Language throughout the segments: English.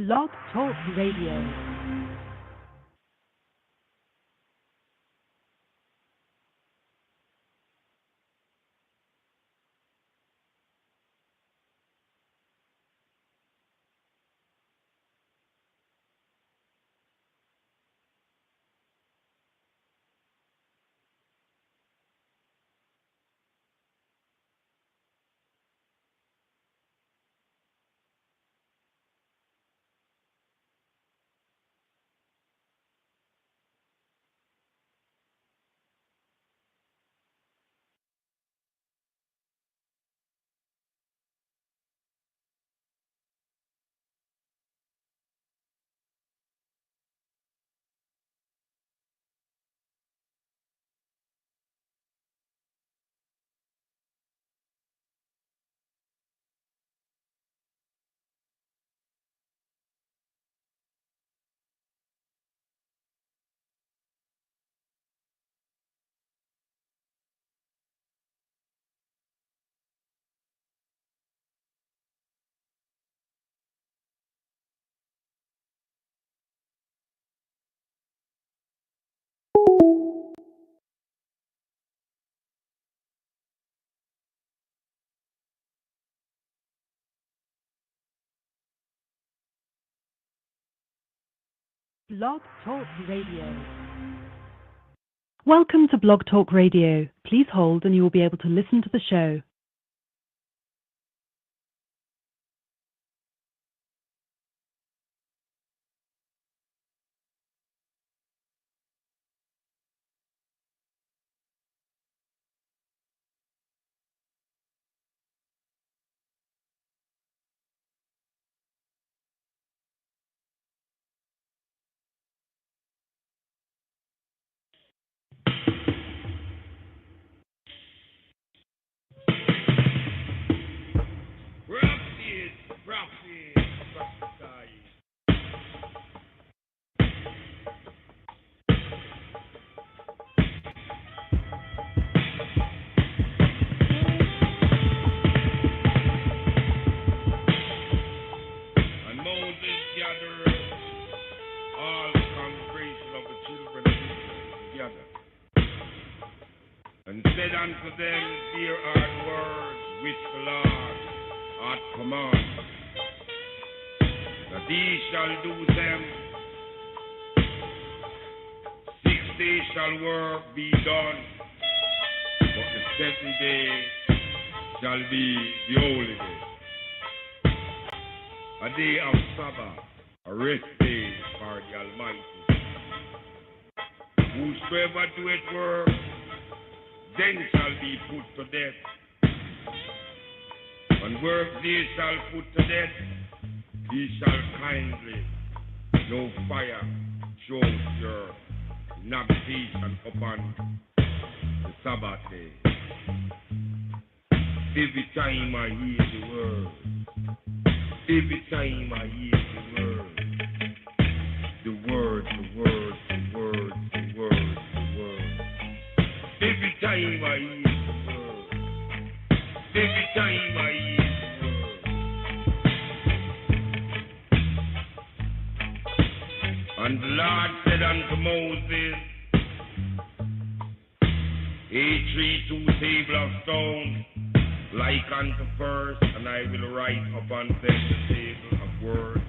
Blog Talk Radio. Blog Talk Radio. Welcome to Blog Talk Radio. Please hold and you will be able to listen to the show. Unto them dear are words which the Lord hath commanded, that he shall do them. 6 days shall work be done, but the 7th day shall be the holy day, a day of Sabbath, a rest day for the Almighty. Whosoever doeth work, then shall be put to death. When work they shall put to death, he shall kindly no fire show your navigation upon the Sabbath day. Every time I hear the word, every time I hear the word, the word, the word, the word, the word, the word. Every time I hear the word, every time I hear the word. And the Lord said unto Moses, a tree, 2 tables of stone, like unto first, and I will write upon them the table of words,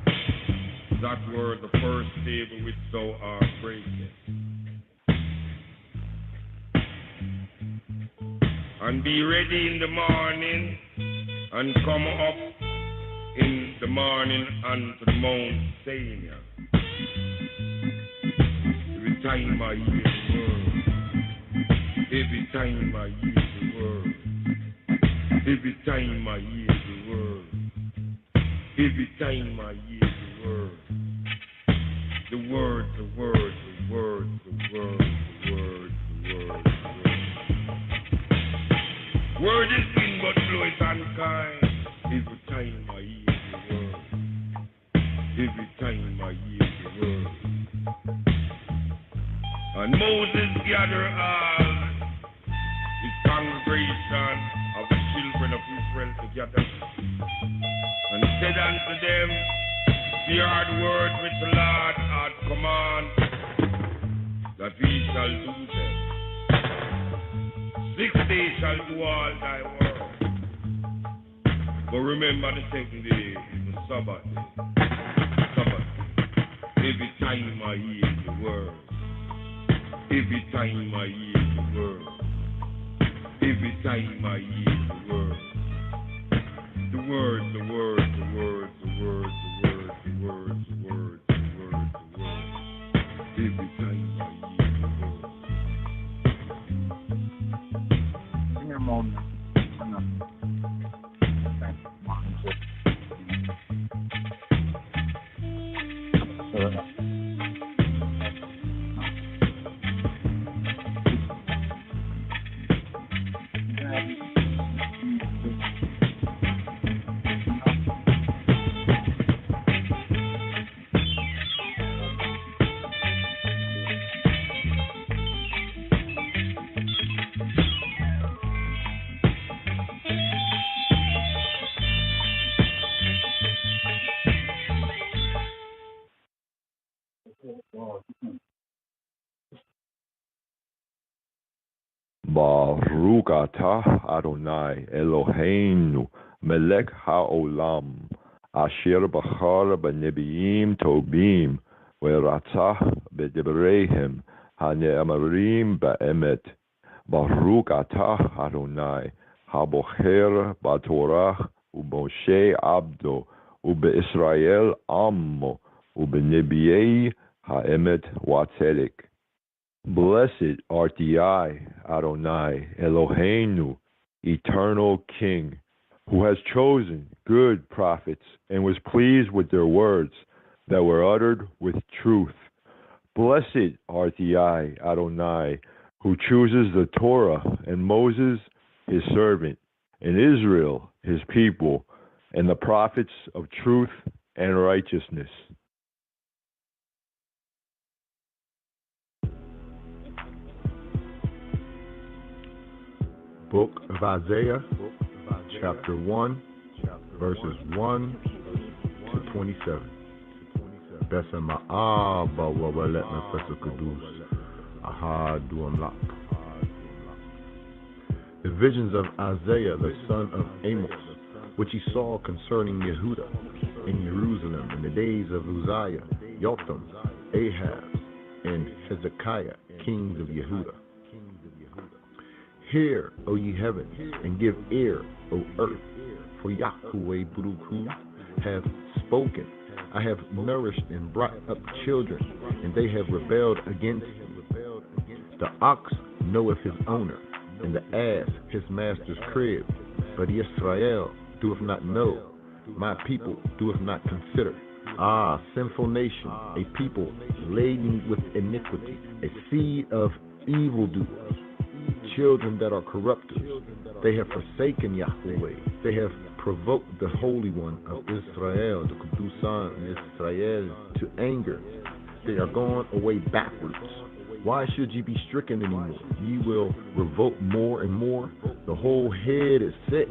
that were the first table which thou art breaking. And be ready in the morning, and come up in the morning unto the Mount Sinai. Every time I hear the word, every time I hear the word, every time I hear the word, every time I hear the word, the word, the word, the word, the word, the word, the word, the word. Word is wind but bloweth unkind. Every time I hear the word, every time I hear the word. And Moses gathered all his congregation of the children of Israel together, and said unto them, Fear the word which the Lord hath command, that he shall do them. 6 days shall do all thy work. But remember the 7th day is the Sabbath day. Sabbath day. Every time I hear the word. Every time I hear the word. Every time I hear the word. The word, the word, the word, the word, the word, the word, the word, the word, the word. Every time I hear the word. In your moment. Baruch atah Adonai Eloheinu melech haolam asher bachar b'nebiim tobim v'ratzah b'debreihem hane'amarim ba'emet. Baruch atah Adonai habocher b'torah u'Moshe abdo u'be'Israel ammo u'b'nebiei ha'emet wa'tzedek. Blessed art thou, Adonai, Eloheinu, eternal King, who has chosen good prophets and was pleased with their words that were uttered with truth. Blessed art thou, Adonai, who chooses the Torah and Moses, his servant, and Israel, his people, and the prophets of truth and righteousness. Book of Isaiah, chapter 1, verses 1 to 27. Besama Abba wa walet nefesu kudus ahad duamlak. The visions of Isaiah, the son of Amos, which he saw concerning Yehuda and Jerusalem in the days of Uzziah, Jotham, Ahaz, and Hezekiah, kings of Yehuda. Hear, O ye heavens, and give ear, O earth, for Yahweh Baruch have spoken. I have nourished and brought up children, and they have rebelled against him. The ox knoweth his owner, and the ass his master's crib. But Israel doeth not know, my people doeth not consider. Ah, sinful nation, a people laden with iniquity, a seed of evildoers, children that are corrupters. They have forsaken Yahweh. They have provoked the Holy One of Israel, the Kudusan Israel, to anger. They are gone away backwards. Why should ye be stricken anymore? Ye will revolt more and more. The whole head is sick,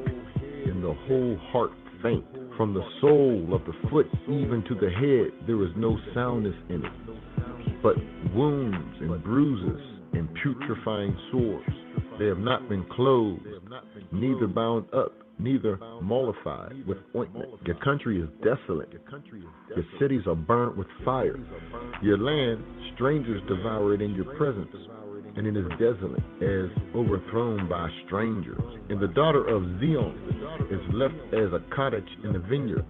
and the whole heart faint. From the sole of the foot even to the head, there is no soundness in it, but wounds and bruises and putrefying sores. They have not been clothed, neither bound up, neither mollified with ointment. Your country is desolate. Your cities are burnt with fire. Your land, strangers devour it in your presence, and it is desolate, as overthrown by strangers. And the daughter of Zion is left as a cottage in the vineyard,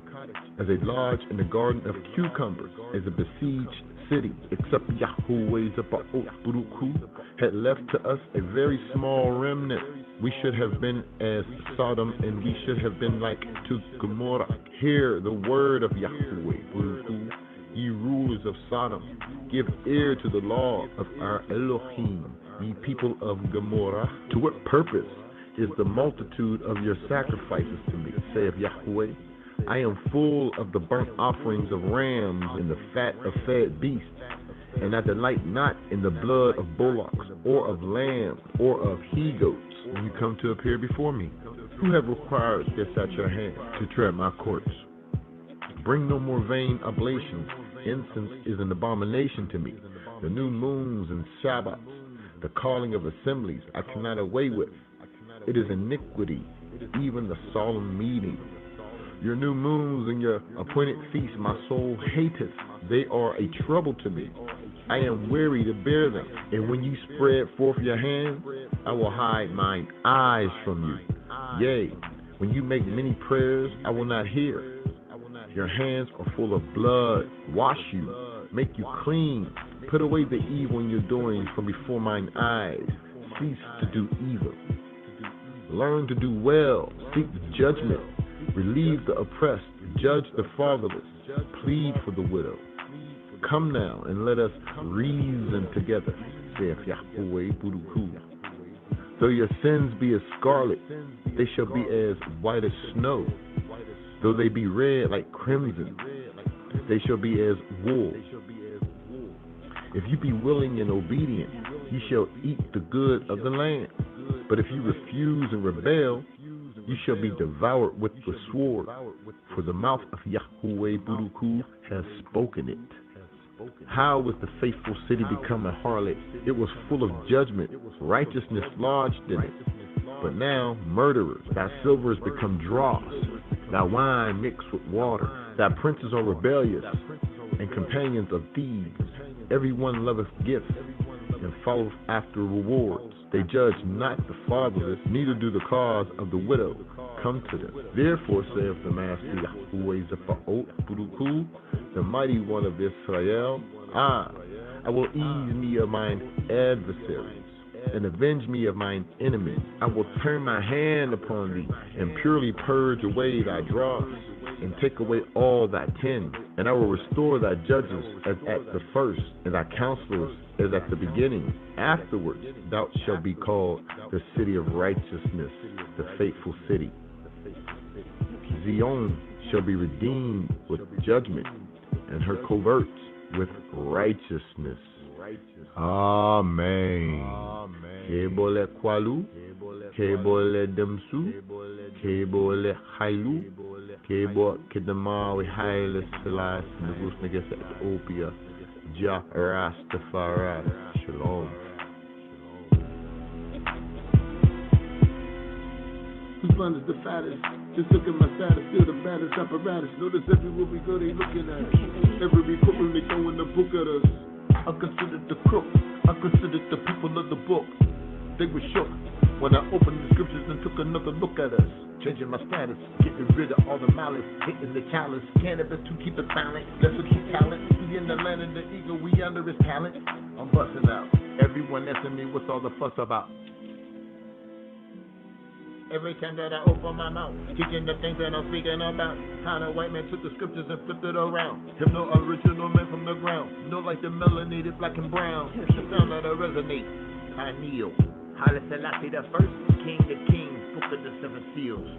as a lodge in the garden of cucumbers, as a besieged city, except Yahweh Zebaoth Baruch had left to us a very small remnant. We should have been as Sodom, and we should have been like to Gomorrah. Hear the word of Yahweh Baruch, ye rulers of Sodom. Give ear to the law of our Elohim, ye people of Gomorrah. To what purpose is the multitude of your sacrifices to me, saith Yahweh? I am full of the burnt offerings of rams and the fat of fed beasts, and I delight not in the blood of bullocks, or of lambs, or of he-goats, when you come to appear before me. Who have required this at your hand, to tread my courts? Bring no more vain oblations. Incense is an abomination to me. The new moons and Shabbats, the calling of assemblies, I cannot away with. It is iniquity, even the solemn meeting. Your new moons and your appointed feasts my soul hateth. They are a trouble to me. I am weary to bear them. And when you spread forth your hand, I will hide mine eyes from you. Yea, when you make many prayers, I will not hear. Your hands are full of blood. Wash you, make you clean. Put away the evil in your doings from before mine eyes. Cease to do evil. Learn to do well. Seek judgment. Relieve the oppressed. Judge the fatherless. Plead for the widow. Come now and let us reason together, saith Yahweh Buruku. Though your sins be as scarlet, they shall be as white as snow. Though they be red like crimson, they shall be as wool. If you be willing and obedient, ye shall eat the good of the land. But if you refuse and rebel, you shall be devoured with the sword. For the mouth of Yahweh Buruku has spoken it. How was the faithful city become a harlot? It was full of judgment, righteousness lodged in it. But now, murderers, thy silver has become dross, thy wine mixed with water. Thy princes are rebellious, and companions of thieves. Everyone loveth gifts, and followeth after rewards. They judge not the fatherless, neither do the cause of the widow come to them. Therefore saith the Master Yahweh Zepha'ot Buruku, the mighty one of Israel, I will ease me of mine adversaries, and avenge me of mine enemies. I will turn my hand upon thee, and purely purge away thy dross, and take away all thy tins. And I will restore thy judges as at the first, and thy counselors as at the beginning. Afterwards thou shalt be called the city of righteousness, the faithful city. Zion shall be redeemed with judgment, and her coverts with righteousness. Amen. Kebole kwalu, kebole demsu, kebole hailu, kebo kedama we haile selas nugus neges Ethiopia, Ja Rastafari, Shalom. Whose line is the fattest? Just look at my status, still the baddest apparatus. Notice everywhere we go, they looking at us. Every courtroom they throwing the book at us. I considered the crook, I considered the people of the book. They were shook when I opened the scriptures and took another look at us. Changing my status, getting rid of all the malice, hitting the chalice. Cannabis to keep it silent, blessed with talent. We in the land of the eagle, we under his talent. I'm busting out. Everyone asking me what's all the fuss about. Every time that I open my mouth, teaching the things that I'm speaking about. How the white man took the scriptures and flipped it around. Him no original man from the ground. No like the melanated black and brown. It's the sound that I resonate. I kneel. Haile Selassie the first, King of Kings, Book of the Seven Seals.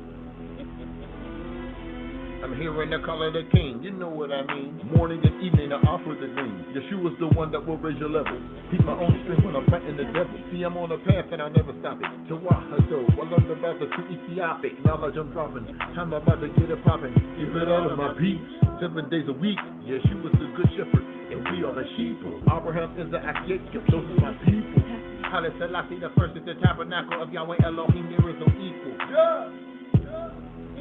I'm hearing the call of the king, you know what I mean. Morning and evening I offer the thing. Yeshua's the one that will raise your level. Keep my own strength when I'm fighting the devil. See, I'm on a path and I'll never stop it. To Wahado, I learned about the true Ethiopic. Knowledge I'm dropping, time I'm about to get it popping. Give it all to my peeps, 7 days a week. Yeshua's the good shepherd, and we are the sheep. Abraham is the Jacob, those are my people. Haile Selassie the first is the tabernacle of Yahweh Elohim, there is no equal.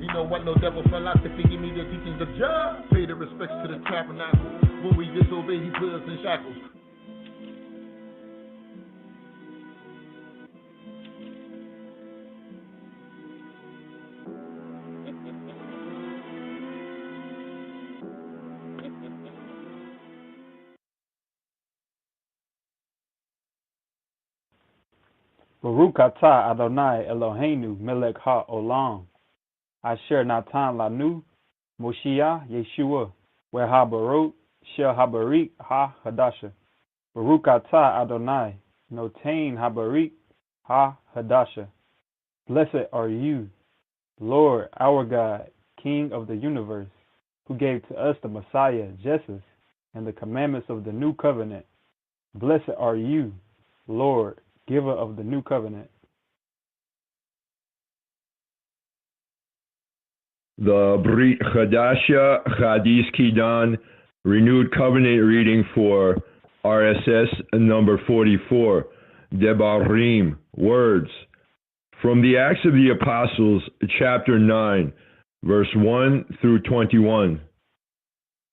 You know what, no devil philosophy, give me the teachings of Jah. Pay the respects to the tabernacle. When we disobey, he put us in shackles. Baruch atah Adonai Eloheinu melech ha-olam. Asher natan lanu Moshiach Yeshua Wehabarot Shel Habarik Ha-Hadasha. Baruch atah Adonai Notain Habarik Ha-Hadasha. Blessed are you, Lord our God, King of the universe, who gave to us the Messiah, Jesus, and the commandments of the new covenant. Blessed are you, Lord, giver of the new covenant. the Brit Chadasha Chadis Kidan Renewed Covenant reading for RSS number 44, Devarim, Words. From the Acts of the Apostles, chapter 9, verse 1 through 21.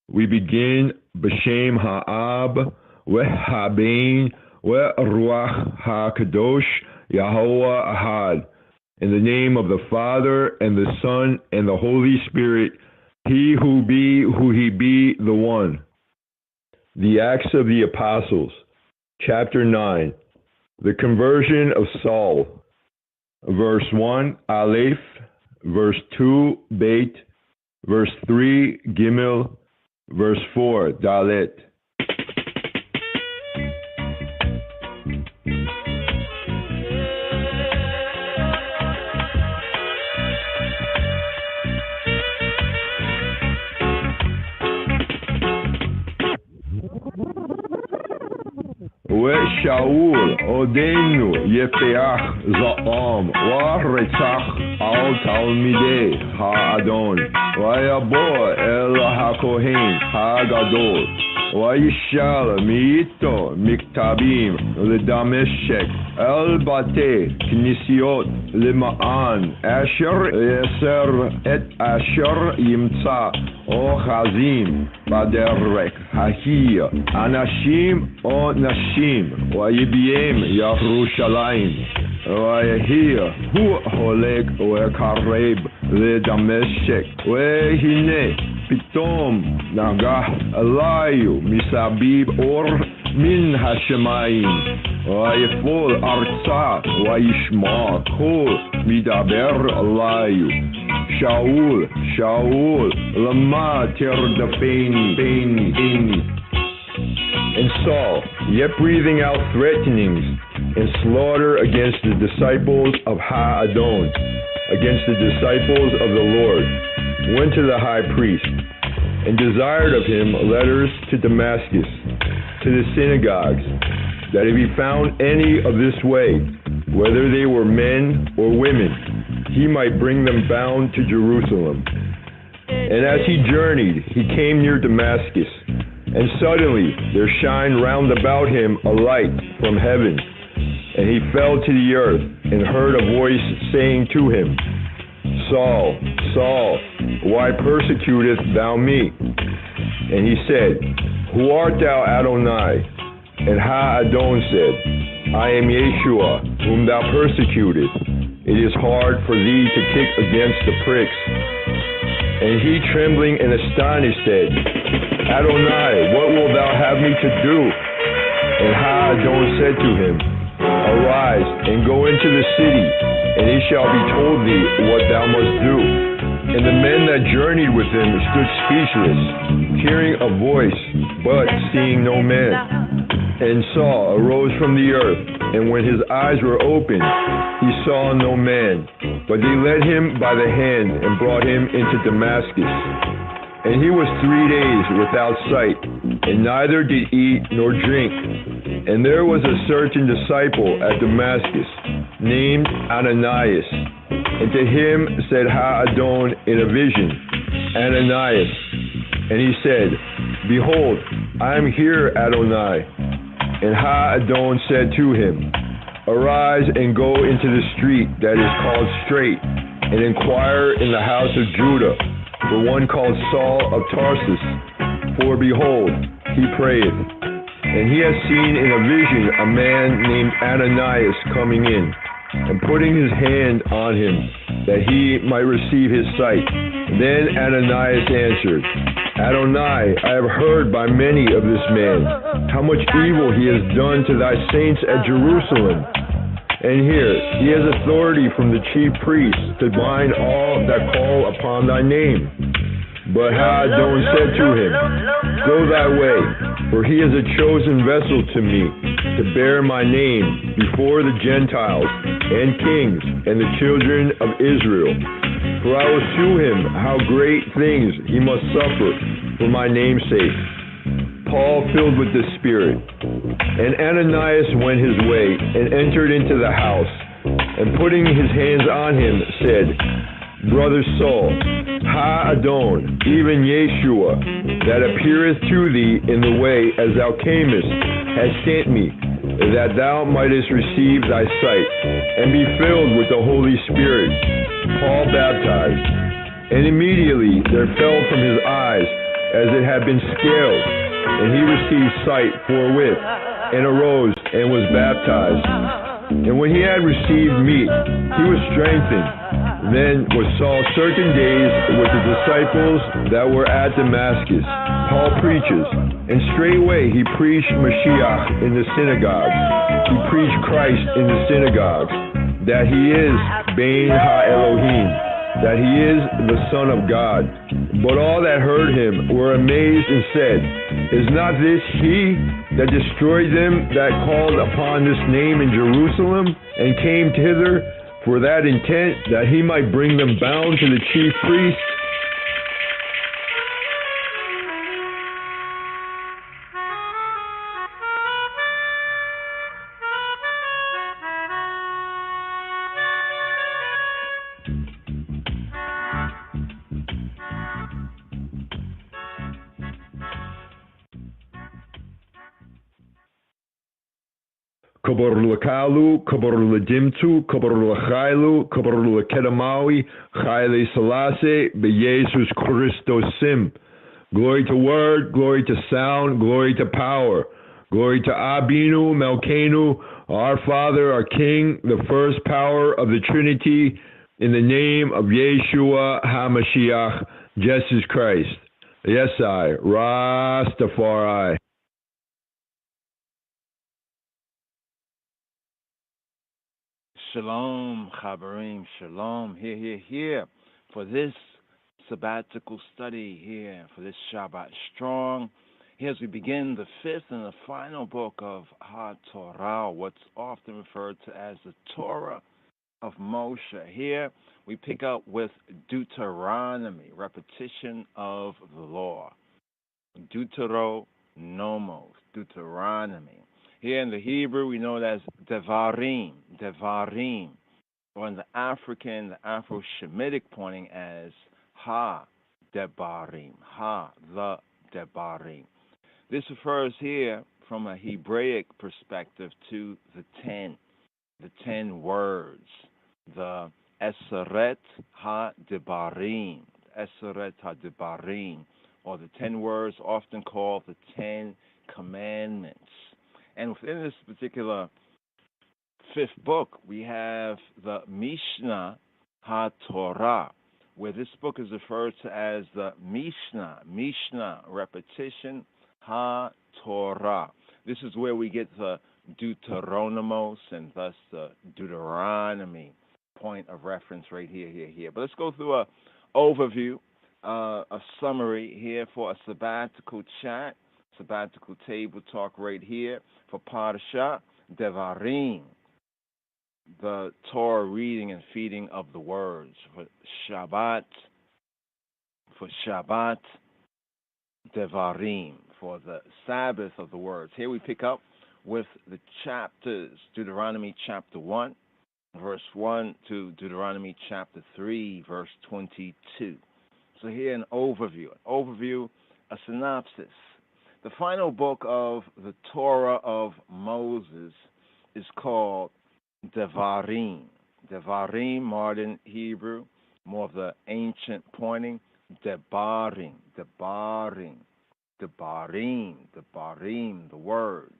We begin B'Shem Ha'ab, Ve'Habein, Ve'Ruach HaKadosh, Yahweh Ahad. In the name of the Father, and the Son, and the Holy Spirit, He who He be, the One. The Acts of the Apostles, chapter 9. The conversion of Saul. Verse 1, Aleph. Verse 2, Beit. Verse 3, Gimel. Verse 4, Dalet. ושאול עודנו יפח זעם ורצח על תלמידי האדון ויבוא אל הכהן הגדול וישאל מאיתו מכתבים לדמשק אל בתי כנסיות למען אשר יסר את אשר ימצא אוחזים בדרך ההיא אנשים או נשים ויביאם ירושלים ויהי הוא הולך וקרב לדמשק והנה פתאום נגח עליו מסביב אור מן השמיים ויפול ארצה וישמע קול מדבר עליו שאול, שאול, למה תרדפני? And Saul, yet breathing out threatenings and slaughter against the disciples of Ha-Adon, against the disciples of the Lord, went to the high priest and desired of him letters to Damascus, to the synagogues, that if he found any of this way, whether they were men or women, he might bring them bound to Jerusalem. And as he journeyed, he came near Damascus, and suddenly there shined round about him a light from heaven. And he fell to the earth, and heard a voice saying to him, Saul, Saul, why persecutest thou me? And he said, Who art thou, Adonai? And Ha-Adon said, I am Yeshua, whom thou persecutest. It is hard for thee to kick against the pricks. And he, trembling and astonished, said, Adonai, what wilt thou have me to do? And Ha-Adon said to him, Arise, and go into the city, and it shall be told thee what thou must do. And the men that journeyed with him stood speechless, hearing a voice, but seeing no man. And Saul arose from the earth, and when his eyes were opened, he saw no man. But they led him by the hand and brought him into Damascus. And he was 3 days without sight, and neither did eat nor drink. And there was a certain disciple at Damascus, named Ananias. And to him said Ha-Adon in a vision, Ananias. And he said, Behold, I am here, Adonai. And Ha-Adon said to him, Arise and go into the street that is called Straight, and inquire in the house of Judah for one called Saul of Tarsus. For behold, he prayeth, and he has seen in a vision a man named Ananias coming in, and putting his hand on him, that he might receive his sight. Then Ananias answered, Adonai, I have heard by many of this man, how much evil he has done to thy saints at Jerusalem. And here, he has authority from the chief priests to bind all that call upon thy name. But Ha-Adon said to him, Go thy way, for he is a chosen vessel to me, to bear my name before the Gentiles and kings and the children of Israel. For I will shew him how great things he must suffer for my name's sake. Paul, filled with the Spirit. And Ananias went his way and entered into the house, and putting his hands on him, said, brother Saul, Ha-Adon, even Yeshua, that appeareth to thee in the way as thou camest, has sent me, that thou mightest receive thy sight, and be filled with the Holy Spirit. Paul baptized, and immediately there fell from his eyes as it had been scales, and he received sight forthwith, and arose and was baptized. And when he had received meat, he was strengthened. Then was Saul certain days with the disciples that were at Damascus. Paul preaches, and straightway he preached Mashiach in the synagogues. He preached Christ in the synagogues, that he is Bein Ha-Elohim, that he is the Son of God. But all that heard him were amazed and said, Is not this he that destroyed them that called upon this name in Jerusalem, and came hither for that intent, that he might bring them bound to the chief priest? Kabor Lakalu, Kabor Ladimtu, Kabor Lachailu, Kabor Lakedamawi, Chaile Selassie, Beyesus Christosim. Glory to word, glory to sound, glory to power. Glory to Abinu, Melkenu, our Father, our King, the first power of the Trinity, in the name of Yeshua HaMashiach, Jesus Christ. Yes, I, Rastafari. Shalom, Chabarim, Shalom, here, for this sabbatical study here, for this Shabbat Strong, here as we begin the fifth and the final book of HaTorah, what's often referred to as the Torah of Moshe. Here we pick up with Deuteronomy, repetition of the law. Deuteronomos, Deuteronomy. Here in the Hebrew, we know it as Devarim, or in the African, the Afro-Shemitic pointing as Ha-Debarim, the Debarim. This refers here from a Hebraic perspective to the 10 words, the Eseret Ha-Debarim, or the 10 words often called the 10 Commandments. And within this particular fifth book, we have the Mishnah HaTorah, where this book is referred to as the Mishnah, repetition, HaTorah. This is where we get the Deuteronomos and thus the Deuteronomy point of reference right here. But let's go through an overview, a summary here for a sabbatical chat, sabbatical table talk right here for Parashat Devarim, the Torah reading and feeding of the words, for Shabbat Devarim, for the Sabbath of the words. Here we pick up with the chapters, Deuteronomy chapter 1, verse 1 to Deuteronomy chapter 3, verse 22. So here an overview, a synopsis. The final book of the Torah of Moses is called Devarim. Devarim, modern Hebrew, more of the ancient pointing, Debarim, the words.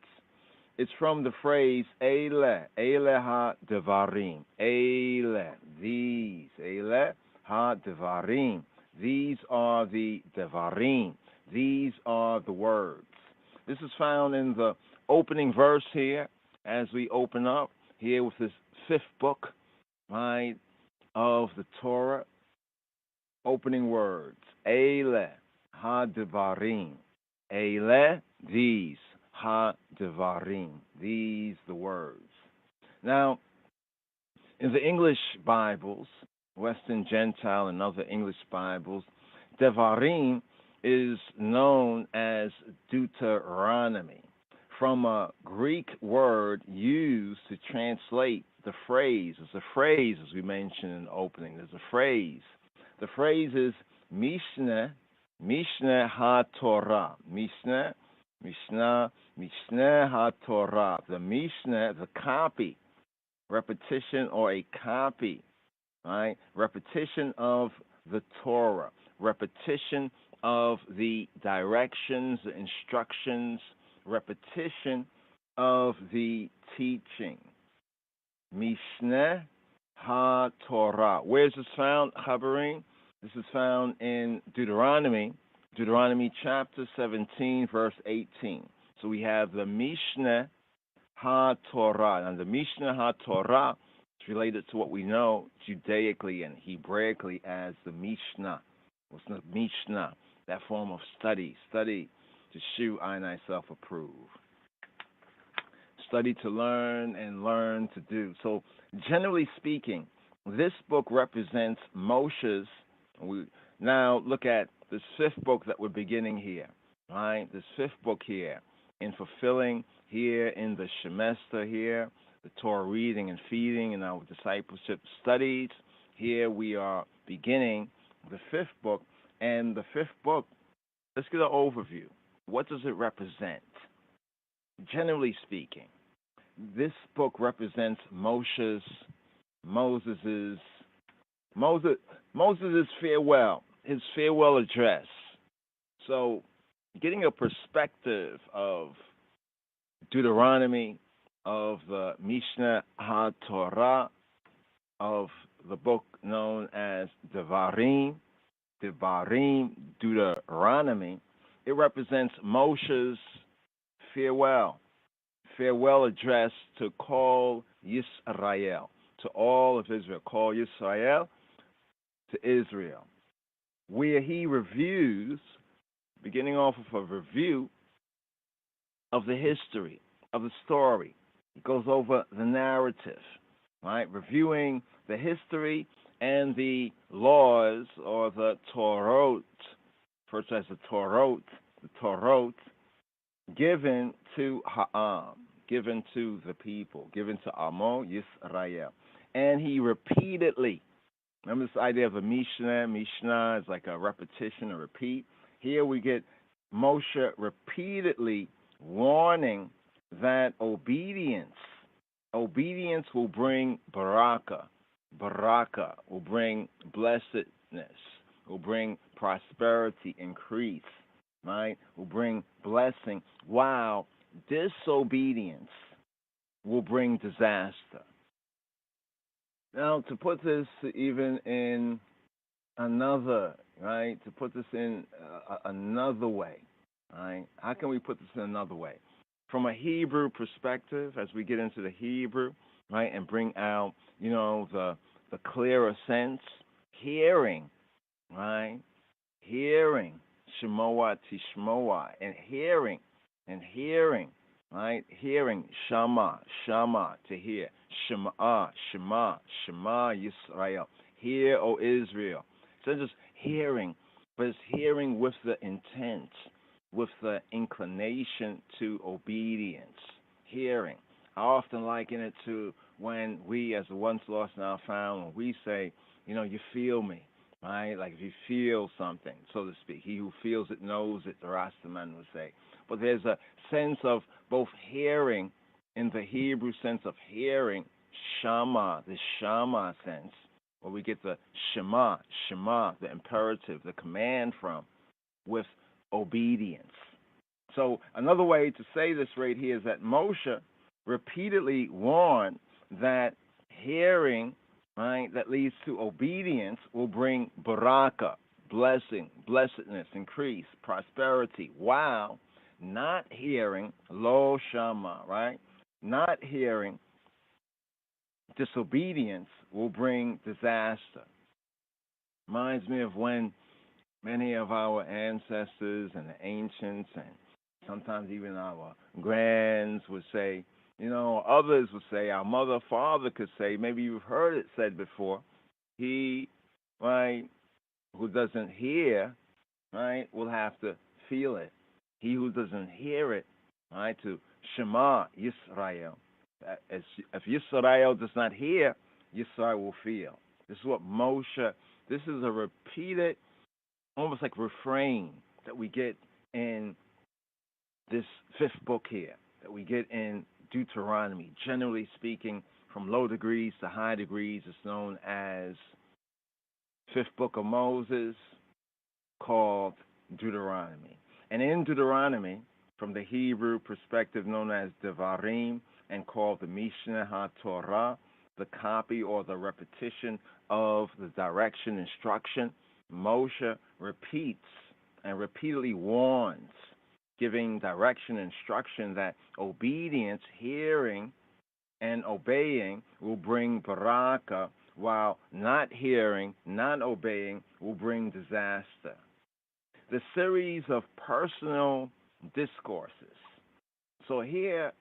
It's from the phrase Ele ha-Devarim, Ele, these, Ele ha-Devarim. These are the Devarim. These are the words. This is found in the opening verse here, as we open up here with this fifth book, right, of the Torah. Opening words, Ele ha-Devarim. Ele, these, ha-Devarim. These, the words. Now, in the English Bibles, Western Gentile and other English Bibles, Devarim is known as Deuteronomy, from a Greek word used to translate the phrase. It's a phrase, as we mentioned in the opening. There's a phrase. The phrase is Mishnah, Mishnah HaTorah. Mishnah, Mishnah, Mishnah HaTorah. The Mishnah, the copy, repetition or a copy, right? Repetition of the Torah, repetition of the directions, the instructions, repetition of the teaching. Mishneh HaTorah. Where is this found, Chabarim? This is found in Deuteronomy chapter 17, verse 18. So we have the Mishneh HaTorah. And the Mishneh HaTorah is related to what we know Judaically and Hebraically as the Mishnah. What's the Mishnah? That form of study to shew I myself approve. Study to learn and learn to do. So generally speaking, this book represents Moshe's. We now look at this fifth book that we're beginning here, right? This fifth book here, in fulfilling here in the semester here, the Torah reading and feeding and our discipleship studies. Here we are beginning the fifth book, and the fifth book, let's get an overview. What does it represent? Generally speaking, this book represents Moses's farewell, his farewell address. So, getting a perspective of Deuteronomy, of the Mishneh HaTorah, of the book known as Devarim, Deuteronomy, it represents Moshe's farewell address to call Yisrael, to all of Israel, call Yisrael to Israel, where he reviews, beginning off of a review of the history, of the story. He goes over the narrative, right? Reviewing the history and the laws, or the Torot, first as the Torot, given to Ha'am, given to the people, given to Amo Yisrael. And he repeatedly, remember this idea of a Mishnah is like a repetition, a repeat. Here we get Moshe repeatedly warning that obedience will bring baraka will bring blessedness, will bring prosperity, increase, right? Will bring blessing, while disobedience will bring disaster. Now, to put this even in another, right? To put this in another way, right? How can we put this in another way? From a Hebrew perspective, as we get into the Hebrew, right, and bring out, the clearer sense, hearing, right? Hearing, Shemoah Tishmoah, and hearing, right? Hearing, Shama, to hear, Shema Yisrael. Hear, O Israel. So just hearing, but it's hearing with the intent, with the inclination to obedience. Hearing. I often liken it to when we, as the once lost now found, when we say, you feel me, right? Like if you feel something, so to speak. He who feels it knows it, the Rastaman would say. But there's a sense of both hearing, in the Hebrew sense of hearing, Shama, the Shama sense, where we get the Shema, the imperative, the command from, with obedience. So another way to say this right here is that Moshe repeatedly warned that hearing, right, that leads to obedience will bring baraka, blessing, blessedness, increase, prosperity, while not hearing, lo shama, right? Not hearing, disobedience will bring disaster. Reminds me of when many of our ancestors and the ancients, and sometimes even our grands would say, others would say, our mother, father could say, maybe you've heard it said before, he, right, who doesn't hear, right, will have to feel it. He who doesn't hear it, right, to Shema Yisrael. If Yisrael does not hear, Yisrael will feel. This is what Moshe, this is a repeated, almost like refrain that we get in this fifth book here, that we get in Deuteronomy. Generally speaking, from low degrees to high degrees, it's known as fifth book of Moses, called Deuteronomy. And in Deuteronomy, from the Hebrew perspective, known as Devarim, and called the Mishnah HaTorah, the copy or the repetition of the direction, instruction, Moshe repeats and repeatedly warns, giving direction, instruction that obedience, hearing, and obeying will bring barakah, while not hearing, not obeying will bring disaster. The series of personal discourses. So here,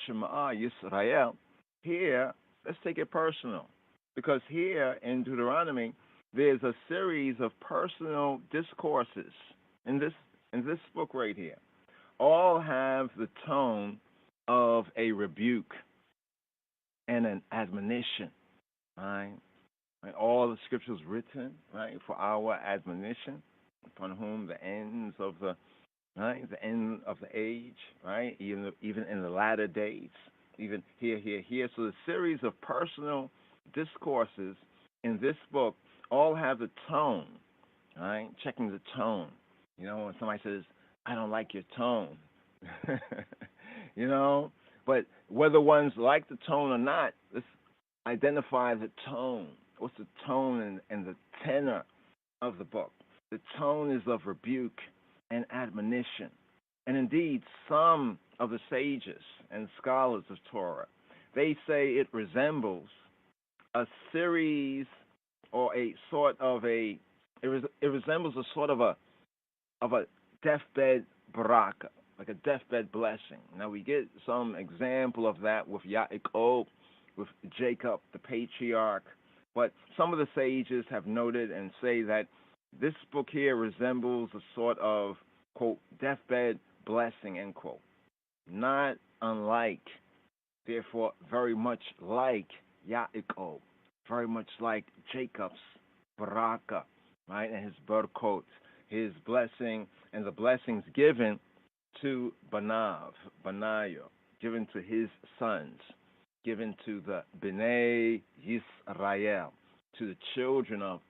Shema Yisrael, here, let's take it personal. Because here in Deuteronomy, there's a series of personal discourses in this book right here. All have the tone of a rebuke and an admonition, right? All the scriptures written, right, for our admonition, upon whom the ends of the end of the age, right, even in the latter days, even here. So the series of personal discourses in this book all have the tone, right? Checking the tone. You know, when somebody says, "I don't like your tone," you know, but whether one's like the tone or not, let's identify the tone. What's the tone and the tenor of the book? The tone is of rebuke and admonition. And indeed, some of the sages and scholars of Torah, they say it resembles a series or it resembles a sort of a deathbed baraka, like a deathbed blessing. Now we get some example of that with Yaakov, with Jacob, the patriarch, but some of the sages have noted and say that this book here resembles a sort of, quote, deathbed blessing, end quote. Not unlike, therefore very much like Yaakov, very much like Jacob's baraka, right, and his barakot, his blessing and the blessings given to Banayo, given to his sons, given to the Bnei Yisrael, to the children of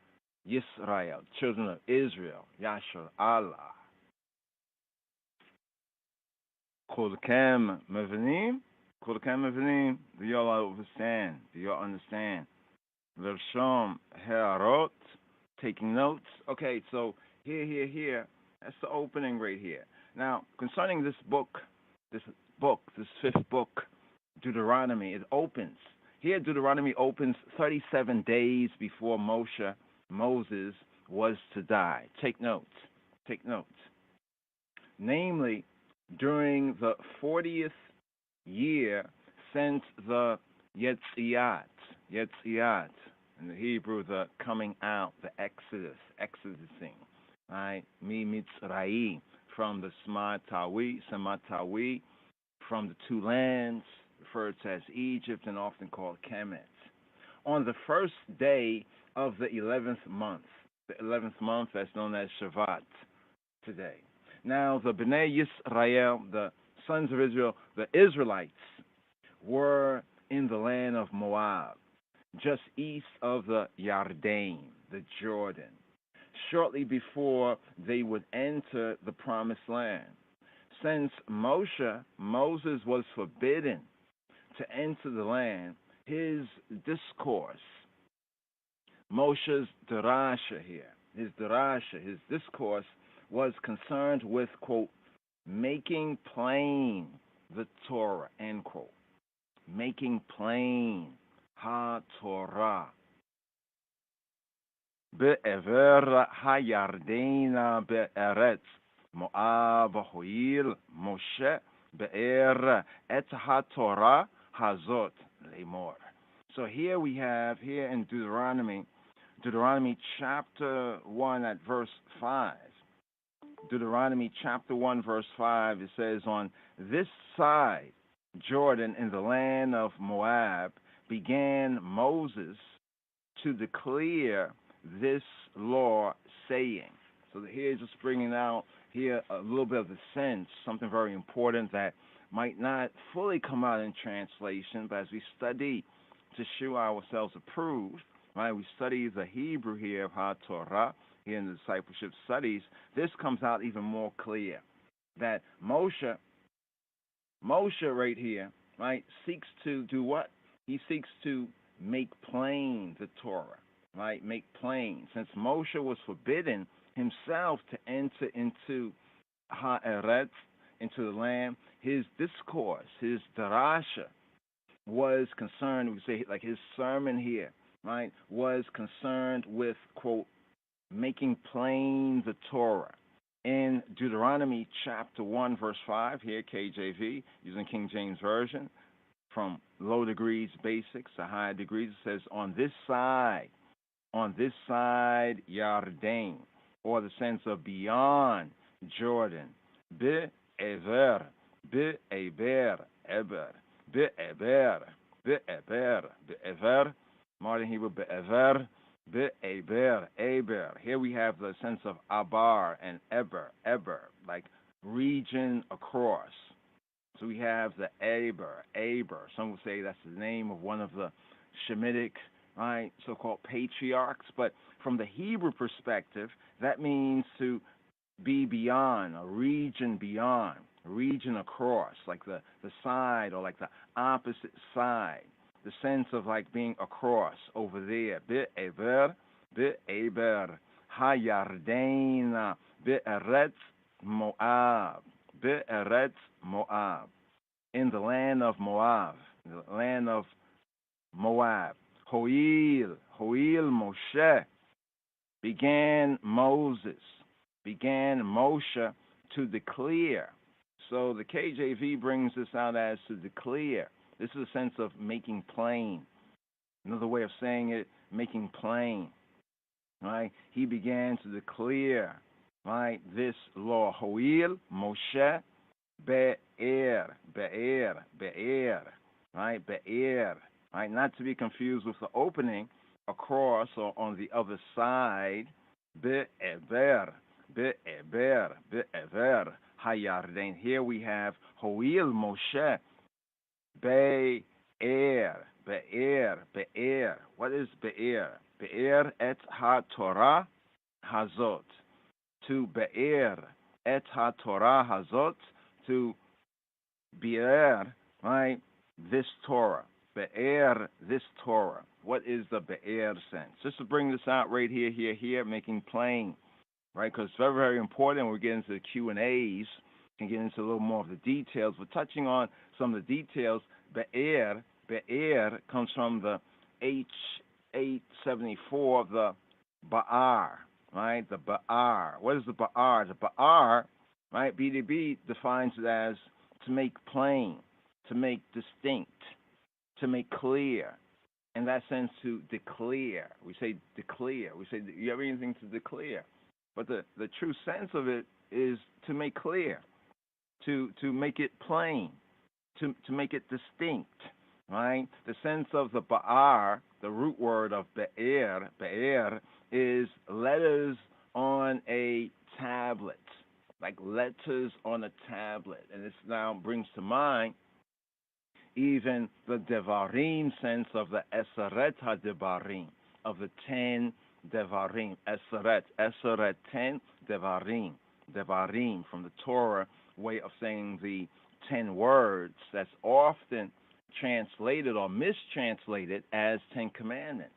Yisrael, children of Israel, Yashar Allah. Kulkem Mevanim, do y'all understand? Do y'all understand? Vershom Herot, taking notes. Okay, so here, that's the opening right here. Now, concerning this fifth book, Deuteronomy, it opens. Here, Deuteronomy opens 37 days before Moses was to die. Take notes. Namely, during the 40th year since the Yetziat, in the Hebrew, the coming out, the exodusing, right? Mi Mitzrayim, from the Samatawi, from the two lands, referred to as Egypt and often called Kemet. On the first day of the 11th month that's known as Shavat today. Now, the Bnei Yisrael, the sons of Israel, the Israelites, were in the land of Moab, just east of the Yarden, the Jordan, shortly before they would enter the Promised Land. Since Moses was forbidden to enter the land, his discourse, Moshe's derasha here, his discourse was concerned with, quote, making plain the Torah, end quote. Making plain ha-Torah. Be'ever ha-Yardena be'eretz Moab ho'il Moshe be'er et ha-Torah hazot lemor. So here we have, here in Deuteronomy chapter 1 at verse 5, Deuteronomy chapter 1, verse 5, it says, on this side, Jordan, in the land of Moab, began Moses to declare this law, saying. So here's just bringing out here a little bit of the sense, something very important that might not fully come out in translation, but as we study to show ourselves approved, right? We study the Hebrew here of HaTorah, here in the discipleship studies, this comes out even more clear, that Moshe right here, right, seeks to do what? He seeks to make plain the Torah, right? Make plain. Since Moshe was forbidden himself to enter into Ha'eretz, into the land, his discourse, his darasha, was concerned, we say, like his sermon here, right, was concerned with, quote, making plain the Torah. In Deuteronomy chapter 1, verse 5, here, KJV, using King James Version, from low degrees basics to high degrees, it says, on this side, Yarden, or the sense of beyond Jordan, Be'ever, Eber, Be'ever, modern Hebrew, Be'ever, Aber. Here we have the sense of Abar and Eber, like region across. So we have the Aber. Some would say that's the name of one of the Shemitic, right, so-called patriarchs. But from the Hebrew perspective, that means to be beyond, a region beyond, a region across, like the side or like the opposite side. The sense of like being across, over there. Be'ever, Hayarden, Be'eretz Moab, in the land of Moab, Hoil Moshe, began Moshe to declare. So the KJV brings this out as to declare. This is a sense of making plain. Another way of saying it, making plain. Right? He began to declare, right, this law. Hoil Moshe Be'er. Right? Be'er. Right? Not to be confused with the opening across or on the other side. Be'ever. Hayarden. Here we have Hoil Moshe Be'er. What is Be'er? Be'er et ha-Torah hazot. To Be'er et ha-Torah hazot, to Be'er, right, this Torah. Be'er, this Torah. What is the Be'er sense? Just to bring this out right here, making plain, right, because it's very, very important when we get into the Q&As, can get into a little more of the details. We're touching on some of the details. Be'er comes from the H874, the Ba'ar, right? The Ba'ar. What is the Ba'ar? The Ba'ar, right? BDB defines it as to make plain, to make distinct, to make clear. In that sense, to declare. We say declare. We say, you have anything to declare? But the true sense of it is to make clear, to make it plain, to make it distinct, right? The sense of the Ba'ar, the root word of Be'er, is letters on a tablet, like letters on a tablet. And this now brings to mind even the Devarim sense of the Eseret HaDevarim, of the 10 Devarim, Eseret, 10 Devarim, from the Torah way of saying the 10 words that's often translated or mistranslated as 10 Commandments.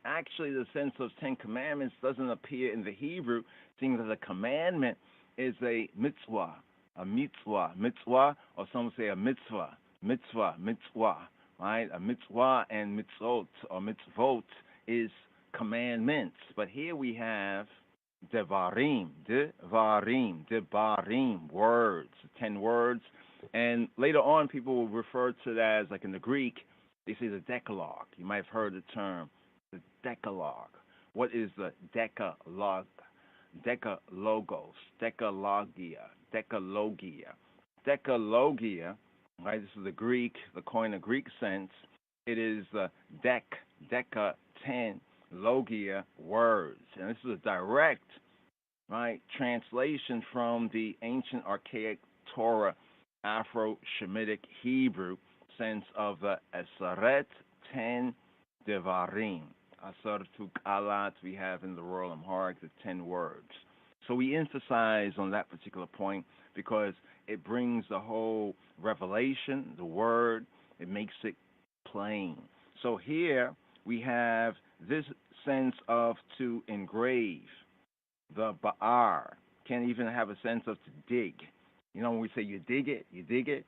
Actually, the sense of 10 Commandments doesn't appear in the Hebrew, seeing that a commandment is a mitzvah, or some say a mitzvah, right? A mitzvah and mitzvot, or mitzvot, is commandments. But here we have devarim, words, 10 words. And later on, people will refer to that as, like in the Greek, they say the Decalogue. You might have heard the term, the Decalogue. What is the Decalogue? decalogos, decalogia, decalogia. Decalogia, right? This is the Greek, the coin of Greek sense. It is deca, 10, logia, words. And this is a direct, right, translation from the ancient archaic Torah, Afro-Shemitic Hebrew sense of the Eseret 10 Devarim. Asar Tukalat we have in the Royal Amharic, the 10 words. So we emphasize on that particular point because it brings the whole revelation, the word, it makes it plain. So here we have this sense of to engrave, the ba'ar. Can't even have a sense of to dig. You know, when we say you dig it, you dig it.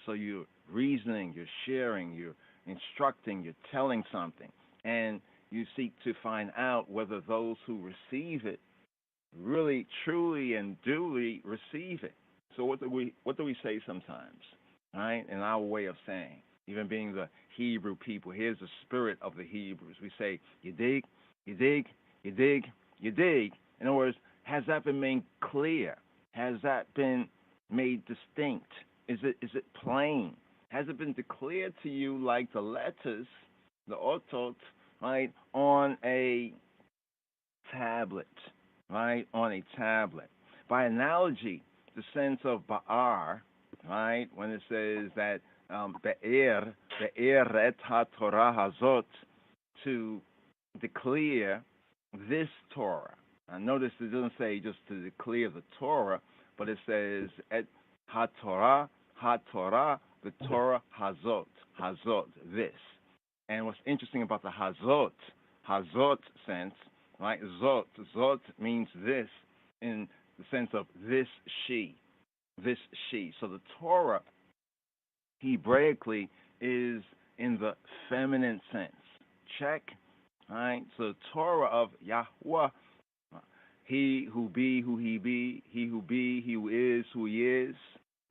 So you're reasoning, you're sharing, you're instructing, you're telling something. And you seek to find out whether those who receive it really, truly, and duly receive it. So what do we say sometimes, right? In our way of saying, even being the Hebrew people, here's the spirit of the Hebrews. We say, you dig, you dig, you dig, you dig. In other words, has that been made clear? Has that been made distinct? Is it plain? Has it been declared to you like the letters, the otot, right, on a tablet, right, on a tablet? By analogy, the sense of ba'ar, right, when it says that be'er et ha-Torah hazot, to declare this Torah. Now notice it doesn't say just to declare the Torah, but it says et ha-Torah, the Torah hazot, this. And what's interesting about the hazot sense, right? Zot means this in the sense of this she. So the Torah, Hebraically, is in the feminine sense. Check, right? So the Torah of Yahweh, he who be, who he be, he who is, who he is.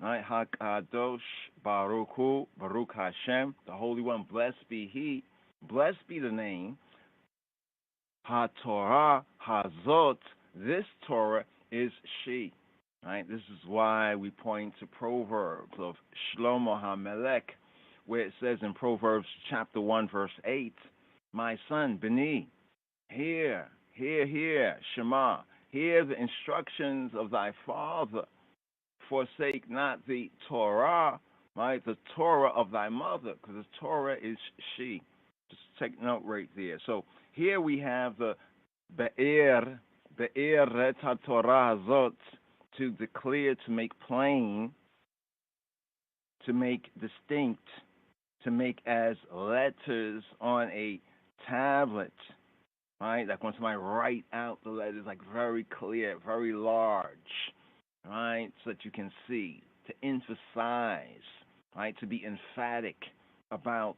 Right? Hakadosh Baruch Hu, Baruch Hashem, the Holy One, blessed be He, blessed be the name. HaTorah, Hazot, this Torah is she. Right? This is why we point to Proverbs of Shlomo HaMelech, where it says in Proverbs chapter 1, verse 8, my son, Beni, hear, Shema, hear the instructions of thy father. Forsake not the Torah, right? The Torah of thy mother, because the Torah is she. Just take note right there. So here we have the Be'er et ha-Torah hazot, to declare, to make plain, to make distinct, to make as letters on a tablet, right? Like when somebody write out the letters, like very clear, very large, right, so that you can see, to emphasize, right, to be emphatic about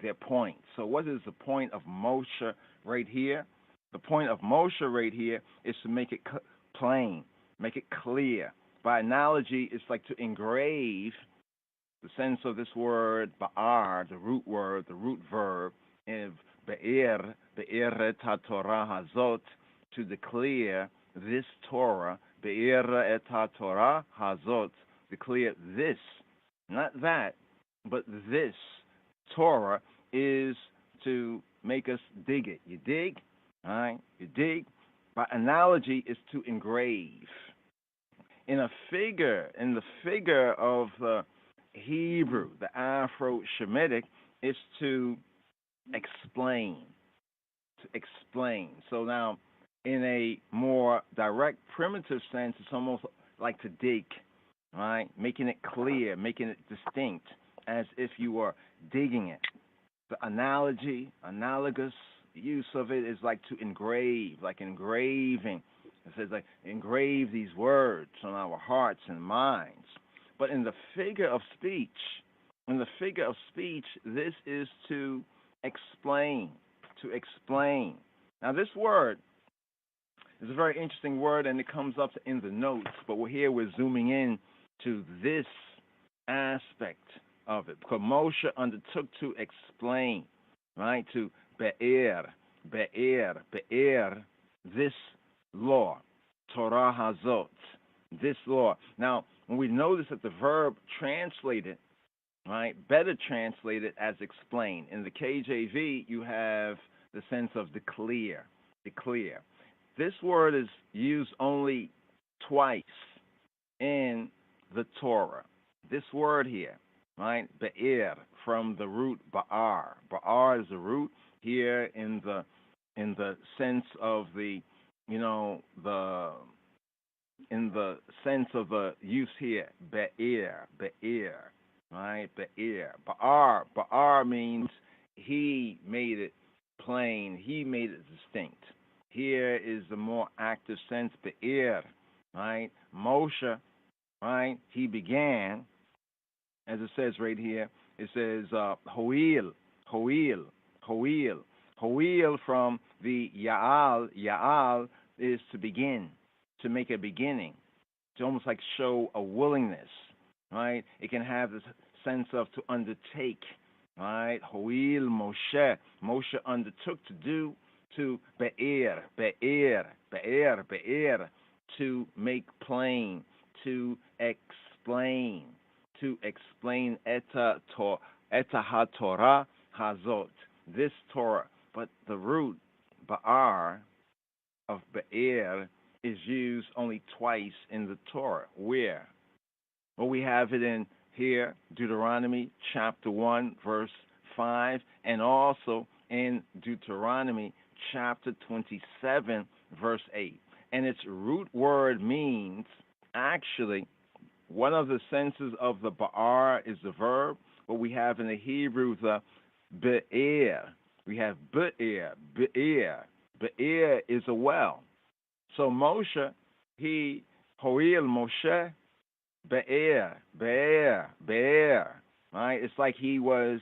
their point. So what is the point of Moshe right here? The point of Moshe right here is to make it plain, make it clear. By analogy, it's like to engrave the sense of this word, ba'ar, the root word, the root verb, in be'er et ha-Torah hazot, to declare this Torah, be'er et ha-Torah hazot, declare this, not that, but this Torah is to make us dig it. You dig, all right? You dig. By analogy, is to engrave. In the figure of Hebrew, the Afro-Shemitic, is to explain. To explain. So now, in a more direct, primitive sense, it's almost like to dig, right? Making it clear, making it distinct, as if you were digging it. The analogous use of it is like to engrave, like engraving. It says like engrave these words on our hearts and minds. But in the figure of speech, this is to explain, Now this word is a very interesting word, and it comes up in the notes, but we're zooming in to this aspect of it, because Moshe undertook to explain, right, to be'er, this law. Torah Hazot, this law. Now, when we notice that the verb translated, right, better translated as explained. In the KJV, you have the sense of declare, declare. This word is used only twice in the Torah. This word here, right, be'er, from the root ba'ar. Ba'ar is the root here in the sense of the, in the sense of the use here, be'er, right, be'er. Ba'ar means he made it plain, he made it distinct. Here is the more active sense, be'er, right? Moshe, right, he began, as it says right here, it says, ho'il, from the ya'al is to begin, to make a beginning, to almost like show a willingness, right? It can have this sense of to undertake, right? Ho'il Moshe, Moshe undertook to do, to be'er, to make plain, to explain eta ha-Torah hazot, this Torah. But the root, ba'ar, of be'er is used only twice in the Torah. Where? Well, we have it in here, Deuteronomy chapter 1, verse 5, and also in Deuteronomy chapter 27, verse 8. And its root word means, actually, one of the senses of the ba'ar is the verb, but we have in the Hebrew the be'er. We have be'er. Be'er is a well. So Moshe, ho'il Moshe, be'er, right? It's like he was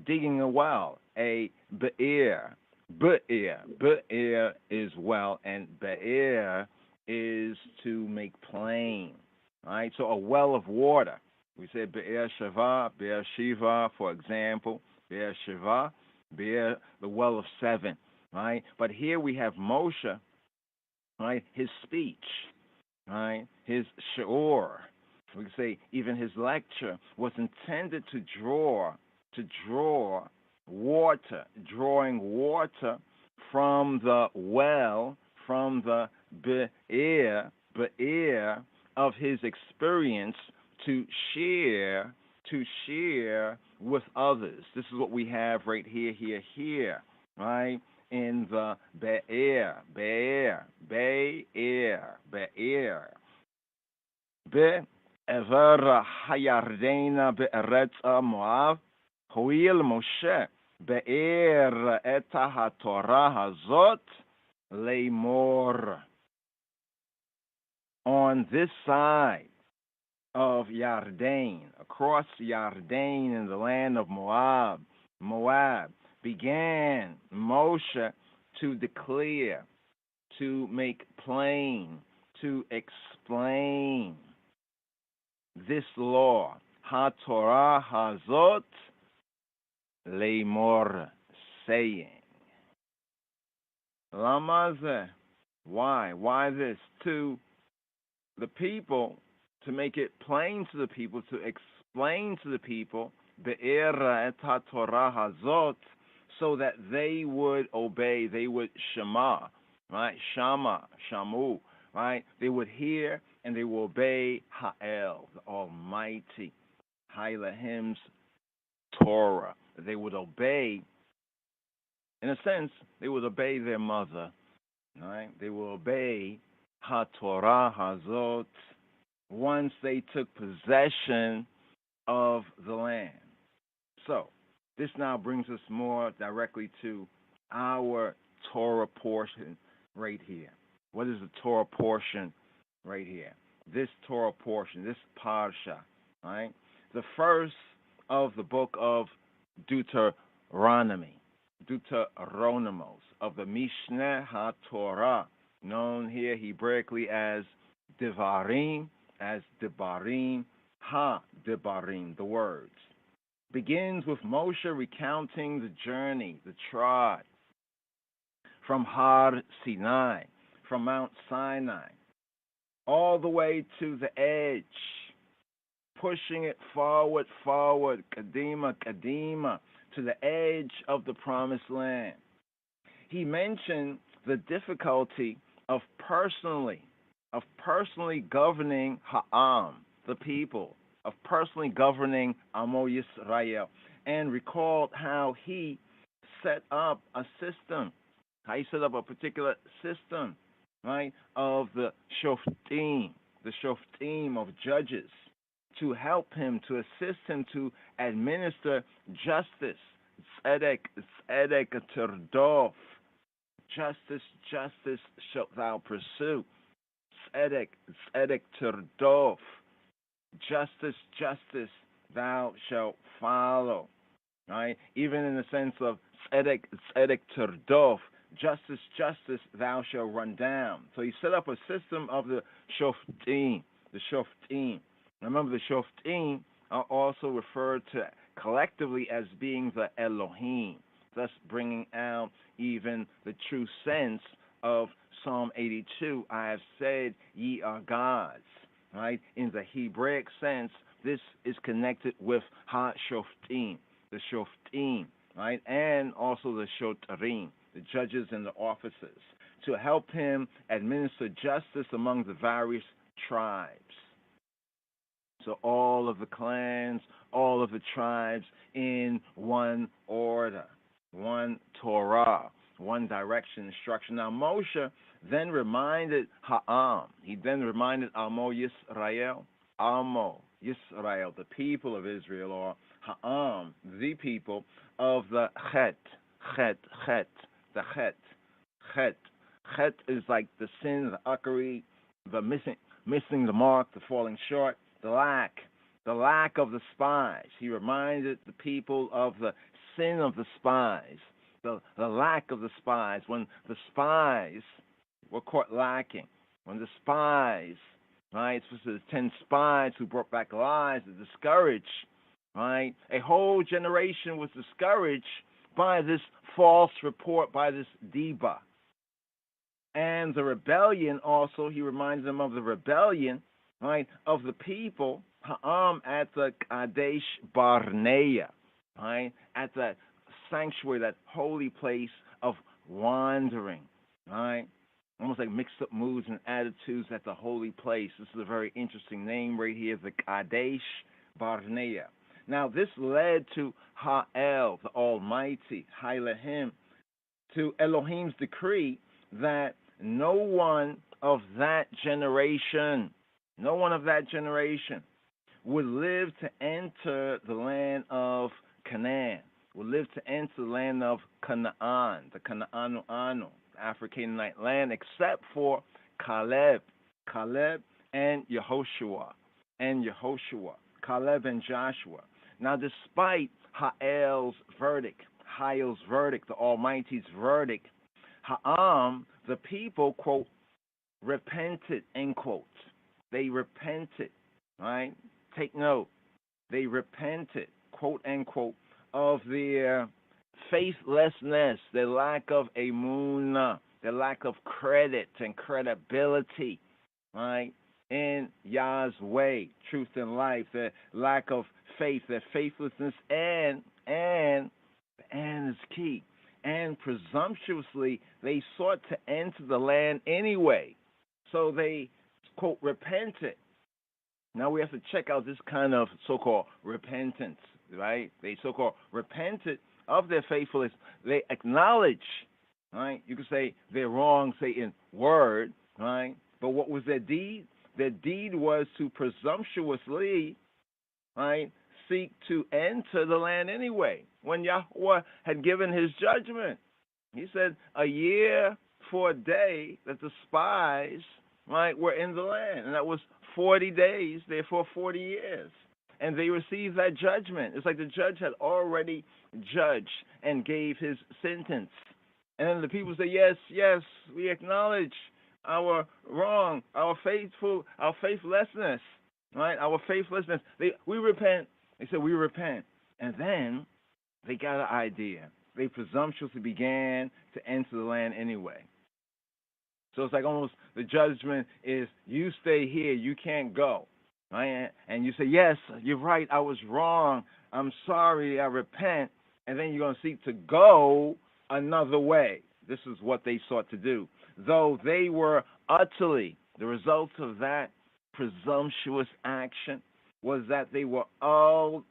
digging a well, a be'er. Be'er is well, and be'er is to make plain, right? So a well of water. We say be'er shiva, for example, be'er shiva, be'er, the well of seven, right? But here we have Moshe, right? His speech, right? His shi'ur, we can say even his lecture was intended to draw water, drawing water from the well, from the be'er of his experience to share with others. This is what we have right here, right? In the be'er. Be'ever hayardena be'eretz Moab, ho'il Moshe be'er eta ha-Torah hazot le'mor. On this side of Yarden, across Yarden in the land of Moab, began Moshe to declare, to make plain, to explain this law, ha-Torah hazot le'mor, saying. Lama, why this? To the people, to make it plain to the people, to explain to the people, be'er et ha-Torah hazot, so that they would obey, they would shema, right? Shamu, right? They would hear and they will obey Ha'el, the Almighty, Hailahim's Torah. They would obey, in a sense, they would obey their mother, right? They will obey Ha-Torah Hazot once they took possession of the land. So, this now brings us more directly to our Torah portion right here. What is the Torah portion right here? This Torah portion, this Parsha, right? The first of the book of Deuteronomos, of the Mishneh HaTorah, known here Hebraically as Devarim, Ha-Debarim, the words. Begins with Moshe recounting the journey, the trod from Har Sinai, from Mount Sinai, all the way to the edge, pushing it forward, kadima, kadima, to the edge of the promised land. He mentioned the difficulty of personally governing Ha'am, the people, of personally governing Amo Yisrael, and recalled how he set up a system, how he set up a particular system, right, of the shoftim of judges, to help him, to assist him to administer justice, tzedek terdof, justice shalt thou pursue, tzedek terdof, justice thou shalt follow, right? Even in the sense of tzedek terdof, justice thou shalt run down. So he set up a system of the shoftim. Remember, the shoftim are also referred to collectively as being the Elohim, thus bringing out even the true sense of Psalm 82, I have said ye are gods, right? In the Hebraic sense, this is connected with ha-shoftim, the shoftim, right? And also the shotarim, the judges and the officers, to help him administer justice among the various tribes. So all of the clans, all of the tribes in one order, one Torah, one direction, instruction. Now Moshe then reminded Ha'am, he then reminded Amo Yisrael, the people of Israel, or Ha'am, the people of the Chet. The Chet is like the sin, the uckery, the missing the mark, the falling short, the lack of the spies. He reminded the people of the sin of the spies, the lack of the spies. When the spies were caught lacking, when the spies, right, this was the 10 spies who brought back lies, the discouraged, right? A whole generation was discouraged by this false report, by this deba. And the rebellion also, he reminds them of the rebellion, right, of the people, Ha'am, at the Kadesh Barnea, right, at that sanctuary, that holy place of wandering, right, almost like mixed up moods and attitudes at the holy place. This is a very interesting name right here, the Kadesh Barnea. Now, this led to Ha'el, the Almighty, Ha'elohim, to Elohim's decree that no one of that generation would live to enter the land of Canaan, would live to enter the land of Canaan, the Canaanu, the Afro-Canaanite land, except for Caleb and Yehoshua, Caleb and Joshua. Now, despite Ha'el's verdict, the Almighty's verdict, Ha'am, the people, quote, repented, end quote. They repented, right? Take note. They repented, quote, end quote, of their faithlessness, their lack of emunah, their lack of credit and credibility, right? In Yah's way, truth and life, their lack of faith, their faithlessness, and is key. And presumptuously, they sought to enter the land anyway. So they, quote, repented. Now we have to check out this kind of so-called repentance, right? They so-called repented of their faithfulness. They acknowledge, right? You could say they're wrong, say in word, right? But what was their deed? Their deed was to presumptuously, right, seek to enter the land anyway. When Yahweh had given his judgment, he said a year for a day that the spies, right, were in the land, and that was 40 days, therefore 40 years. And they received that judgment. It's like the judge had already judged and gave his sentence. And then the people say, yes, we acknowledge our wrong, our faithlessness, right? Our faithlessness. We repent. They said, we repent. And then they got an idea. They presumptuously began to enter the land anyway. So it's like almost the judgment is you stay here, you can't go. Right? And you say, yes, you're right, I was wrong, I'm sorry, I repent. And then you're going to seek to go another way. This is what they sought to do. Though they were utterly, the result of that presumptuous action was that they were I'm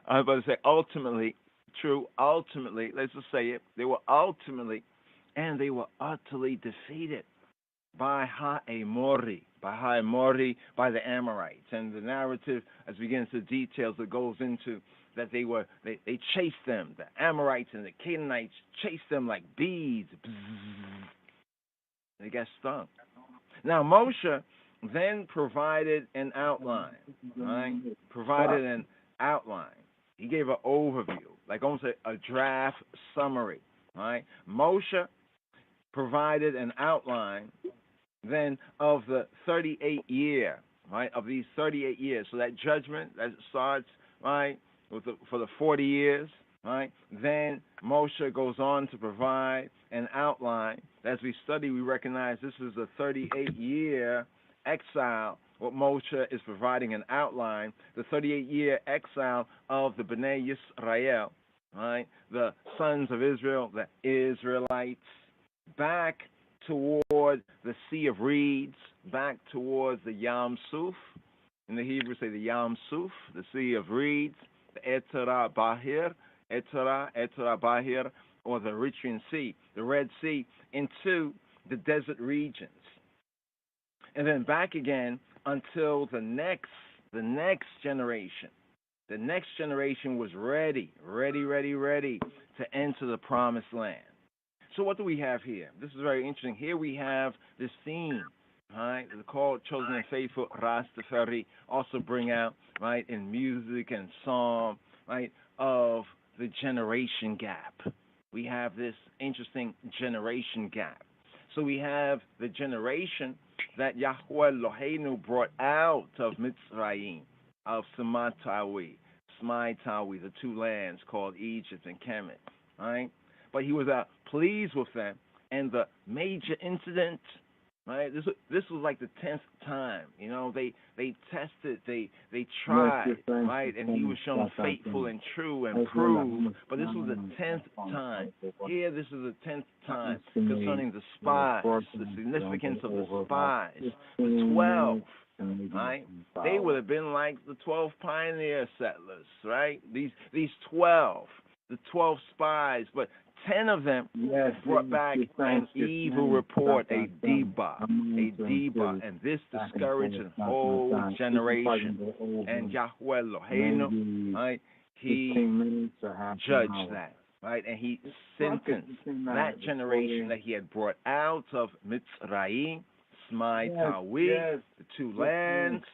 about to say ultimately, true, ultimately, let's just say it, they were ultimately, and they were utterly defeated by Ha'emori, by the Amorites. And the narrative, as we get into the details, it goes into that they chased them, the Amorites and the Canaanites chased them like bees. They got stung. Now Moshe then provided an outline, right? Provided an outline. He gave an overview, like almost a draft summary, right? Moshe provided an outline then of the 38 year, right? Of these 38 years. So that judgment that starts, right, for the 40 years, right? Then Moshe goes on to provide an outline. As we study, we recognize this is a 38-year exile. What Moshe is providing an outline, the 38-year exile of the Bnei Yisrael, right? The sons of Israel, the Israelites, back toward the Sea of Reeds, back towards the Yam Suf. In the Hebrew, say the Yam Suf, the Sea of Reeds, the Etera Bahir, Etera Bahir, or the Eritrean Sea, the Red Sea, into the desert regions. And then back again until the next generation. The next generation was ready to enter the promised land. So what do we have here? This is very interesting. Here we have this theme, right? The called, chosen, and faithful Rastafari also bring out, right, in music and song, right, of the generation gap. We have this interesting generation gap. So we have the generation that Yahweh Eloheinu brought out of Mitzrayim, of Samatawi, Smaitawi, the two lands called Egypt and Kemet, right? But he was pleased with them. And the major incident, right? This was like the 10th time. You know, they tested, they tried, right? And he was shown faithful and true and proved. But this was the 10th time. Here, this is the 10th time concerning the spies, the significance of the spies. The 12, right? They would have been like the 12 pioneer settlers, right? These 12, the 12 spies, but 10 of them brought back an evil report, a deba, and this discouraged a whole generation. And Yahweh Eloheinu, right, he judged that, right, and he sentenced that generation that he had brought out of Mitzrayim, Smaitawi, the two lands,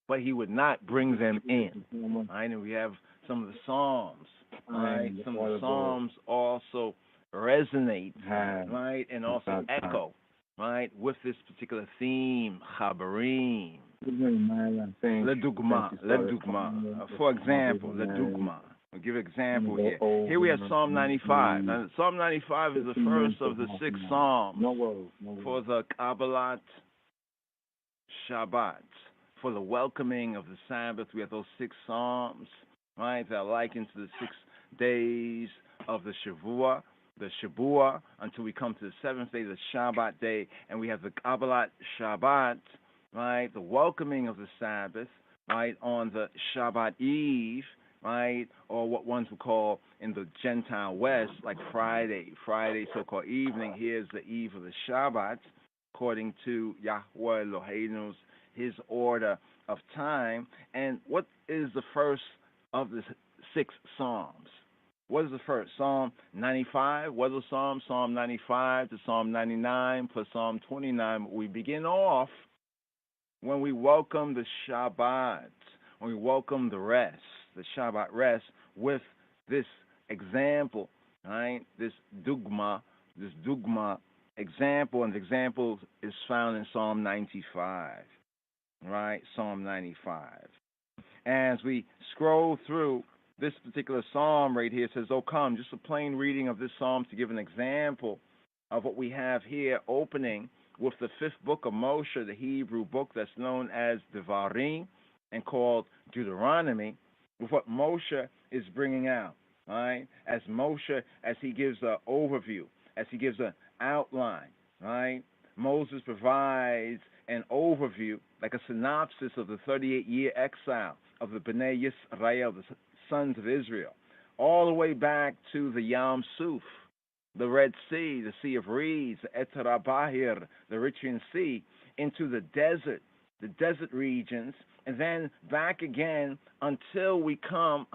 but he would not bring them in. Right, and we have some of the Psalms. Right, some of the Psalms also resonate, right, and also echo, right, with this particular theme, Chabarim. Ledugma. For example, Ledugma. I'll give an example here. Here we have Psalm 95. Now, Psalm 95 is the first of the 6 Psalms for the Kabbalat Shabbat, for the welcoming of the Sabbath. We have those 6 Psalms, right, that are likened to the 6 days of the Shavua, until we come to the 7th day, the Shabbat day, and we have the Kabbalat Shabbat, right, the welcoming of the Sabbath, right, on the Shabbat Eve, right, or what ones would call in the Gentile West, like Friday, so-called evening. Here's the eve of the Shabbat, according to Yahweh Eloheinu's, his order of time. And what is the first of the 6 Psalms? What is the first? Psalm 95. What is the Psalm? Psalm 95 to Psalm 99 plus Psalm 29. We begin off when we welcome the Shabbat, when we welcome the rest, the Shabbat rest, with this example, right? This dugma example, and the example is found in Psalm 95, right? Psalm 95. As we scroll through, this particular psalm right here says, "Oh, come." Just a plain reading of this psalm to give an example of what we have here, opening with the fifth book of Moshe, the Hebrew book that's known as Devarim and called Deuteronomy, with what Moshe is bringing out. Right? As Moshe, as he gives an overview, as he gives an outline, right? Moses provides an overview, like a synopsis of the 38-year exile of the Bnei Yisrael, the sons of Israel, all the way back to the Yam Suf, the Red Sea, the Sea of Reeds, the Eter Bahir, the Eritrean Sea, into the desert regions, and then back again until we come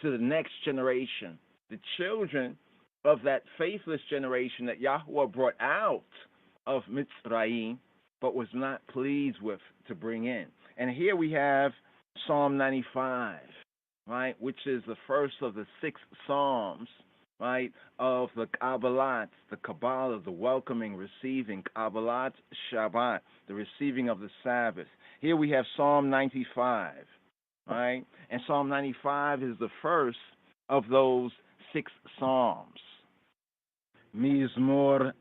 to the next generation, the children of that faithless generation that Yahweh brought out of Mitzrayim, but was not pleased with to bring in. And here we have Psalm 95, right, which is the first of the 6 psalms, right, of the Kabbalat, the Kabbalah, the welcoming, receiving, Kabbalat Shabbat, the receiving of the Sabbath. Here we have Psalm 95. Right? And Psalm 95 is the first of those 6 psalms. Mizmor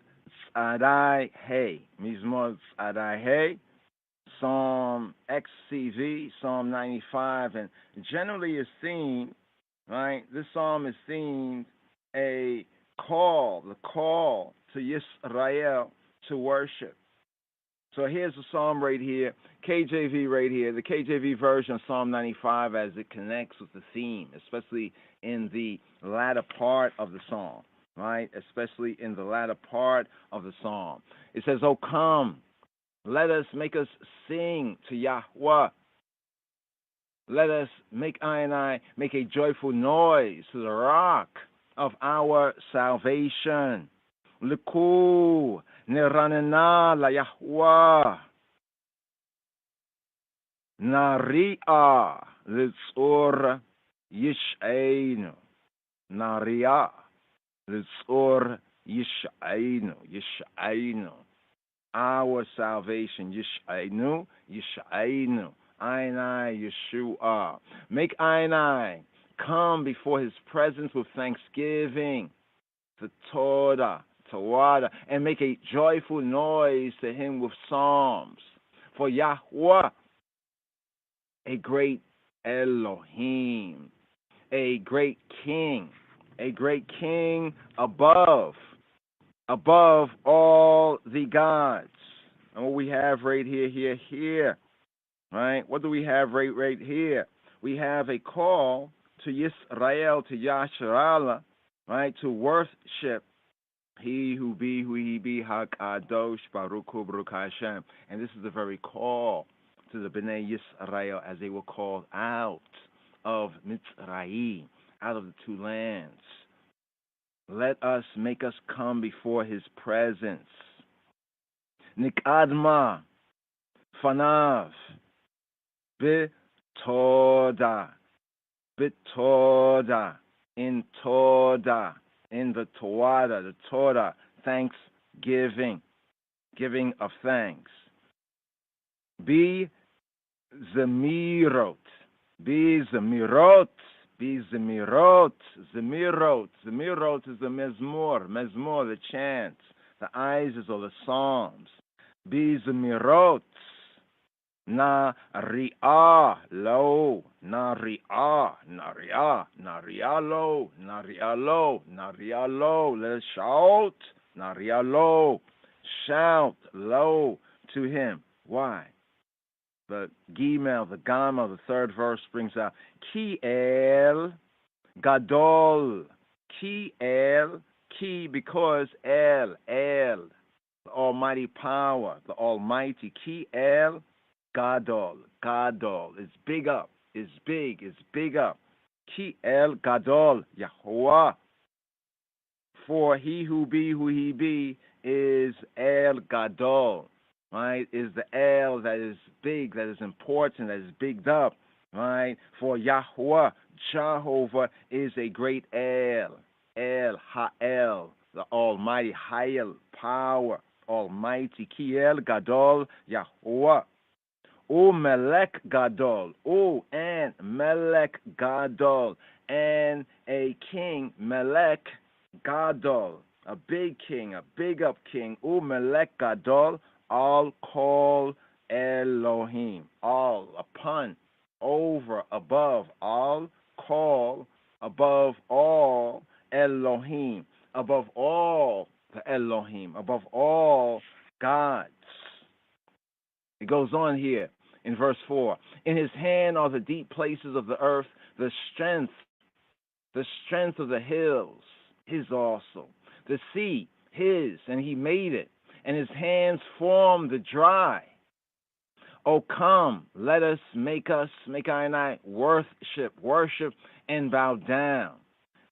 Tzadai Hey. Mizmor Tzadai Hey. Psalm XCV, Psalm 95. And generally is seen, right? This psalm is seen the call to Yisrael to worship. So here's the psalm right here, KJV right here, the KJV version of Psalm 95 as it connects with the theme, especially in the latter part of the psalm, right? Especially in the latter part of the psalm. It says, "Oh, come, let us sing to Yahweh. Let us make a joyful noise to the rock of our salvation. Liku Niranana la Yahweh. Naria Litzor Yish'ainu. Naria Litzor Yish'ainu. Our salvation. Yish'ainu. Ainai Yeshua. Make Ainai come before his presence with thanksgiving. The Torah. And make a joyful noise to him with psalms. For Yahweh, a great Elohim, a great king above all the gods. And what we have right here, right? What do we have right here? We have a call to Yisrael, to Yasharallah, right? To worship He who be, HaKadosh, Baruch Hu, Baruch Hashem. And this is the very call to the Bnei Yisrael as they were called out of Mitzrayim, out of the 2 lands. Make us come before his presence. Nikadma, Fanav, Bitoda, in Toda. In the Torah, thanksgiving, giving of thanks. Be Zemirot is the Mezmor, the chant, the Isis or the Psalms. Be Zemirot, Na Ri'ah lo, Na Ri'ah lo, let us shout, Na Ri'ah lo, shout low to him. Why? The Gimel, the Gamma, the 3rd verse brings out, Ki El Gadol, because El, the almighty power, the almighty, Ki El Gadol is big up, is big up. Ki El Gadol, Yahweh. For he who be is El Gadol, right? Is the El that is big, that is important, that is bigged up, right? For Yahweh, Jehovah is a great El, Ha'el, the almighty, Ha'el, power, almighty. Ki El Gadol, Yahweh. U Melech Gadol. U and Melech Gadol. And a king, Melech Gadol. A big king, a big up king. U Melech Gadol. All call Elohim. All, upon, over, above. All call, above all, Elohim. Above all the Elohim. Above all gods. It goes on here in verse 4. In his hand are the deep places of the earth, the strength of the hills, his also. The sea, his, and he made it, and his hands formed the dry. Oh, come, let us make I and I worship and bow down.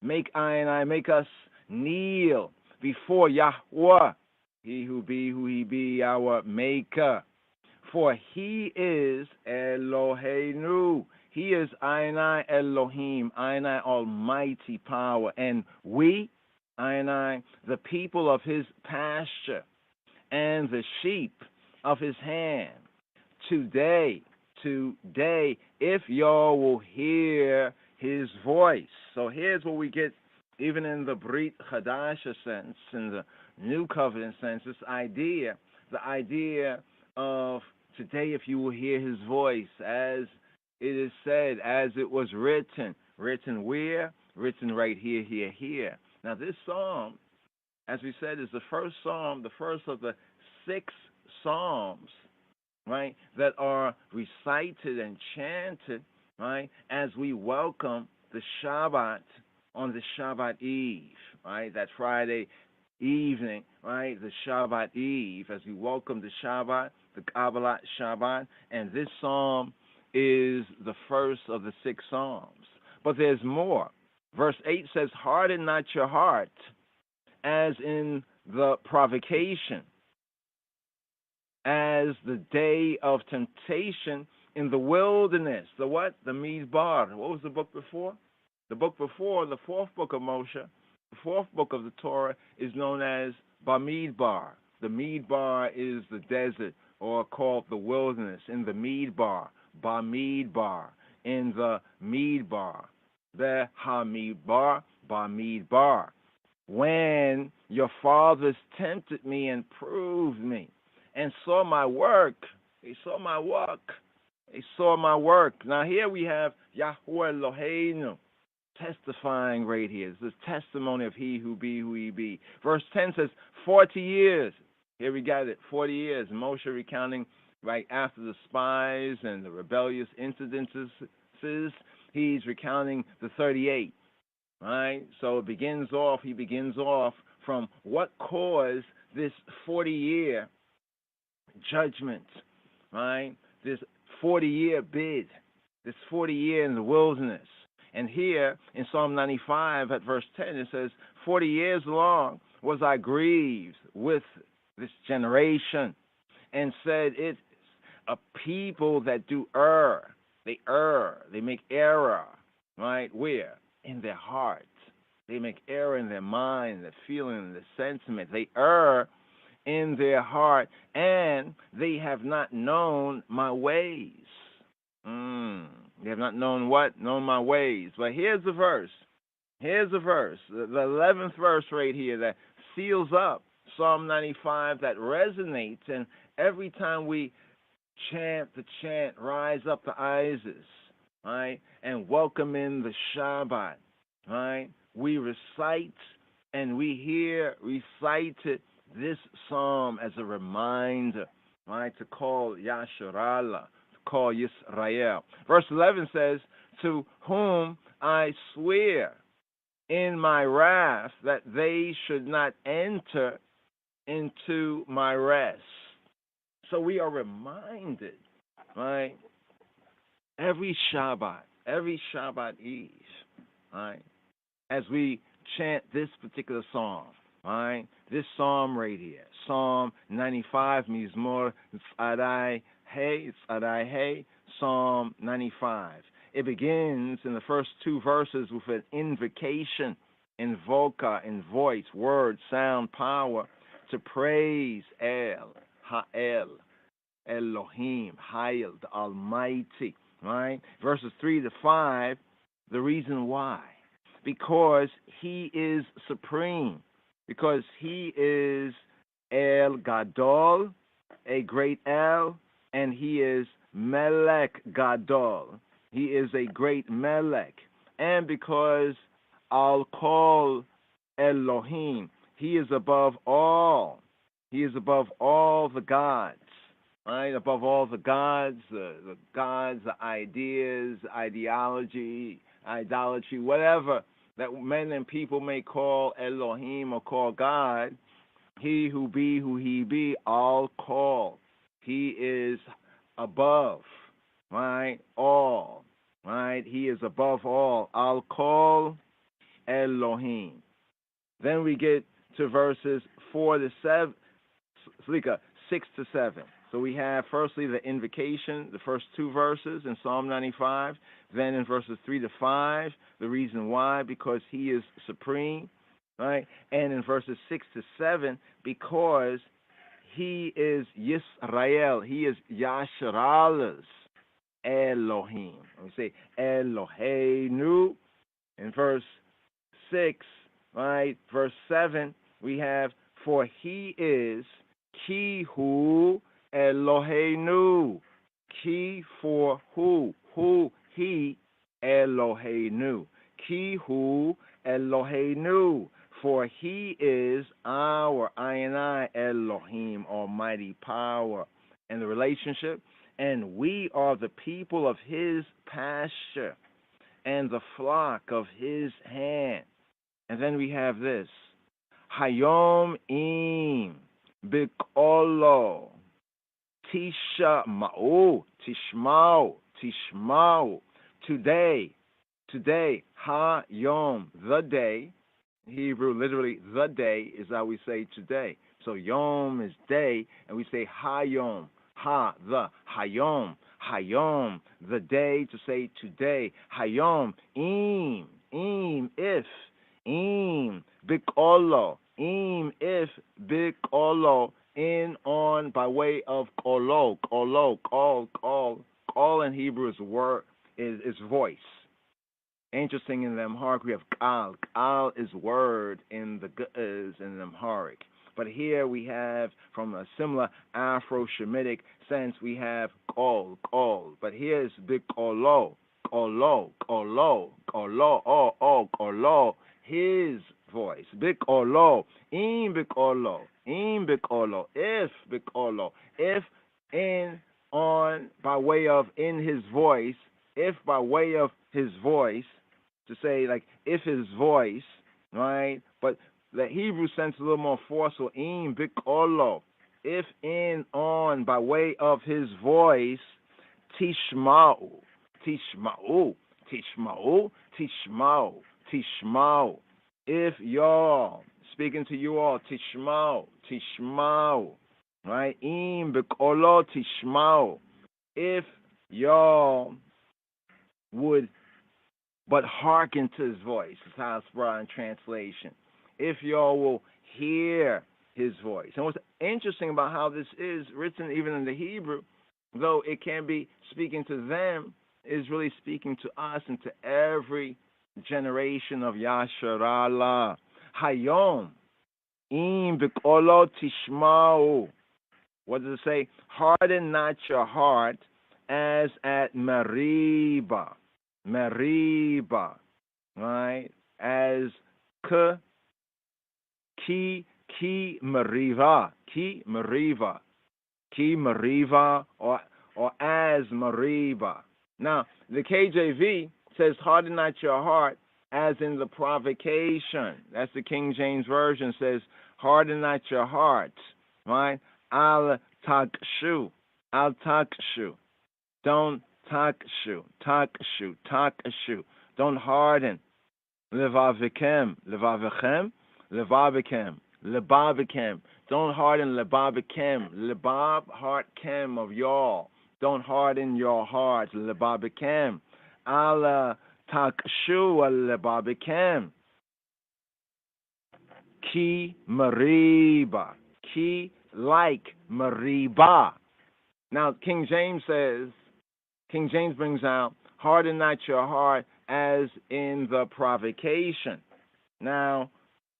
Make us kneel before Yahweh, he who he be, our maker. For he is Eloheinu. He is I Elohim, I almighty power. And we, I the people of his pasture, and the sheep of his hand. Today, if y'all will hear his voice. So here's what we get, even in the Brit Chadasha sense, in the New Covenant sense, this idea, the idea of today, if you will hear his voice, as it is said, as it was written. Written where? Written right here. Now this psalm, as we said, is the first psalm, the first of the 6 psalms, right, that are recited and chanted, right, as we welcome the Shabbat on the Shabbat Eve, right, that Friday evening, right, the Shabbat Eve, as we welcome the Shabbat, the Kabbalah Shabbat, and this psalm is the first of the 6 psalms. But there's more. Verse 8 says, harden not your heart, as in the provocation, as the day of temptation in the wilderness. The what? The Midbar. What was the book before? The book before, the 4th book of Moshe, the 4th book of the Torah, is known as Bamidbar. The Midbar is the desert, or called the wilderness, in the Midbar. Bamidbar. In the Midbar. The Hamidbar, Bamidbar. When your fathers tempted me and proved me, and saw my work. They saw my work. They saw my work. Now here we have Yahweh Eloheinu testifying right here. This is testimony of he who he be. Verse 10 says, 40 years. Here we got it, 40 years. Moshe recounting right after the spies and the rebellious incidences. He's recounting the 38. Right? So he begins off from what caused this 40-year judgment, right? This 40-year bid, this 40 year in the wilderness. And here in Psalm 95 at verse 10, it says, 40 years long was I grieved with this generation, and said, it's a people that do err. They make error, right? Where? In their heart. They make error in their mind, their feeling, their sentiment. They err in their heart, and they have not known my ways. They have not known what? Known my ways. But here's the verse. The 11th verse right here that seals up Psalm 95, that resonates. And every time we chant the chant, rise up the Isis, right, and welcome in the Shabbat, right, we recite and we hear recited this psalm as a reminder, right, to call Yasharallah, to call Yisrael. Verse 11 says, to whom I swear in my wrath that they should not enter into my rest. So we are reminded, right, every Shabbat Eve, right, as we chant this particular psalm, right, this psalm right here, Psalm 95, Mizmor Tzadai Hey, Psalm 95. It begins in the first 2 verses with an invocation, invoca, in voice, word, sound, power, to praise El, Ha'el, Elohim, Hayel, the Almighty, right? Verses 3 to 5, the reason why. Because he is supreme. Because he is El Gadol, a great El, and he is Melech Gadol. He is a great Melech. And because I'll call Elohim, he is above all. He is above all the gods, right? Above all the gods, the gods, the ideas, ideology, idolatry, whatever that men and people may call Elohim or call God. He who he be, I'll call. He is above, right? All, right? He is above all. I'll call Elohim. Then we get to verses 6 to 7. So we have firstly the invocation, the first two verses in Psalm 95. Then in verses 3 to 5, the reason why, because he is supreme, right? And in verses 6 to 7, because he is Yisrael, he is Yashral's Elohim. We say Eloheinu. In verse 6, right? Verse 7, we have, for he is Kihu Eloheinu. Ki for who? Who? He Eloheinu. Kihu Eloheinu. For he is our I Elohim, almighty power. And the relationship, and we are the people of his pasture and the flock of his hand. And then we have this. Hayom im bikolo tishma'u, tishma'u. Today, hayom, the day. Hebrew, literally, the day is how we say today. So yom is day, and we say hayom, the hayom, the day, to say today. Hayom, if, bikolo, if, bikolo, in, on, by way of kolo, call in Hebrew is word, is voice. Interesting, in the Amharic we have kal. Kal is word in the Ge'ez in the Amharic. But here we have, from a similar Afro-Shemitic sense, we have kol. But here is bikolo, kolo, his voice. Bikolo, bikolo, if bikolo, if in, on, by way of in his voice, if by way of his voice, to say like if his voice, right? But the Hebrew sense a little more forceful. Bikolo, if in, on, by way of his voice. Tishma'u. If y'all, speaking to you all, tishma'u, right? Bikolo tishma'u. If y'all would but hearken to his voice. It's how it's brought in translation. If y'all will hear his voice. And what's interesting about how this is written even in the Hebrew, though it can be speaking to them, is really speaking to us and to every generation of Yasharallah. Hayom, im bikolo tishma'u. What does it say? Harden not your heart as at Meribah, right? As ki Meribah, or as Meribah. Now, the KJV says, harden not your heart as in the provocation. That's the King James Version, says, harden not your heart, right? Al takshu. Don't takshu. Don't harden. Levavikem. Don't harden lebabikem. Lebab, heart, kem, of y'all. Don't harden your heart. Lebabikem. Ala takshu lebabikem. Ki mariba. Ki like mariba. Now, King James brings out, harden not your heart as in the provocation. Now,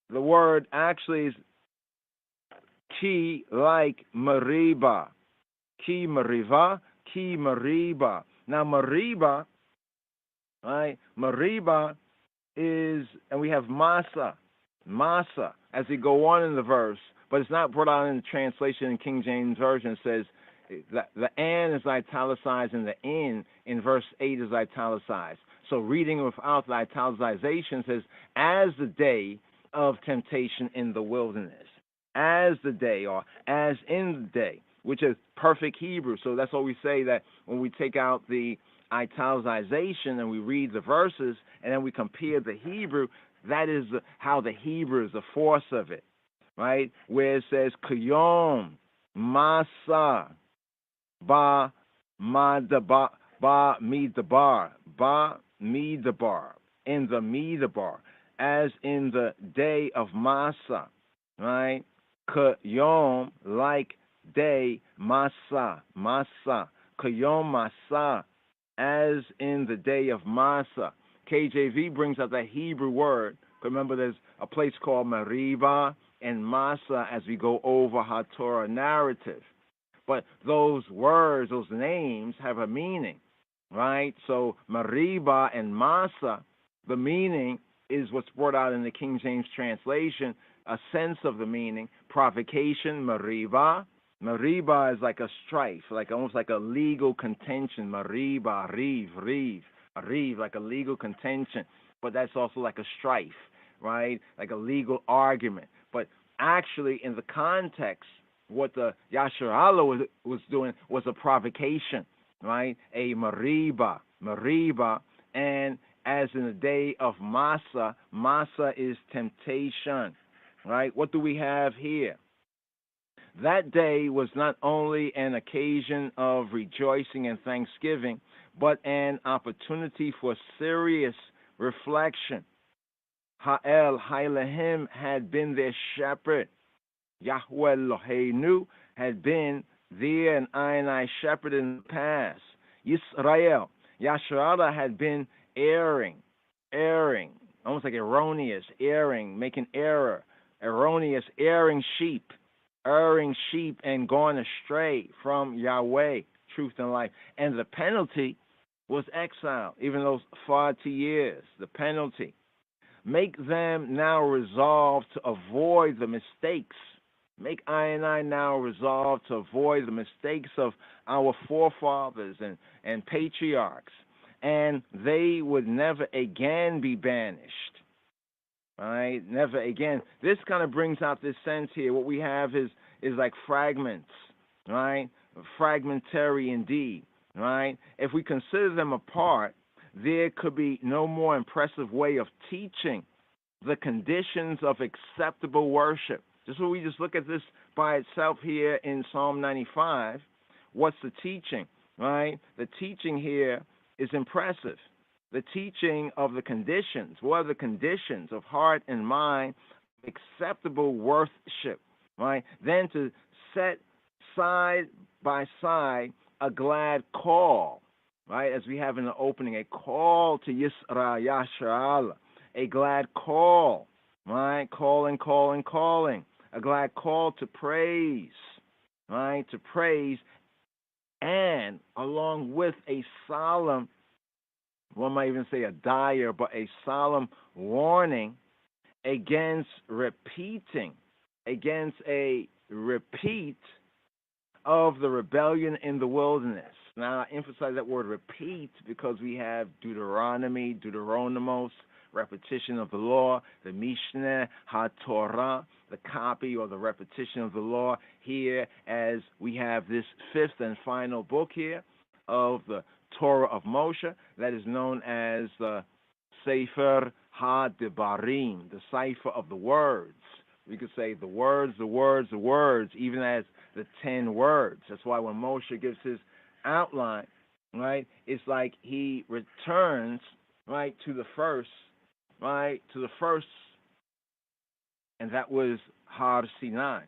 the word actually is ki like mariba. Ki mariva, ki mariba. Now, mariba, right? Mariba is, and we have masa, as we go on in the verse, but it's not brought out in the translation in King James Version. It says the an is italicized and the in verse 8 is italicized. So reading without the italicization says, as the day of temptation in the wilderness, as the day, or as in the day, which is perfect Hebrew. So that's why we say that when we take out the italicization and we read the verses and then we compare the Hebrew, that is how the Hebrew is the force of it, right? Where it says kiyom masa ba midabar, in the midabar, as in the day of masa, right? Kiyom, like day, masa, kiyom masa, as in the day of masa. KJV brings out the Hebrew word. Remember, there's a place called Meribah and Masa as we go over HaTorah narrative. But those words, those names have a meaning, right? So Meribah and Masa, the meaning is what's brought out in the King James translation, a sense of the meaning. Provocation, Meribah. Meribah is like a strife, like almost like a legal contention. Meribah, Riv, like a legal contention, but that's also like a strife, right? Like a legal argument. But actually, in the context, what the Yasharallah was doing was a provocation, right? A mariba, and as in the day of Masa, Masa is temptation, right? What do we have here? That day was not only an occasion of rejoicing and thanksgiving, but an opportunity for serious reflection. Ha'el Hailahim had been their shepherd. Yahweh Eloheinu had been their and I shepherd in the past. Yisrael, Yasharada had been erring, almost like erroneous, making error, erroneous, erring sheep and going astray from Yahweh, truth and life. And the penalty was exile, even those 40 years, the penalty. Make them now resolve to avoid the mistakes. Make I now resolve to avoid the mistakes of our forefathers and patriarchs, and they would never again be banished. Right? Never again. This kind of brings out this sense here. What we have is like fragments, right? Fragmentary indeed, right? If we consider them apart, there could be no more impressive way of teaching the conditions of acceptable worship. Just when we just look at this by itself here in Psalm 95, what's the teaching, right? The teaching here is impressive. The teaching of the conditions, what are the conditions of heart and mind, acceptable worship, right? Then to set side by side a glad call, right? As we have in the opening, a call to Yisra Yashra'Allah, a glad call, right? Calling. A glad call to praise, right? To praise, and along with a solemn, one might even say a dire, but a solemn warning against a repeat of the rebellion in the wilderness. Now, I emphasize that word repeat because we have Deuteronomos, repetition of the law, the Mishnah, HaTorah, the copy or the repetition of the law here, as we have this fifth and final book here of the Torah of Moshe that is known as the Sefer HaDebarim, the cipher of the words. We could say the words, even as the 10 words. That's why when Moshe gives his outline, right, it's like he returns, right, to the first, and that was Har Sinai.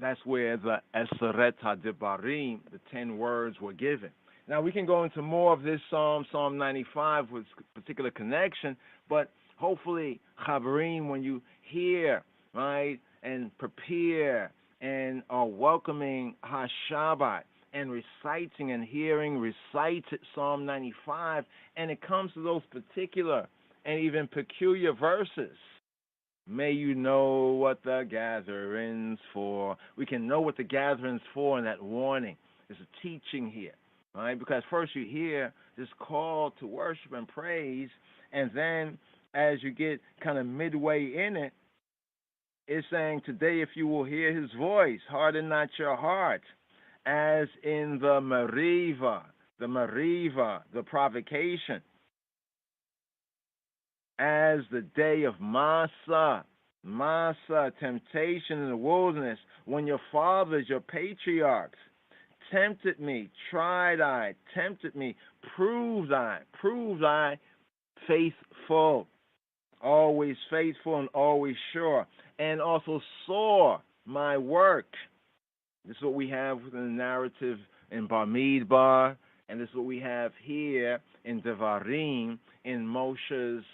that's where the Eseret HaDebarim, the 10 words, were given. Now, we can go into more of this Psalm 95, with particular connection, but hopefully, Chaverim, when you hear, right, and prepare and are welcoming HaShabbat and reciting and hearing recited Psalm 95, and it comes to those particular and even peculiar verses, may you know what the gathering's for. We can know what the gathering's for in that warning. There's a teaching here, right? Because first you hear this call to worship and praise, and then as you get kind of midway in it, it's saying, today if you will hear his voice, harden not your heart, as in the Meriva, the provocation, as the day of Massa, temptation in the wilderness, when your fathers, your patriarchs, tempted me, tried I, tempted me, proved I faithful, always faithful and always sure, and also saw my work. This is what we have within the narrative in Bamidbar, and this is what we have here in Devarim, in Moshe's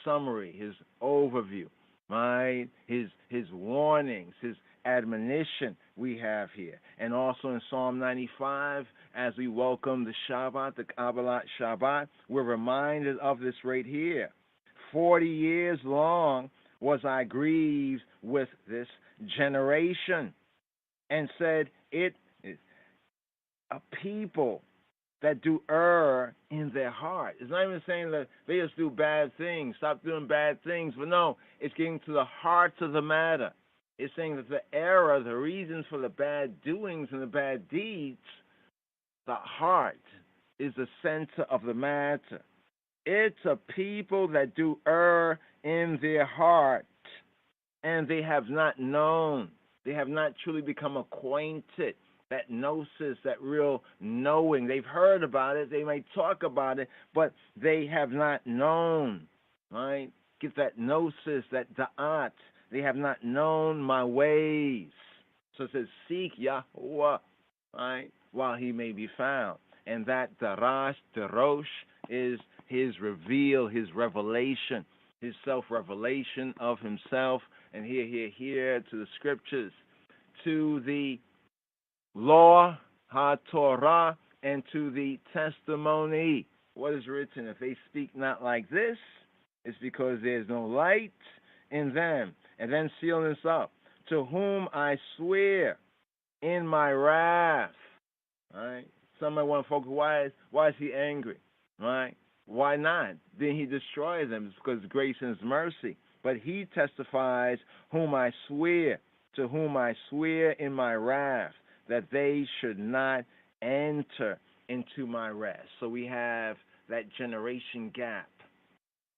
summary, his overview, right? His warnings, his admonition we have here. And also in Psalm 95, as we welcome the Shabbat, the Kabbalat Shabbat, we're reminded of this right here. 40 years long was I grieved with this generation, and said, it is a people that do err in their heart. It's not even saying that they just do bad things, stop doing bad things, but no, it's getting to the heart of the matter. It's saying that the error, the reasons for the bad doings and the bad deeds, the heart is the center of the matter. It's a people that do err in their heart, and they have not known. They have not truly become acquainted. That gnosis, that real knowing. They've heard about it. They may talk about it, but they have not known. Right? Get that gnosis, that da'at. They have not known my ways. So it says, seek Yahuwah, right, while he may be found. And that darash, darosh, is his reveal, his revelation, his self-revelation of himself. And here to the scriptures, to the law, ha-Torah, and to the testimony. What is written? If they speak not like this, it's because there's no light in them. And then seal this up. To whom I swear in my wrath. Right? Some might want to focus, why is he angry? Right? Why not? Then he destroys them. It's because of grace and his mercy. But he testifies, whom I swear, to whom I swear in my wrath, that they should not enter into my rest. So we have that generation gap.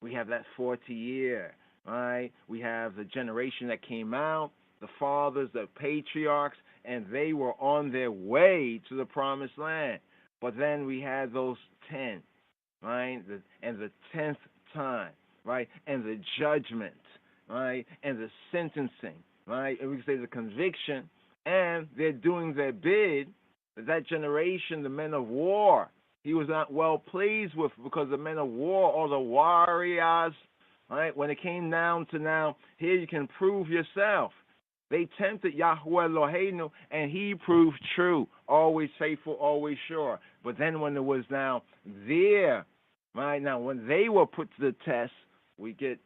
We have that 40 year, right? We have the generation that came out, the fathers, the patriarchs, and they were on their way to the promised land. But then we had those 10, right? And the 10th time, right? And the judgment, right? And the sentencing, right? And we can say the conviction, and they're doing their bid. That generation, the men of war, he was not well pleased with, because the men of war, or the warriors, right? When it came down to now, here you can prove yourself. They tempted Yahweh Eloheinu, and he proved true, always faithful, always sure. But then when it was now there, right, now when they were put to the test, we get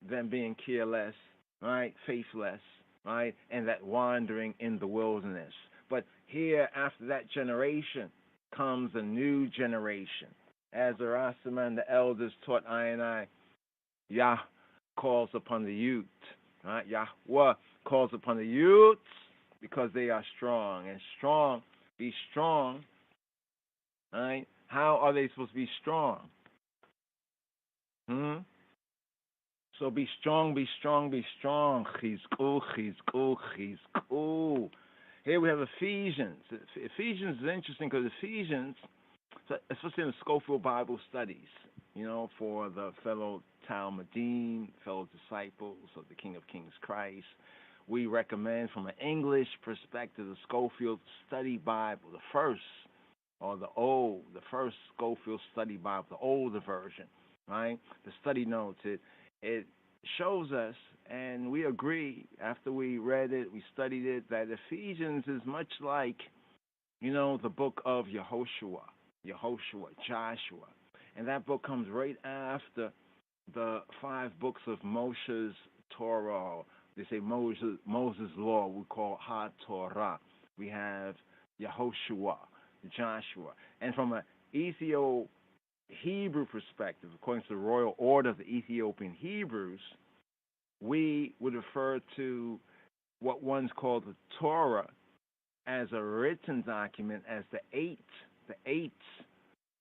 them being careless, right, faithless, right, and that wandering in the wilderness. But here, after that generation, comes a new generation. As the Rastaman and the elders taught I and I, Yah calls upon the youth, right? Yahweh calls upon the youths because they are strong. And strong, be strong, right? How are they supposed to be strong? So be strong, be strong, be strong. Chizku, chizku, chizku. Here we have Ephesians. Ephesians is interesting because Ephesians, especially in the Schofield Bible studies, you know, for the fellow Talmudim, fellow disciples of the King of Kings Christ, we recommend from an English perspective the Schofield Study Bible, the first Schofield Study Bible, the older version, right? The study notes, it shows us, and we agree after we read it, we studied it, that Ephesians is much like, the book of Yehoshua, Joshua. And that book comes right after the 5 books of Moshe's Torah. They say Moses' law, we call HaTorah. We have Yehoshua, Joshua. And from an Ethio-Hebrew perspective, according to the royal order of the Ethiopian Hebrews, we would refer to what one's called the Torah as a written document as the eight,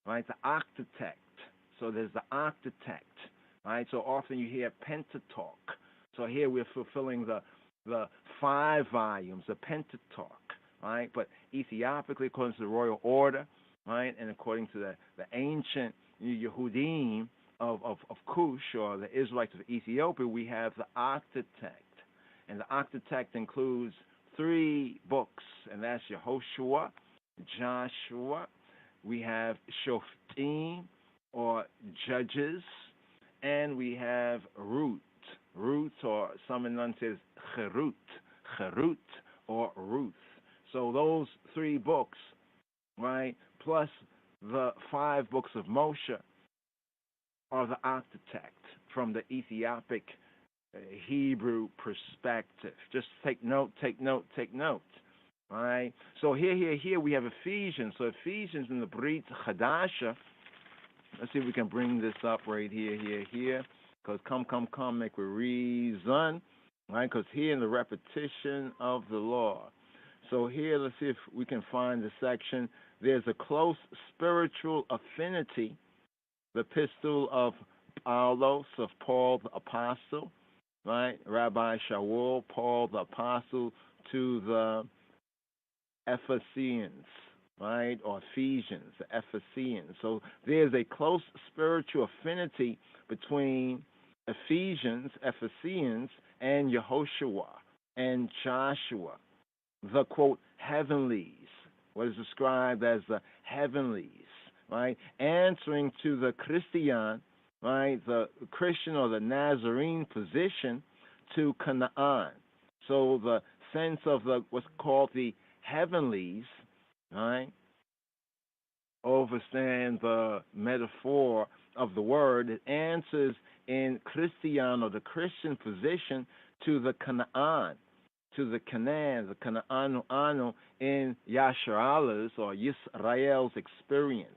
right? The octatext. So there's the octatext, right? So often you hear Pentateuch. So here we're fulfilling the 5 volumes, the Pentateuch, right? But Ethiopically, according to the royal order, right, and according to the ancient Yehudim of Cush, or the Israelites of Ethiopia, we have the octatext. And the octatext includes 3 books, and that's Yehoshua, Joshua. We have Shoftim, or Judges, and we have Ruth, or some says Cherut, or Ruth. So those 3 books, right, plus the 5 books of Moshe are the octatext from the Ethiopic Hebrew perspective. Just take note. All right. So here we have Ephesians. So Ephesians in the Brit Chadasha. Let's see if we can bring this up right here. Because come, make we reason. Right? Because here in the repetition of the law. So here, let's see if we can find the section. There's a close spiritual affinity. The epistle of Paulos, of Paul the Apostle, right? Rabbi Shaul, Paul the Apostle, to the Ephesians, right? Or Ephesians, the Ephesians. So there's a close spiritual affinity between Ephesians, and Yehoshua and Joshua. The, quote, heavenlies, what is described as the heavenlies, right? Answering to the Christian, right? The Christian or the Nazarene position to Canaan. So the sense of what's called the heavenlies, right? Overstand the metaphor of the word. It answers in Christian or the Christian position to the Canaan, to the Canaan, the Canaanu in Yasharalah's or Yisrael's experience.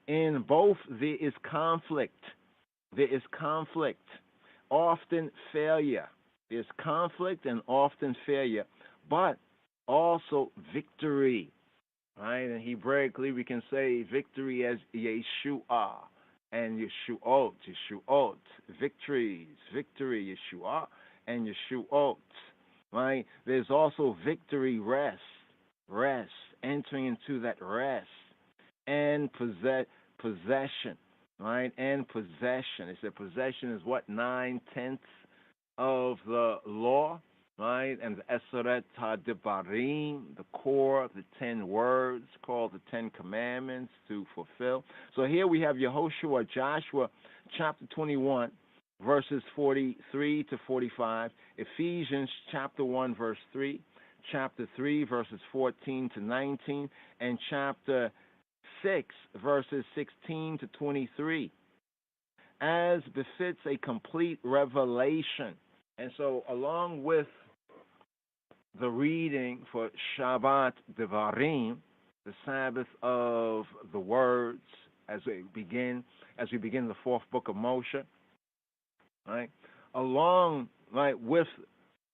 In both there is conflict. Often failure. There's conflict and often failure, but also victory. Right? And Hebraically we can say victory as Yeshua and Yeshuot. Victory, Yeshua and Yeshuot. Right? There's also victory, rest, entering into that rest, and possession, right? And possession. They said possession is what, 9/10 of the law, right? And the Eseret HaDevarim, the core, the 10 words called the 10 Commandments to fulfill. So here we have Yehoshua, Joshua, chapter 21. Verses 43 to 45, Ephesians chapter 1, verse 3, chapter 3, verses 14 to 19, and chapter 6, verses 16 to 23, as befits a complete revelation. And so, along with the reading for Shabbat Devarim, the Sabbath of the words, as we begin the 4th book of Moshe, right? Along, right, with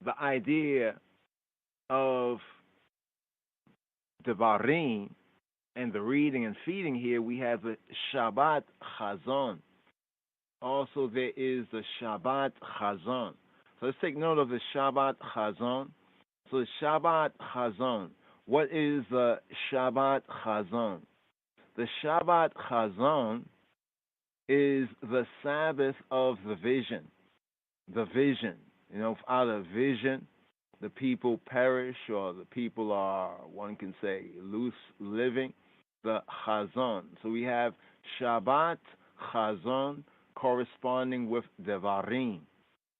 the idea of Devarim and the reading and feeding here, we have the Shabbat Chazon. Also, there is the Shabbat Chazon. So let's take note of the Shabbat Chazon. So the Shabbat Chazon. What is the Shabbat Chazon? The Shabbat Chazon is the Sabbath of the vision. The vision. Without a vision, the people perish, or the people are, one can say, loose living, the Chazon. So we have Shabbat Chazon corresponding with Devarim,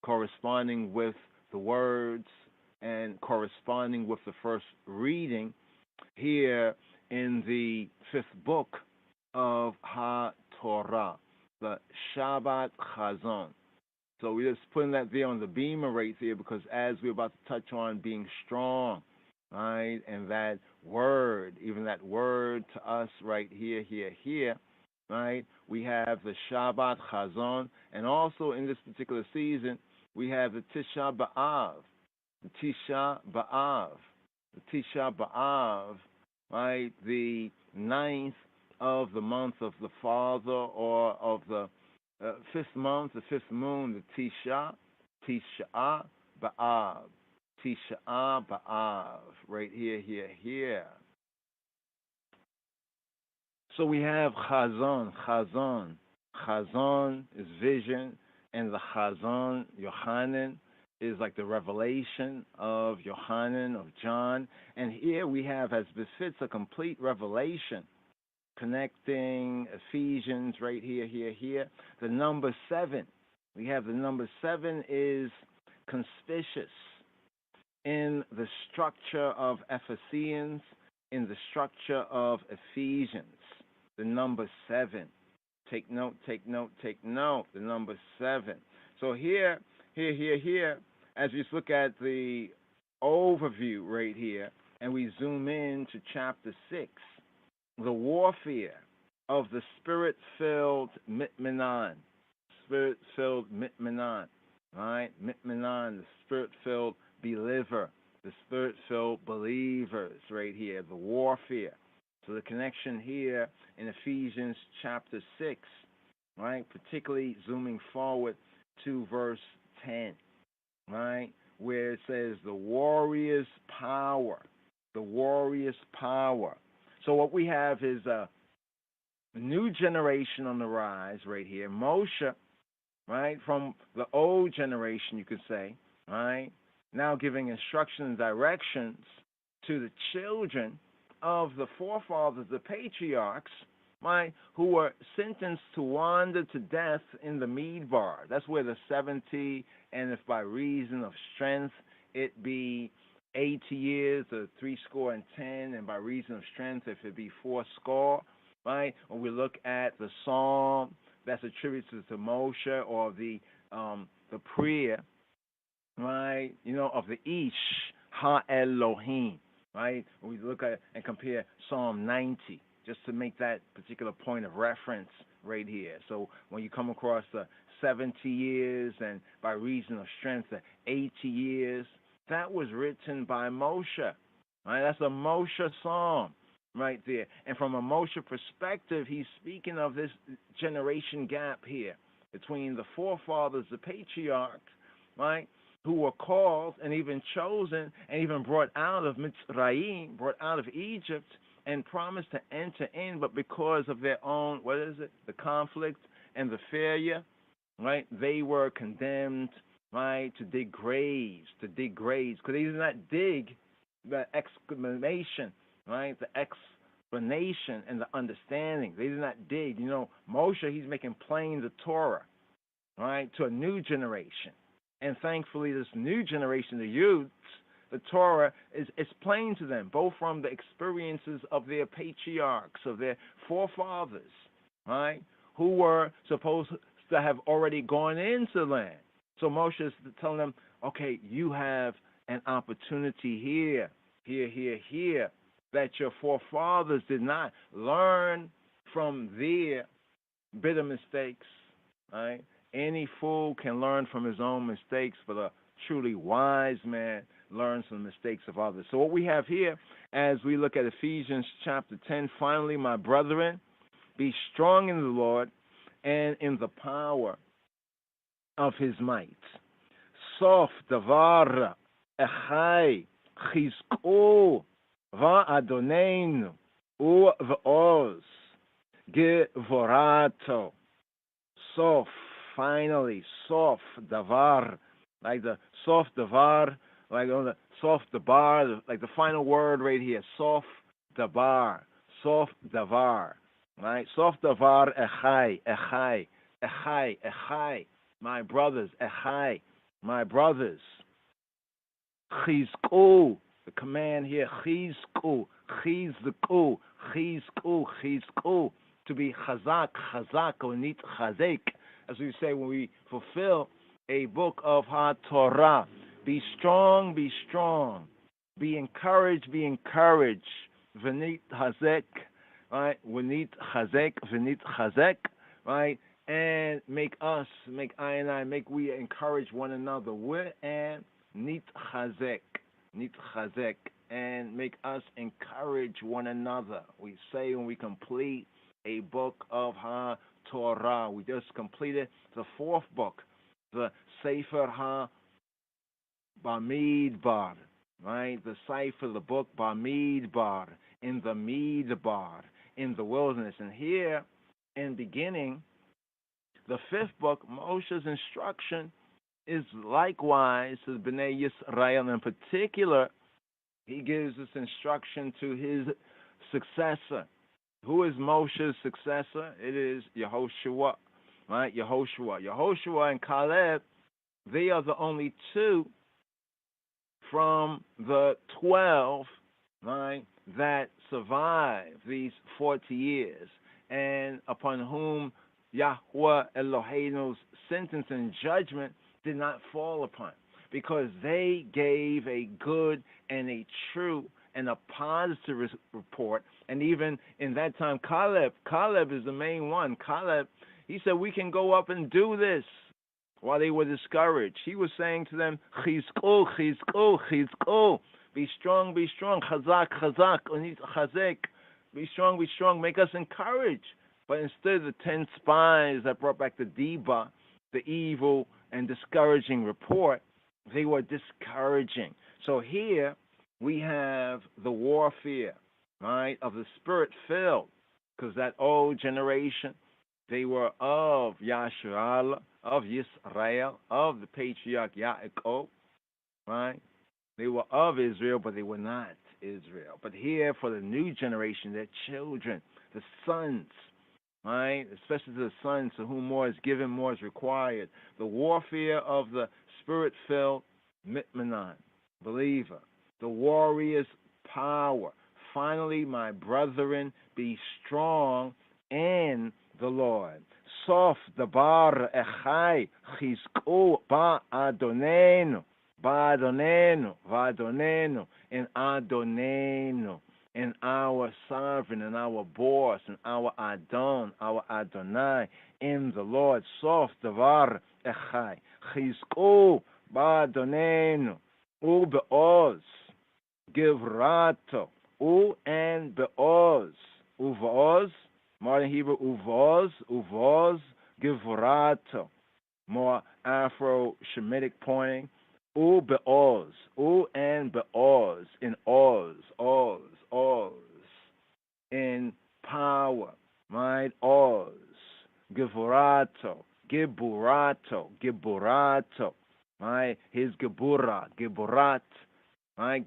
corresponding with the words, and corresponding with the first reading here in the fifth book of HaTorah, the Shabbat Chazon. So we're just putting that there on the beamer right there, because as we're about to touch on being strong, right, and that word, even that word to us right here, right, we have the Shabbat Chazon, and also in this particular season, we have the Tisha B'Av, right, the ninth of the month of the Father, or of the fifth month, the fifth moon, the Tisha B'Av, right here. So we have Chazon. Chazon is vision, and the Chazon, Yochanan, is like the revelation of Yochanan, of John. And here we have, as befits, a complete revelation, connecting Ephesians right here. The number 7. We have the number 7 is conspicuous in the structure of Ephesians, in the structure of Ephesians. The number 7. Take note. The number 7. So here, as we look at the overview right here, and we zoom in to chapter 6, the warfare of the spirit-filled Mitmenan, right? Mitmenan, the spirit-filled believer, the spirit-filled believers right here, the warfare. So the connection here in Ephesians chapter 6, right, particularly zooming forward to verse 10, right, where it says the warrior's power. So what we have is a new generation on the rise right here. Moshe, right, from the old generation, you could say, right, now giving instructions and directions to the children of the forefathers, the patriarchs, right, who were sentenced to wander to death in the Midbar. That's where the 70, and if by reason of strength it be 80 years, or 70, and by reason of strength, if it be 80, right? When we look at the psalm that's attributed to Moshe, or the prayer, right, of the Ish Ha-Elohim, right? When we look at and compare Psalm 90, just to make that particular point of reference right here. So when you come across the 70 years, and by reason of strength, the 80 years, that was written by Moshe, right? That's a Moshe psalm right there. And from a Moshe perspective, he's speaking of this generation gap here between the forefathers, the patriarchs, right, who were called and even chosen and even brought out of Mitzrayim, brought out of Egypt, and promised to enter in, but because of their own, the conflict and the failure, right, they were condemned, right, to dig graves, because they did not dig the exclamation, right, the explanation and the understanding. They did not dig. Moshe, he's making plain the Torah, right, to a new generation. And thankfully, this new generation, the youths, the Torah is plain to them, both from the experiences of their patriarchs, of their forefathers, right, who were supposed to have already gone into the land. So Moshe is telling them, okay, you have an opportunity here, that your forefathers did not learn from their bitter mistakes, right? Any fool can learn from his own mistakes, but a truly wise man learns from the mistakes of others. So what we have here, as we look at Ephesians chapter 10, finally, my brethren, be strong in the Lord and in the power of his might. Sof davar echai chizku va'adoneinu u'v'oz gevorato. Sof, finally, sof davar, like the sof davar like on the soft dabar, like the final word right here, soft dabar, right? Soft davar echai, my brothers, echai, my brothers. Chizku, the command here, chizku, to be chazak, or nit chazek, as we say when we fulfill a book of HaTorah. Be strong, be encouraged, v'nit hazek, right? V'nit chazek, right? And make I and I, we encourage one another. And nit chazek, and make us encourage one another. We say when we complete a book of HaTorah. We just completed the fourth book, the Sefer HaBamidbar, right? The Sefer, the book Bamidbar, in the Midbar, in the wilderness. And here, in beginning, the fifth book, Moshe's instruction is likewise to the Bnei Yisrael. In particular, he gives this instruction to his successor. Who is Moshe's successor? It is Yehoshua, right? Yehoshua and Caleb, they are the only two from the 12, right, that survived these 40 years, and upon whom Yahweh Eloheinu's sentence and judgment did not fall upon, because they gave a good and a true and a positive report. And even in that time, Caleb is the main one. Caleb, he said, we can go up and do this, while they were discouraged. He was saying to them, Chizku, be strong, chazak, chazek, be strong, make us encouraged. But instead, the 10 spies that brought back the Deba, the evil and discouraging report, they were discouraging. So here we have the warfare, right, of the spirit-filled, because that old generation, they were of Yashua, of Yisrael, of the patriarch Yaakov, right? They were of Israel, but they were not Israel. But here, for the new generation, their children, the sons, right? Especially to the sons to whom more is given, more is required. The warfare of the spirit-filled Mitmanan, believer. The warrior's power. Finally, my brethren, be strong in the Lord. Sof dabar echai chizku ba'adonenu, in Adonenu, in our sovereign, in our boss, in our Adon, our Adonai, in the Lord. Sof davar echai chizku ba'adonenu, ube'oz, givrato, and be'oz, uve'oz, modern Hebrew, uvoz, givrato, more Afro-Shemitic pointing, be'oz, and be'oz, in oz, in power, right, oz, givrato, right, his giburat, right,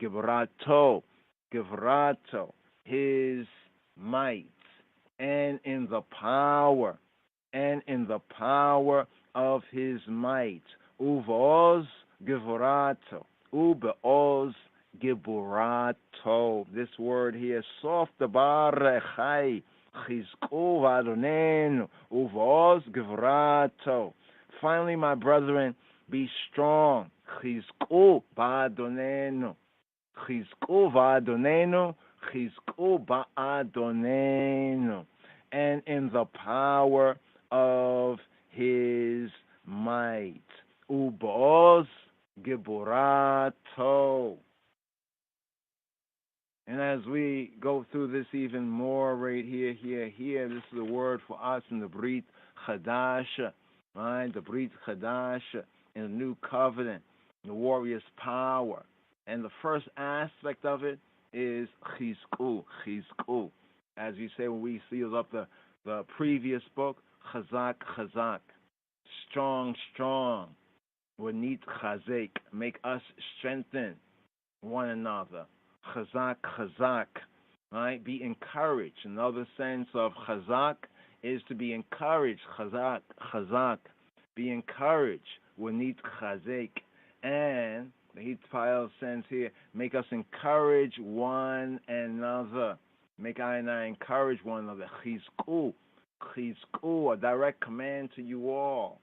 givrato, his might, and in the power of his might. Uvoz givurato, ubeoz giburato. This word here, soft dabar echai, chizku v'adonenu, uvoz givurato. Finally, my brethren, be strong. Chizku v'adonenu, and in the power of his might. Uboz giburato. And as we go through this even more right here, this is a word for us in the Brit Chadasha, right? The Brit Chadasha in the new covenant, the warrior's power. And the first aspect of it is chizku. As you say when we sealed up the previous book, chazak, strong, need chazek, make us strengthen one another. Chazak, chazak, right? Be encouraged. Another sense of chazak is to be encouraged. Chazak, chazak, be encouraged. We need chazek. And the Hitpile sense here, make us encourage one another. Make I and I encourage one another. Chizku, chizku, a direct command to you all.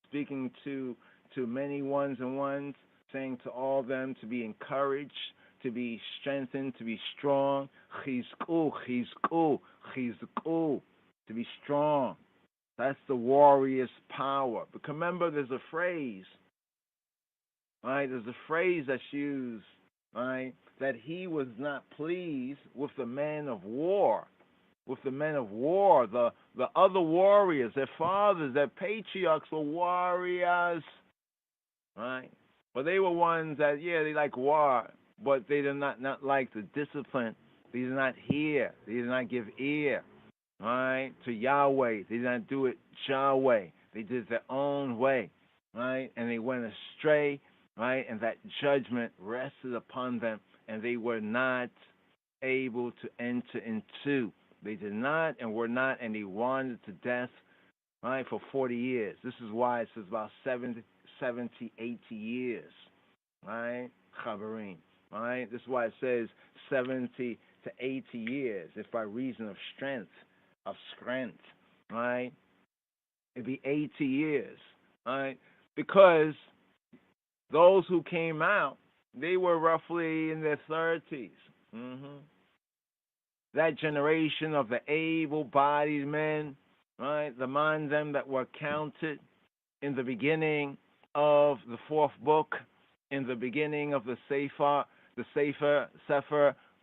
Speaking to many ones and ones, saying to all of them to be encouraged, to be strengthened, to be strong. Chizku, chizku, chizku, to be strong. That's the warrior's power. But remember, there's a phrase, right? There's a phrase that's used, right? That he was not pleased with the men of war. With the men of war, the other warriors, their fathers, their patriarchs were warriors, right? But they were ones that, yeah, they like war, but they did not like the discipline. They did not hear. They did not give ear, right, to Yahweh. They did not do it Yahweh. They did it their own way, right? And they went astray, right? And that judgment rested upon them, and they were not able to enter into. They did not and were not, and they wandered to death, right, for 40 years. This is why it says about 70, 80 years, right, Chabarim, right? This is why it says 70 to 80 years, if by reason of strength, right? It'd be 80 years, right? Because those who came out, they were roughly in their 30s. That generation of the able-bodied men, right? The man them that were counted in the beginning of the fourth book, in the beginning of the Sefer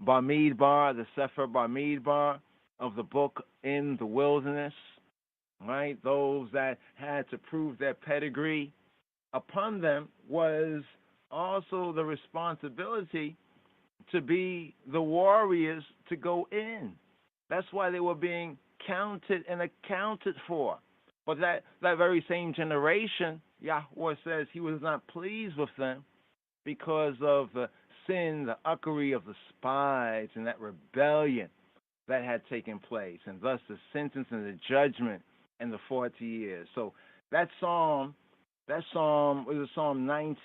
Bamidbar, the Sefer Bamidbar of the book in the wilderness, right? Those that had to prove their pedigree. Upon them was also the responsibility to be the warriors to go in. That's why they were being counted and accounted for. But that very same generation, Yahweh says he was not pleased with them because of the sin, the uckery of the spies and that rebellion that had taken place, and thus the sentence and the judgment and the 40 years. So that psalm was Psalm 90,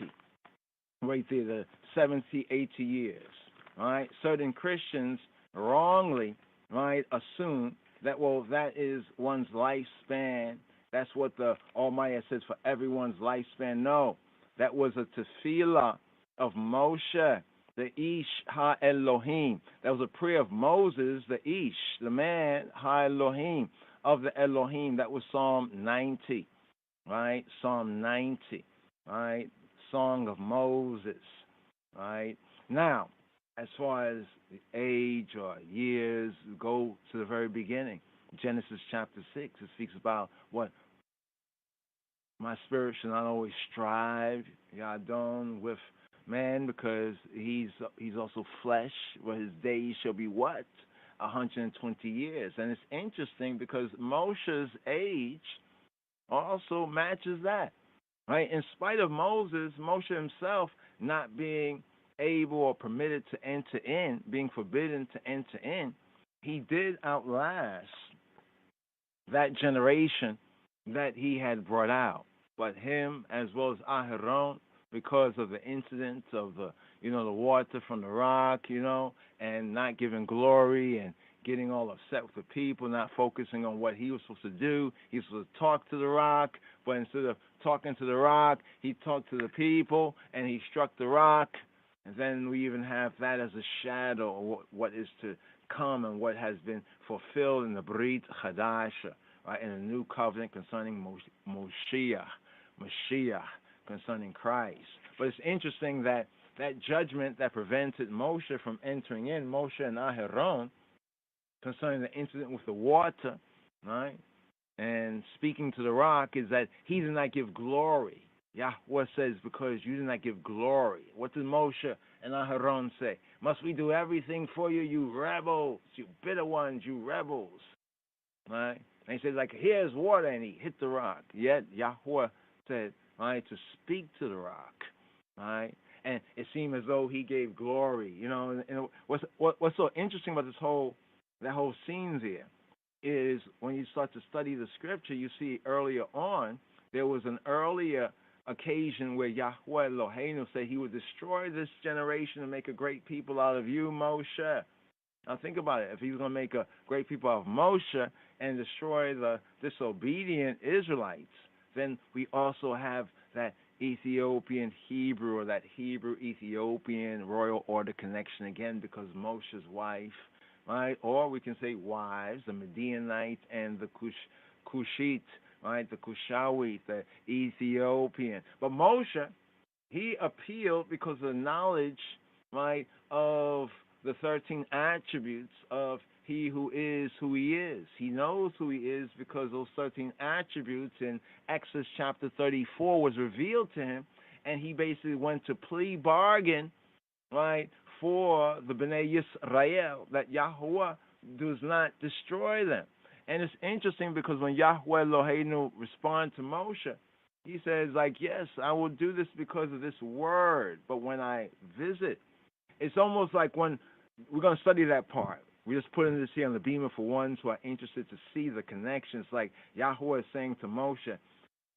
right there, the 70, 80 years. Right? Certain Christians wrongly, right, assume that, well, that is one's lifespan. That's what the Almighty says for everyone's lifespan. No, that was a tefillah of Moshe, the Ish Ha-Elohim. That was a prayer of Moses, the Ish, the man Ha-Elohim, of the Elohim. That was Psalm 90, right? Psalm 90, right? Song of Moses, right? Now, as far as the age or years, go to the very beginning. Genesis chapter 6, it speaks about what my spirit shall not always strive, Yadon, with man, because he's also flesh, where his days shall be what? 120 years. And it's interesting because Moshe's age also matches that, right? In spite of Moshe himself not being able or permitted to enter in, being forbidden to enter in, he did outlast that generation that he had brought out. But him, as well as Aharon, because of the incidents of the water from the rock, and not giving glory and getting all upset with the people, not focusing on what he was supposed to do. He was supposed to talk to the rock, but instead of talking to the rock, he talked to the people and he struck the rock. And then we even have that as a shadow of what is to come and what has been fulfilled in the Brit Chadash, right, in the new covenant concerning Mashiach, concerning Christ. But it's interesting that judgment that prevented Moshe from entering in, Moshe and Aharon, concerning the incident with the water, right, and speaking to the rock, is that he did not give glory. Yahweh says, because you did not give glory. What did Moshe and Aharon say? Must we do everything for you, you rebels, you bitter ones, you rebels? Right? And he says, like, here's water, and he hit the rock. Yet Yahweh said, right, to speak to the rock, right? And it seemed as though he gave glory, And what's so interesting about that whole scene there is when you start to study the scripture, you see earlier on there was an earlier occasion where Yahweh Eloheinu said he would destroy this generation and make a great people out of you, Moshe. Now think about it. If he's going to make a great people out of Moshe and destroy the disobedient Israelites, then we also have that Ethiopian Hebrew or that Hebrew Ethiopian royal order connection again because Moshe's wife, right? Or we can say wives, the Midianites and the Cushite, right? The Cushawite, the Ethiopian. But Moshe, he appealed because of the knowledge, right, of the 13 attributes of he who is who he is. He knows who he is because those 13 attributes in Exodus chapter 34 was revealed to him, and he basically went to plea bargain, right, for the Bnei Yisrael, that Yahweh does not destroy them. And it's interesting because when Yahweh Eloheinu responds to Moshe, he says, like, yes, I will do this because of this word, but when I visit, it's almost like when we're going to study that part. We're just putting this here on the beamer for ones who are interested to see the connections. Like Yahweh is saying to Moshe,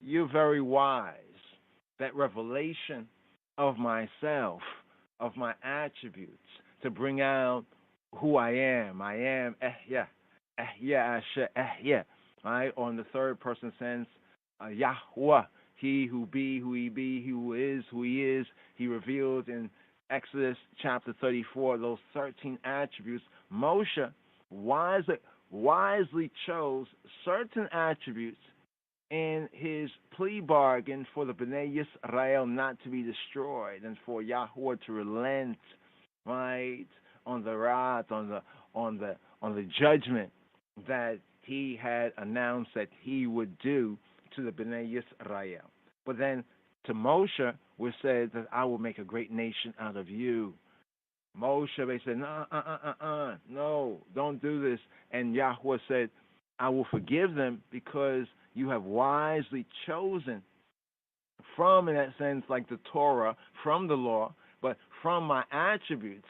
you're very wise. That revelation of myself, of my attributes, to bring out who I am. I am Asher, right? Or in the third person sense, Yahweh, he who be, who he be, he who is, who he is. He revealed in Exodus chapter 34, those 13 attributes. Moshe wisely chose certain attributes in his plea bargain for the Bnei Yisrael not to be destroyed and for Yahweh to relent, right, on the wrath, on the judgment that he had announced that he would do to the Bnei Yisrael. But then to Moshe was said that I will make a great nation out of you. Moshe, they said, no, don't do this. And Yahweh said, I will forgive them because you have wisely chosen from, in that sense, like the Torah, from the law, but from my attributes,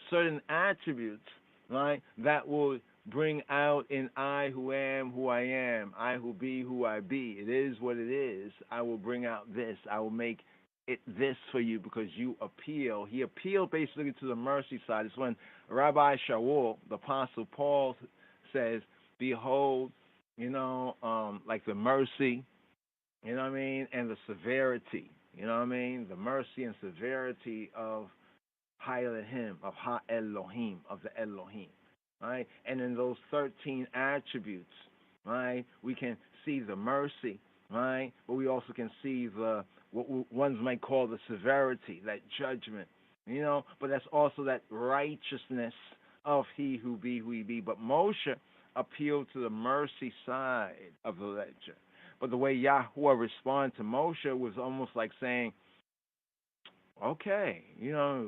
certain attributes, right, that will bring out in I who am who I am, I who be who I be. It is what it is. I will bring out this. I will make it this for you because you appeal. He appealed basically to the mercy side. It's when Rabbi Shaul, the Apostle Paul, says, behold, like the mercy, you know what I mean, and the severity, you know what I mean, the mercy and severity of Ha-Elohim, of Ha-Elohim, of the Elohim, right? And in those 13 attributes, right, we can see the mercy, right, but we also can see what ones might call the severity, that judgment, but that's also that righteousness of he who be who he be. But Moshe appealed to the mercy side of the ledger. But the way Yahweh responded to Moshe was almost like saying, okay,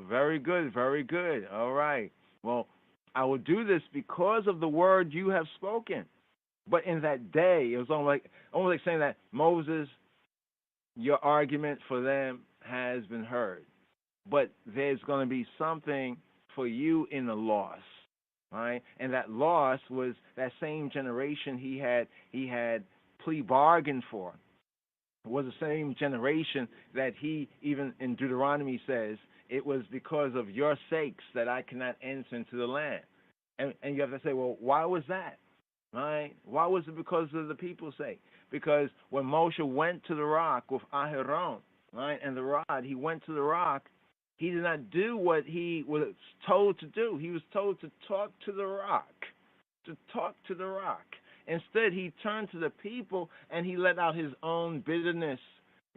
very good, very good. All right. Well, I will do this because of the word you have spoken. But in that day, it was almost like saying that Moses, your argument for them has been heard. But there's going to be something for you in the loss. Right? And that loss was that same generation he had plea bargained for. It was the same generation that he, even in Deuteronomy, says, it was because of your sakes that I cannot enter into the land. And you have to say, well, why was that? Right? Why was it because of the people's sake? Because when Moshe went to the rock with Aharon, right, and the rod, he went to the rock, he did not do what he was told to do. He was told to talk to the rock, to talk to the rock. Instead, he turned to the people and he let out his own bitterness,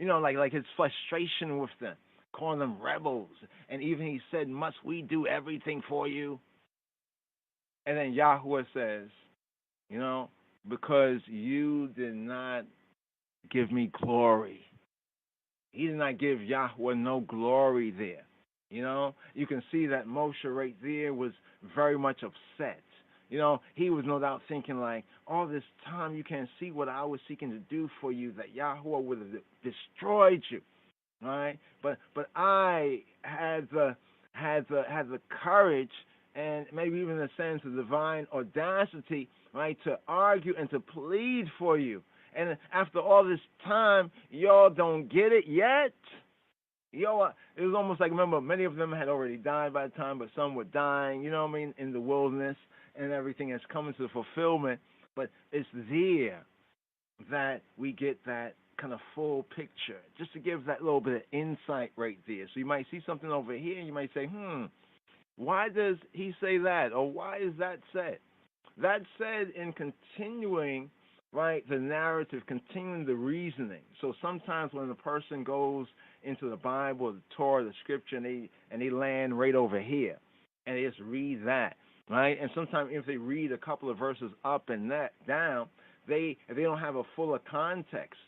like his frustration with them, calling them rebels. And even he said, must we do everything for you? And then Yahweh says, because you did not give me glory. He did not give Yahweh no glory there. You can see that Moshe right there was very much upset. he was no doubt thinking like, all this time you can't see what I was seeking to do for you, that Yahweh would have destroyed you, right? But I had the courage and maybe even a sense of divine audacity, right, to argue and to plead for you. And after all this time, y'all don't get it yet. Y'all, it was almost like, remember, many of them had already died by the time, but some were dying, in the wilderness, and everything has come into fulfillment. But it's there that we get that kind of full picture, just to give that little bit of insight right there. So you might see something over here, and you might say, why does he say that? Or why is that said? That said in continuing, right, the narrative, continuing the reasoning. So sometimes when a person goes into the Bible, the Torah, the Scripture, and they land right over here, and they just read that, right? And sometimes if they read a couple of verses up and down, if they don't have a fuller context,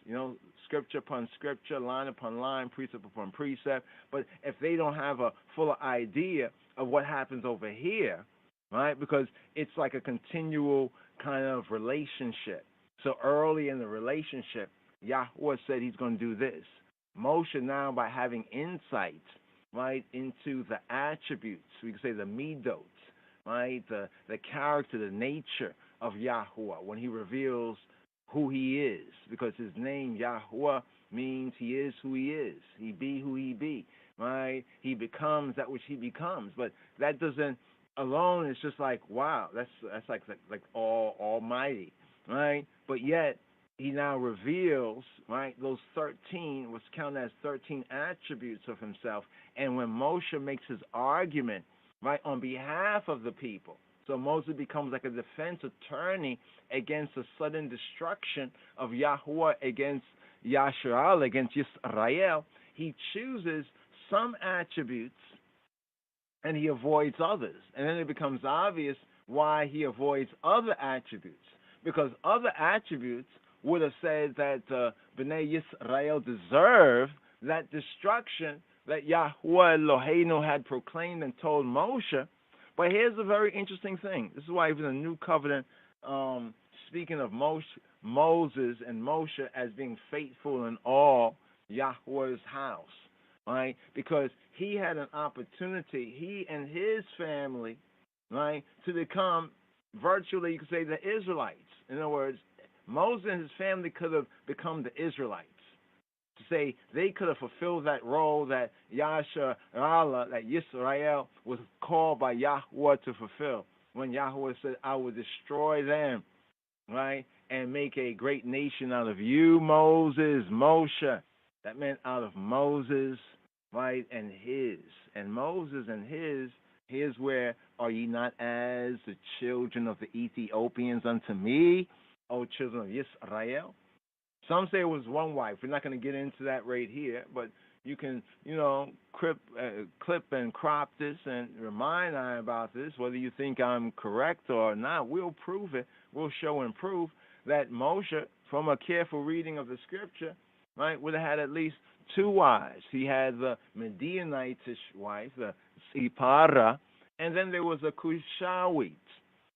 scripture upon scripture, line upon line, precept upon precept, but if they don't have a fuller idea of what happens over here, right, because it's like a continual kind of relationship. So early in the relationship, Yahweh said he's going to do this. Moshe now, by having insight, right, into the attributes, we can say the midot, right, the character, the nature of Yahweh, when he reveals who he is, because his name, Yahweh, means he is who he is. He be who he be, right? He becomes that which he becomes. But that doesn't alone, it's just like, wow, that's like almighty, right? But yet, he now reveals, right, those 13, what's counted as 13 attributes of himself. And when Moshe makes his argument, right, on behalf of the people, so Moses becomes like a defense attorney against the sudden destruction of Yahweh against Yashrael, against Yisrael, he chooses some attributes and he avoids others. And then it becomes obvious why he avoids other attributes. Because other attributes would have said that Bnei Yisrael deserved that destruction that Yahweh Eloheinu had proclaimed and told Moshe. But here's a very interesting thing. This is why even the New Covenant, speaking of Moses and Moshe as being faithful in all Yahweh's house, right? Because he had an opportunity, he and his family, right, to become virtually, you could say, the Israelites. In other words, Moses and his family could have become the Israelites. To say they could have fulfilled that role that Yasharallah, that Yisrael was called by Yahweh to fulfill. When Yahweh said, I will destroy them, right, and make a great nation out of you, Moses, Moshe. That meant out of Moses, right, and his. And Moses and his, here's where, are ye not as the children of the Ethiopians unto me, O children of Yisrael? Some say it was one wife. We're not going to get into that right here, but you can, clip and crop this and remind I about this. Whether you think I'm correct or not, we'll prove it. We'll show and prove that Moshe, from a careful reading of the scripture, right, would have had at least two wives. He had the Midianitish wife, the Sipara, and then there was a Cushawite.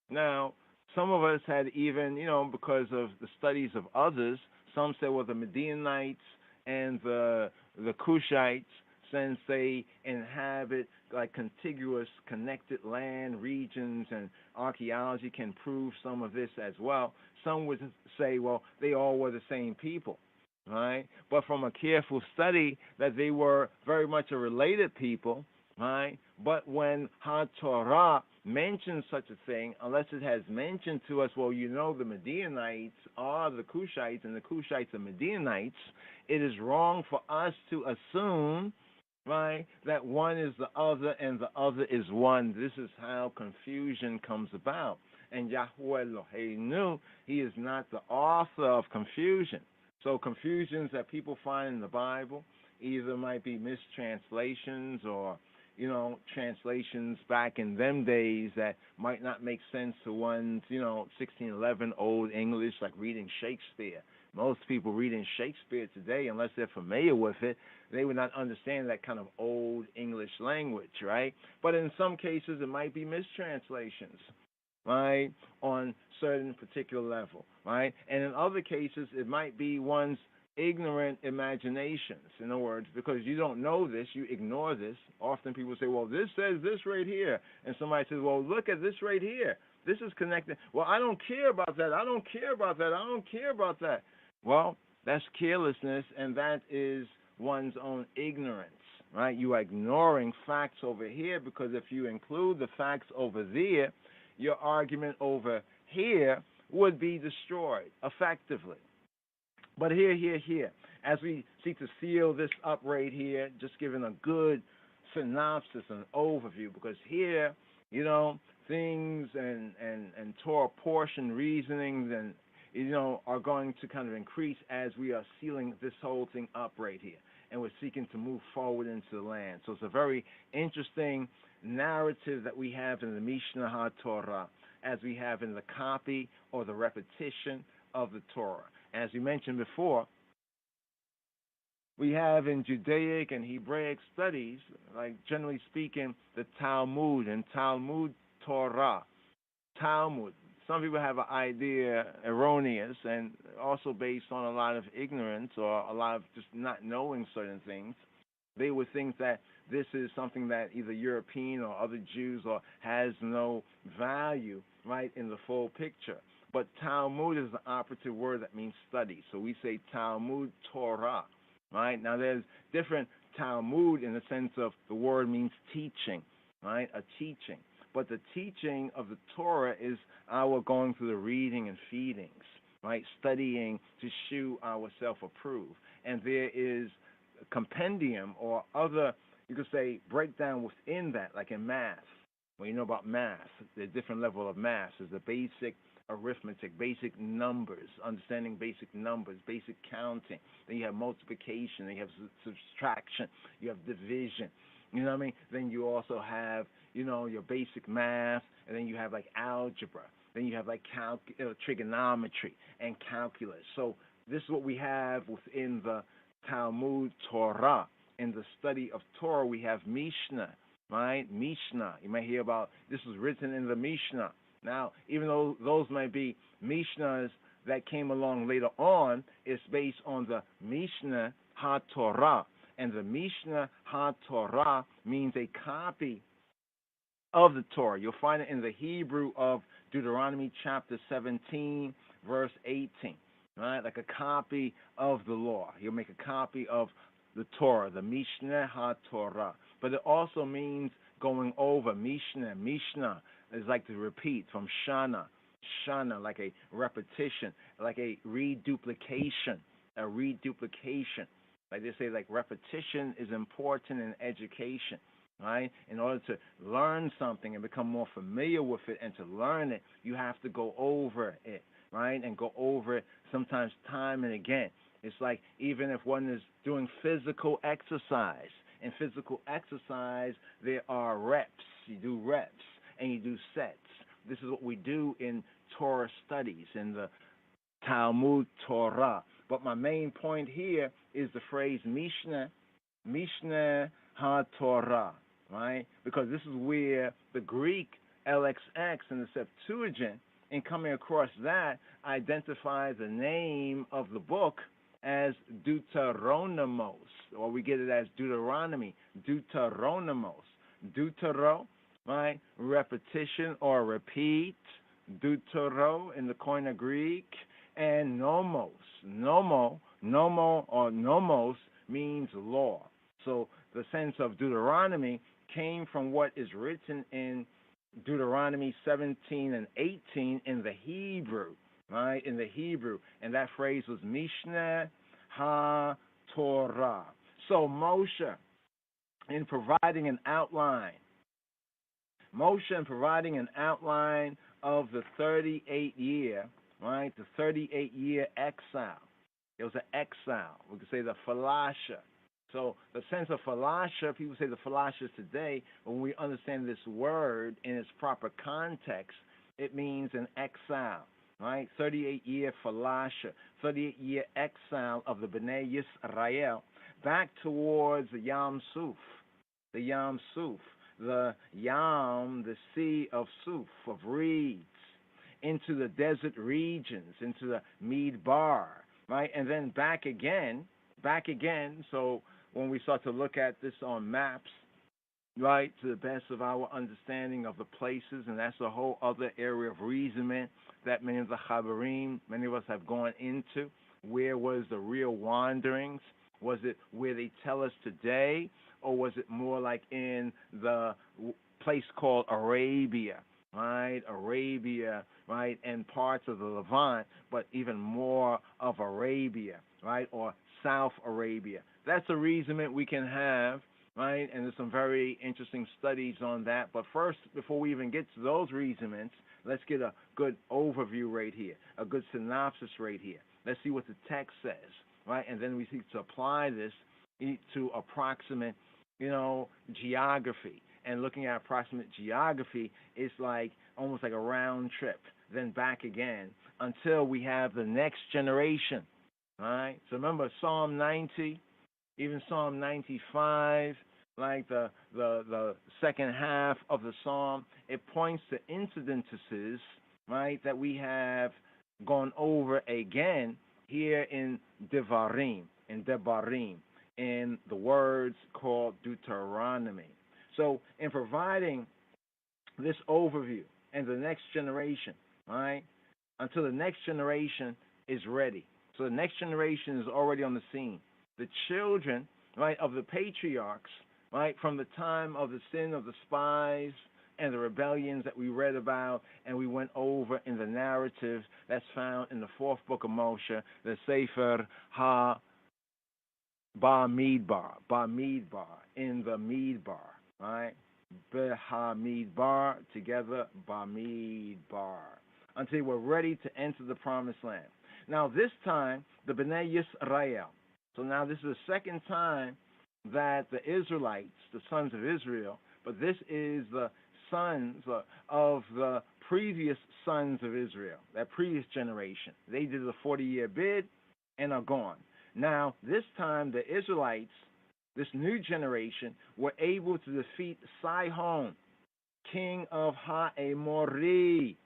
Now, some of us had even, because of the studies of others, some say, well, the Midianites and the Cushites, since they inhabit like contiguous, connected land regions, and archaeology can prove some of this as well. Some would say, well, they all were the same people, right? But from a careful study, that they were very much a related people, right? But when HaTorah mentions such a thing, unless it has mentioned to us, well, the Midianites are the Cushites and the Cushites are Midianites, it is wrong for us to assume, right, that one is the other and the other is one. This is how confusion comes about. And Yahweh Eloheinu, he is not the author of confusion. So confusions that people find in the Bible either might be mistranslations or translations back in them days that might not make sense to one's, 1611 Old English, like reading Shakespeare. Most people reading Shakespeare today, unless they're familiar with it, they would not understand that kind of Old English language, right? But in some cases, it might be mistranslations, right, on certain particular level, right? And in other cases, it might be one's ignorant imaginations. In other words, because you don't know this, you ignore this. Often people say, well, this says this right here. And somebody says, well, look at this right here. This is connected. Well, I don't care about that. I don't care about that. I don't care about that. Well, that's carelessness, and that is one's own ignorance, right? You are ignoring facts over here, because if you include the facts over there, your argument over here would be destroyed effectively. But here, as we seek to seal this up right here, just giving a good synopsis and overview, because here, things and Torah portion reasonings and, are going to kind of increase as we are sealing this whole thing up right here. And we're seeking to move forward into the land. So it's a very interesting narrative that we have in the Mishnah HaTorah, as we have in the copy or the repetition of the Torah. As we mentioned before, we have in Judaic and Hebraic studies, like generally speaking, the Talmud and Talmud Torah. Talmud. Some people have an idea erroneous and also based on a lot of ignorance or a lot of just not knowing certain things. They would think that this is something that either European or other Jews or has no value, right, in the full picture. But Talmud is the operative word that means study. So we say Talmud Torah, right? Now there's different Talmud in the sense of the word means teaching, right? A teaching. But the teaching of the Torah is our going through the reading and feedings, right? Studying to shew ourselves approved. And there is a compendium or other, you could say, breakdown within that, like in math. Well, you know about math. There's different level of math. There's the basic arithmetic, basic numbers, understanding basic numbers, basic counting. Then you have multiplication, then you have subtraction, you have division. You know what I mean? Then you also have, your basic math, and then you have like algebra. Then you have like trigonometry and calculus. So this is what we have within the Talmud Torah. In the study of Torah, we have Mishnah, right? Mishnah. You might hear about this was written in the Mishnah. Now, even though those might be Mishnahs that came along later on, it's based on the Mishnah HaTorah. And the Mishnah HaTorah means a copy of the Torah. You'll find it in the Hebrew of Deuteronomy chapter 17, verse 18, right? Like a copy of the law. You'll make a copy of the Torah, the Mishnah HaTorah. But it also means going over. Mishnah is like to repeat from Shana, like a repetition, like a reduplication. Like they say, like repetition is important in education, right? In order to learn something and become more familiar with it and to learn it, you have to go over it, right? And go over it sometimes time and again. It's like even if one is doing physical exercise. In physical exercise, there are reps. You do reps and you do sets. This is what we do in Torah studies, in the Talmud Torah. But my main point here is the phrase Mishnah HaTorah, right? Because this is where the Greek LXX in the Septuagint, in coming across that, identifies the name of the book as Deuteronomos, or we get it as Deuteronomy, Deuteronomos. Deutero, right? Repetition or repeat, Deutero in the Koine Greek, and nomos. Nomo or nomos means law. So the sense of Deuteronomy came from what is written in Deuteronomy 17 and 18 in the Hebrew, right? In the Hebrew. And that phrase was Mishnah HaTorah. So Moshe, in providing an outline of the 38-year, right? The 38-year exile. It was an exile. We could say the falasha. So the sense of falasha, people say the falasha today, when we understand this word in its proper context, it means an exile, right? 38-year falasha, 38-year exile of the Bnei Yisrael back towards the Yam Suf, the Yam, the sea of Suf, of reeds, into the desert regions, into the Midbar, right? And then back again. So when we start to look at this on maps, right, to the best of our understanding of the places, and that's a whole other area of reasonment that many of the Chabarim, many of us have gone into. Where was the real wanderings? Was it where they tell us today, or was it more like in the place called Arabia, right? Arabia, right, and parts of the Levant, but even more of Arabia, right, or South Arabia. That's a reasonment we can have, right? And there's some very interesting studies on that. But first, before we even get to those reasonments, let's get a good overview right here, a good synopsis right here. Let's see what the text says, right? And then we seek to apply this to approximate, geography. And looking at approximate geography, it's like almost like a round trip, then back again, until we have the next generation, right? So remember Psalm 90, even Psalm 95, like the second half of the psalm, it points to incidences, right, that we have gone over again here in Devarim, in the words called Deuteronomy. So in providing this overview and the next generation, right, until the next generation is ready. So the next generation is already on the scene. The children, right, of the patriarchs, right, from the time of the sin of the spies and the rebellions that we read about and we went over in the narrative that's found in the fourth book of Moshe, the Sefer Ha-Bamidbar, in the Midbar, right? Beha-Midbar, together, Bamidbar, until we're ready to enter the promised land. Now this time, the Bnei Yisrael, so now this is the second time that the Israelites, the sons of Israel, but this is the sons of the previous sons of Israel, that previous generation. They did the 40-year bid and are gone. Now, this time, the Israelites, this new generation, were able to defeat Sihon, king of Ha'emori,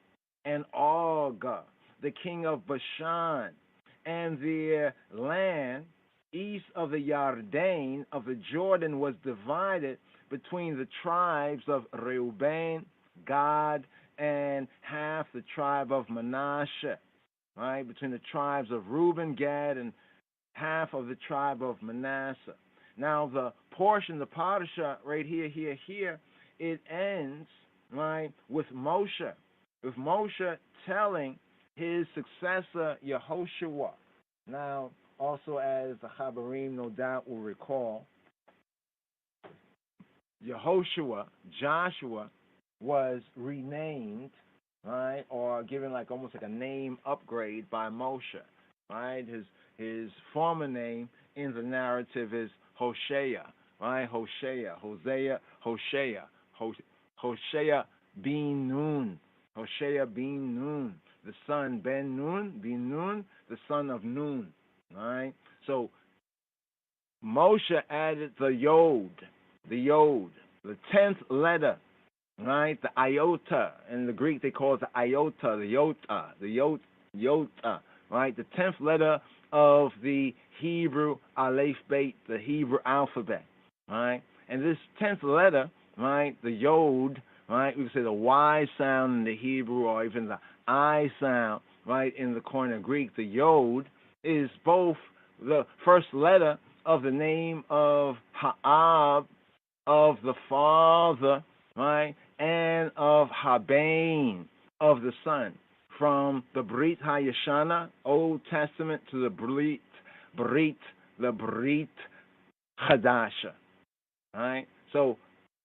and Og, the king of Bashan, and their land east of the Yarden, of the Jordan, was divided between the tribes of Reuben, Gad, and half the tribe of Manasseh, right? Between the tribes of Reuben, Gad, and half of the tribe of Manasseh. Now, the portion, the parasha, right here, it ends, right, with Moshe telling his successor, Yehoshua. Now, also, as the Chabarim no doubt will recall, Joshua, was renamed, right, or given like almost like a name upgrade by Moshe, right? His former name in the narrative is Hosea, right? Hosea bin Nun, the son bin Nun, the son of Nun, right? So Moshe added the Yod, the 10th letter, right? The iota. In the Greek, they call it the iota, the yota, right? The 10th letter of the Hebrew Aleph Beit, the Hebrew alphabet, right? And this 10th letter, right, the Yod, right, we could say the Y sound in the Hebrew or even the I sound, right, in the Koine Greek. The Yod is both the first letter of the name of Ha'ab, of the father, right, and of Habain, of the son, from the Brit HaYashana, Old Testament, to the Brit Chadasha, right? So,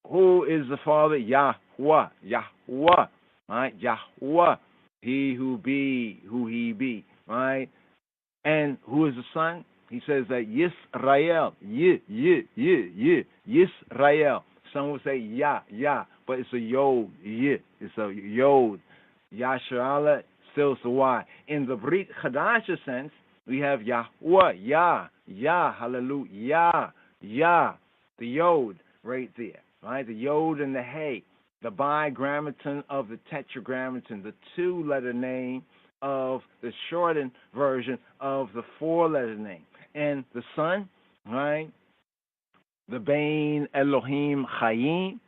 who is the father? Yahweh, right? Yahweh, he who be, who he be, right? And who is the son? He says that Yisrael, Yisrael. Some will say Yah, but it's a Yod, it's a Yod. Yasharala, still it's a Y. In the Brit Chadasha sense, we have Yahweh, Yah, hallelujah, Yah, the Yod right there, right? The Yod and the Hey. the bigrammaton of the tetragrammaton, the two-letter name of the shortened version of the four-letter name. And the Son, right, the Bain Elohim Chayim,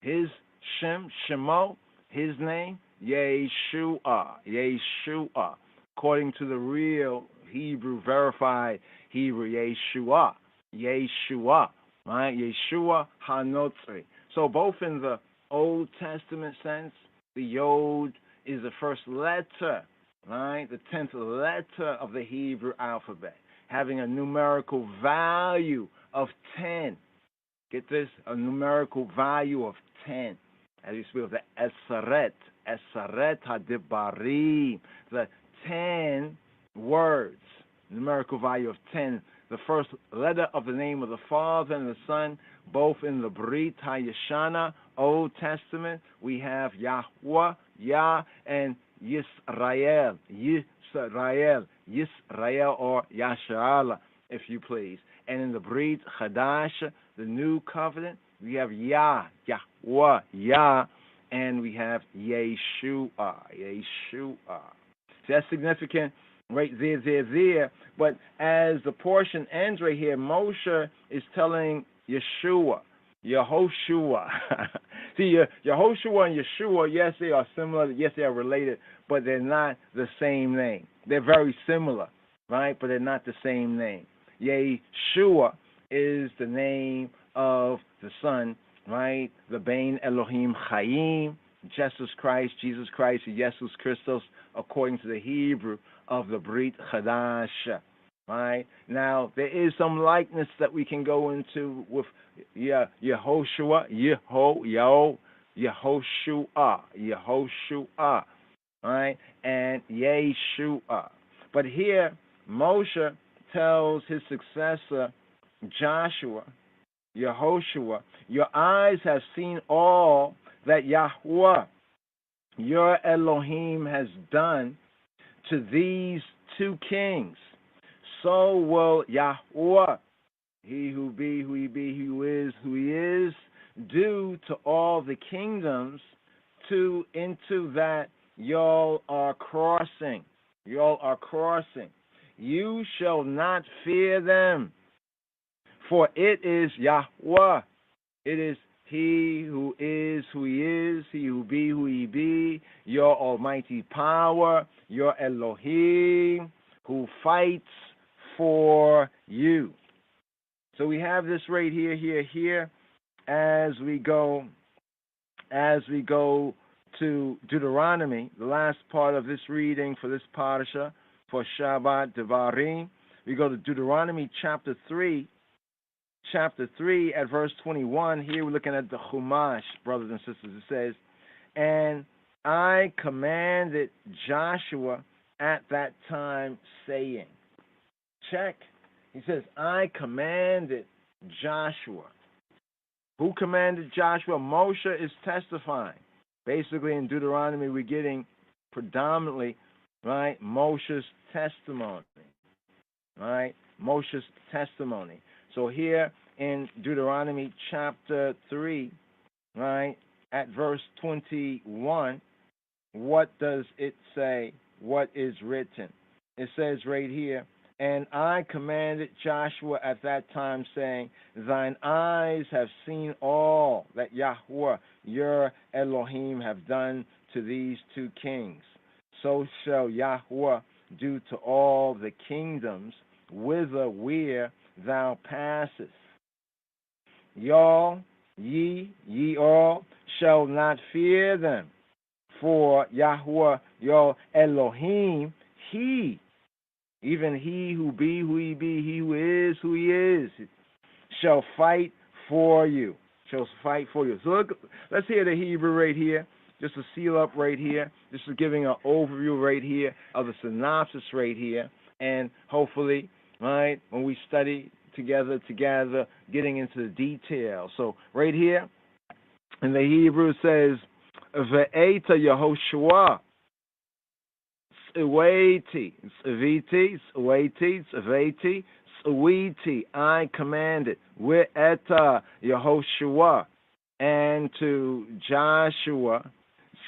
his Shem, Shemo, his name, Yeshua, Yeshua, according to the real Hebrew, verified Hebrew, Yeshua, Yeshua, right, Yeshua HaNotzri. So both in the Old Testament sense, the Yod is the first letter, right, the 10th letter of the Hebrew alphabet, having a numerical value of 10. Get this, a numerical value of 10. As you speak of the Eseret, Eseret HaDibarim, the 10 words, numerical value of 10. The first letter of the name of the Father and the Son, both in the Brit HaYeshana, Old Testament, we have Yahweh, Yah, and Yisrael, Yisrael, Yisrael, or Yasharala, if you please. And in the Brit Chadash, the New Covenant, we have Yah, Yahweh, Yah, and we have Yeshua, Yeshua. So that's significant right there. But as the portion ends right here, Moshe is telling Yeshua, Yehoshua. See, Yehoshua and Yeshua, yes, they are similar, yes, they are related, but they're not the same name. They're very similar, right, but they're not the same name. Yeshua is the name of the Son, right, the Bain Elohim Chayim, Jesus Christ, Jesus Christos, according to the Hebrew of the Brit Chadash, right? Now, there is some likeness that we can go into with Yehoshua, Yehoshua, right, and Yeshua. But here, Moshe tells his successor, Joshua, Yehoshua, your eyes have seen all that Yahweh, your Elohim, has done to these two kings. So will Yahweh, he who be, who he be, who is, who he is, do to all the kingdoms into that y'all are crossing. Y'all are crossing. You shall not fear them, for it is Yahweh. It is he who is, who he is, he who be, who he be, your almighty power, your Elohim, who fights for you. So we have this right here, as we go to Deuteronomy, the last part of this reading for this parasha, for Shabbat Devarim. We go to Deuteronomy chapter 3 at verse 21. Here we're looking at the Chumash, brothers and sisters. It says, and I commanded Joshua at that time, saying, check. He says, I commanded Joshua. Who commanded Joshua? Moshe is testifying. Basically, in Deuteronomy, we're getting predominantly, right, Moshe's testimony. Right? Moshe's testimony. So here in Deuteronomy chapter 3, right, at verse 21, what does it say? What is written? It says right here, and I commanded Joshua at that time, saying, thine eyes have seen all that Yahweh, your Elohim, have done to these two kings. So shall Yahweh do to all the kingdoms whither where thou passest. Y'all, ye all, shall not fear them, for Yahweh, your Elohim, he, even he who be, who he be, he who is, who he is, shall fight for you. Shall fight for you. So look, let's hear the Hebrew right here, just to seal up right here, just to giving an overview right here of the synopsis right here, and hopefully, right, when we study together, getting into the details. So right here, in the Hebrew says, Ve'eta Yehoshua, Tzweti, I commanded, Ve'eta Yehoshua, and to Joshua,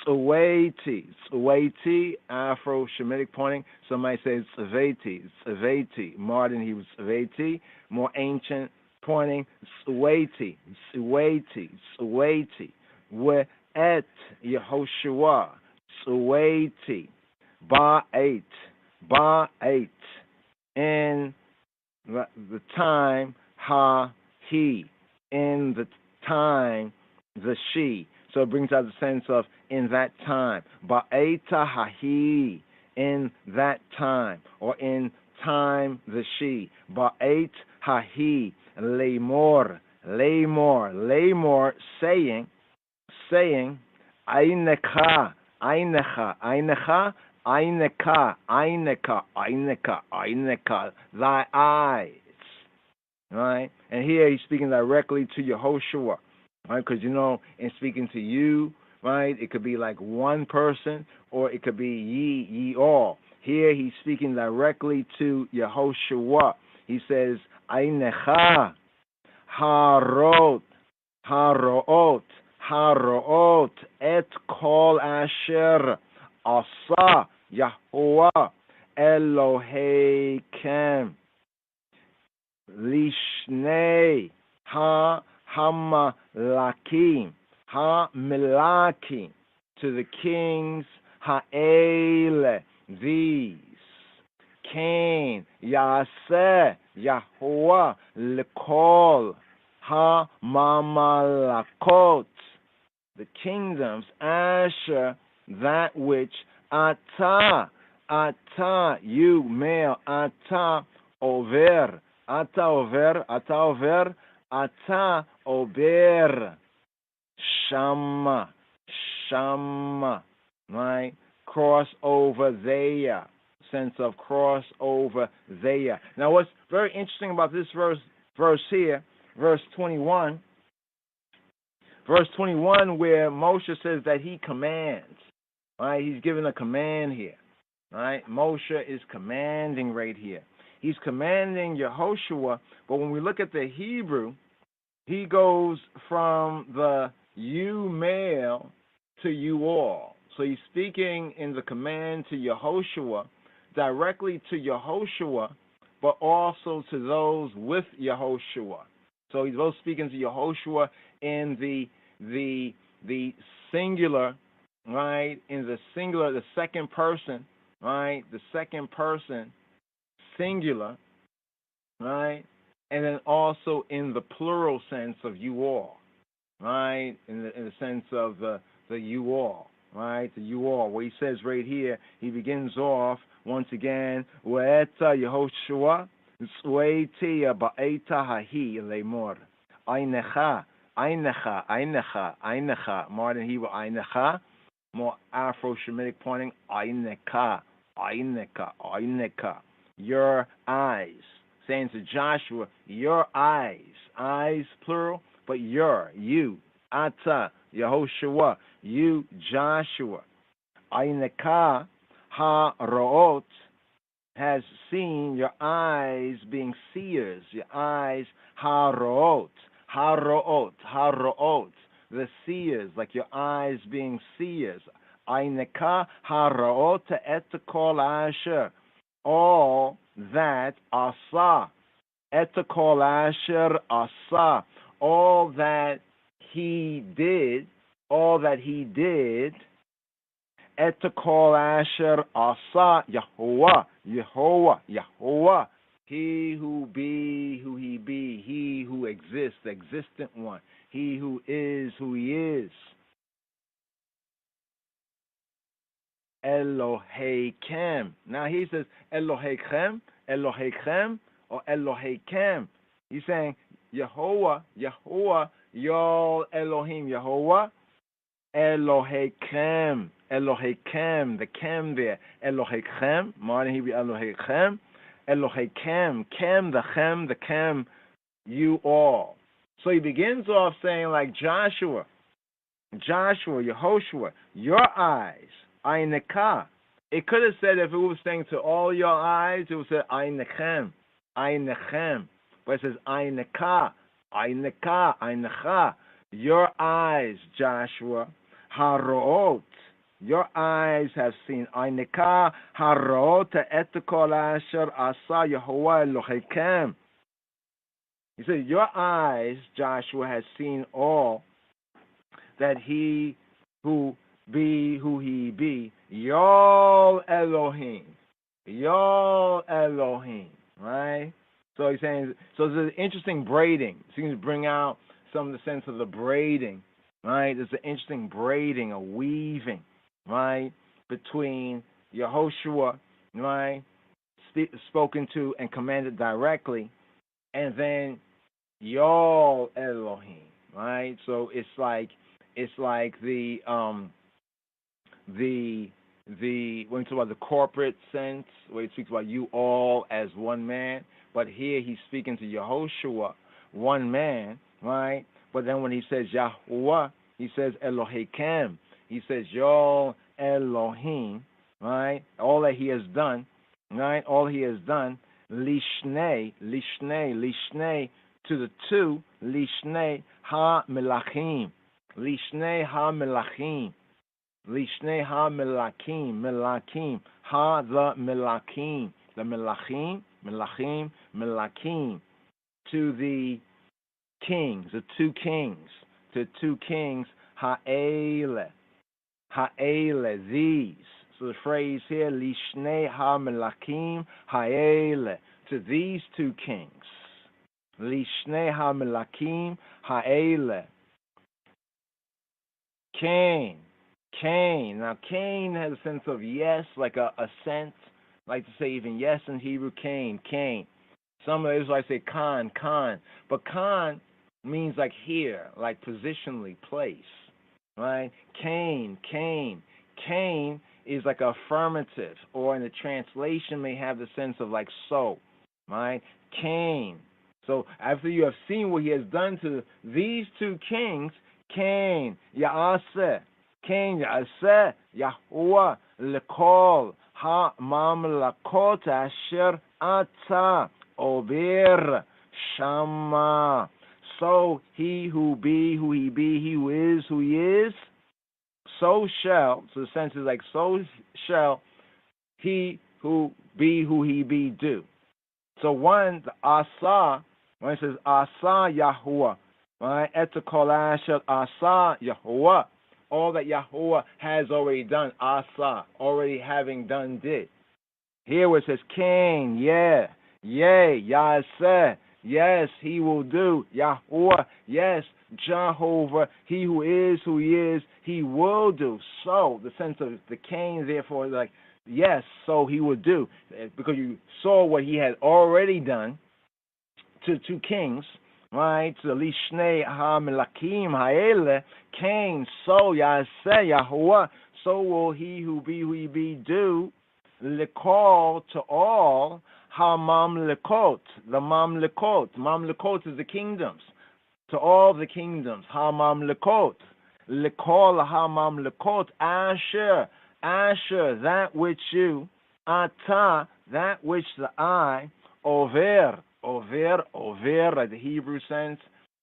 Tsaweti. Tsaweti, Afro-Shemitic pointing. Somebody says Tsaveti. Tsaveti. Modern Hebrew Tsaveti. More ancient pointing. Tsaweti. Tsaweti. Tsaweti. We'et Yehoshua. Tsaweti. Ba'et. Ba'et. In the time he. In the time the she. So it brings out the sense of in that time. Ba'eta hahi, in that time, or in time the she. Ba'et hahi, lemor, lemor, lemor, saying, ainecha, ainecha, ainecha, aineka, aineka, aineka, aineka, thy eyes. Right? And here he's speaking directly to Yehoshua. Right? Because, in speaking to you, right, it could be like one person or it could be ye all. Here he's speaking directly to Yehoshua. He says, Ainecha, harot, haroot, haroot, et kol asher asa Yahuwah Eloheikem lishnei ha-hamalakim, ha-milakim, to the kings, ha'ele, these. Cain, Yaseh, Yahuwah, lekol, ha-mamalakot, the kingdoms, Asher, that which, Ata, you, male, Ata, over, Ata over, Ata ober, Shama, right? Cross over there, sense of cross over there. Now, what's very interesting about this verse here, verse 21, where Moshe says that he commands, right? He's giving a command here, right? Moshe is commanding right here. He's commanding Yehoshua, but when we look at the Hebrew, he goes from the you male to you all. So he's speaking in the command to Yehoshua, directly to Yehoshua, but also to those with Yehoshua. So he's both speaking to Yehoshua in the singular, right? In the singular, the second person, right? The second person, singular, right? And then also in the plural sense of you all, right? In the sense of the you all, right? The you all, where he says right here, he begins off once again, We'eta Yehoshua, Tzweiti ba'eta hahi lemor, Ainecha, Ainecha, Ainecha, Ainecha, modern Hebrew Ainecha, more Afro-Shemitic pointing, Aineka, Aineka, Aineka, your eyes. Saying to Joshua, your eyes plural, but you, Ata, Yehoshua, you, Joshua. Aineka ha-ro'ot, has seen, your eyes being seers, your eyes ha-ro'ot, the seers, like your eyes being seers. Aineka ha-ro'ot et kol asher, all that asa, et kol asher asa, all that he did, et kol asher asa, Yahuwah, he who be, who he be, he who exists, the existent one, he who is, who he is. Eloheikem. Now he says Eloheikem, or Eloheikem. He's saying Yehovah, Yol Elohim, Yehovah, Eloheikem, the Kem there, Eloheikem, modern Hebrew Eloheikem, the Kem, you all. So he begins off saying like Joshua, Yehoshua, your eyes, Aineka. It could have said, if it was saying to all your eyes, it would say Ainechem. But it says Aineka, Ainecha. Your eyes, Joshua, haroot. Your eyes have seen. Ainika haroot et kol asher asa Yehovah Elohechem. He said, your eyes, Joshua, has seen all that he who be who he be. Yol Elohim. Yol Elohim. Right? So he's saying, so there's an interesting braiding. It seems to bring out some of the sense of the braiding. Right? There's an interesting braiding, a weaving, right, between Yehoshua, right, spoken to and commanded directly, and then Yol Elohim, right? So it's like the when we talk about the corporate sense, where he speaks about you all as one man, but here he's speaking to Yehoshua, one man, right? But then when he says Yahweh, he says Elohechem. He says Yol Elohim, right? All that he has done, right? All he has done, Lishnei, to the two, Lishnei ha-melachim, Lishnei ha-melachim, Lishnei ha-melakim, melakim, ha the melakim, the melakim, to the kings, the two kings, ha'ele, these. So the phrase here, Lishnei ha-melakim, ha'ele, to these two kings. Lishnei ha-melakim, ha'ele. Cain. Now, Cain has a sense of yes, like a sense, like to say even yes in Hebrew, Cain. Some of the Israelites say Khan. But Khan means like here, like positionally, place, right? Cain is like affirmative, or in the translation may have the sense of like so, right? Cain. So after you have seen what he has done to these two kings, Cain, Ya'aseh, Yahuwah, Lekol, Ha-Mamlakot Asher Ata, Ober, Shama. So he who be, who he be, he who is, who he is, so shall, so the sense is like, so shall he who be, who he be, do. So one, the Asa, when it says Asa Yahuwah, right? Etekol Asher Asa Yahuwah. All that Yahuwah has already done, Asa, already having done, did. Here where it says Cain, Yaseh, yes, he will do. Yahuwah, yes, Jehovah, he who is, who he is, he will do. So, the sense of the Cain, therefore, like, yes, so he will do. Because you saw what he had already done to two kings, right? To Lishnei ha-melakim ha'ele, Cain, so Yaseh, Yahuwah, so will he who he be, do. Lekol, to all, ha-mamlekot, the mamlekot. Mamlekot is the kingdoms. To all the kingdoms, ha-mamlekot. Lekol ha-mamlekot, Asher, that which you, Ata, that which the I, over, like the Hebrew sense,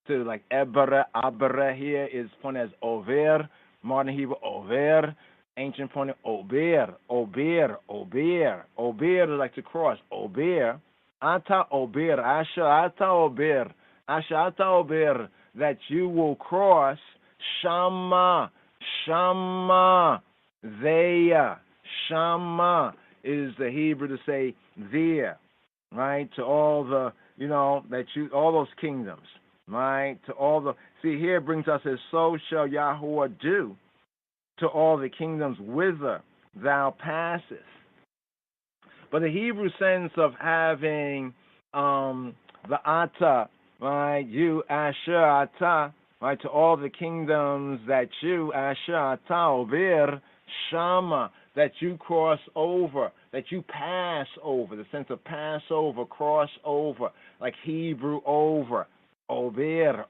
to like Abere here is pointed as over, modern Hebrew, over, ancient pointed ober is like to cross, ober, ata ober, asher ata ober, that you will cross, shama, there, shama is the Hebrew to say there, right, to all the, that you, all those kingdoms, right, to all the, see here brings us as so shall Yahuwah do to all the kingdoms whither thou passest. But the Hebrew sense of having the Ata, right, you, Asher Ata, right, to all the kingdoms that you, Asher Ata, Ober, Shama, that you cross over, that you pass over, the sense of pass over, cross over, like Hebrew over, Ober,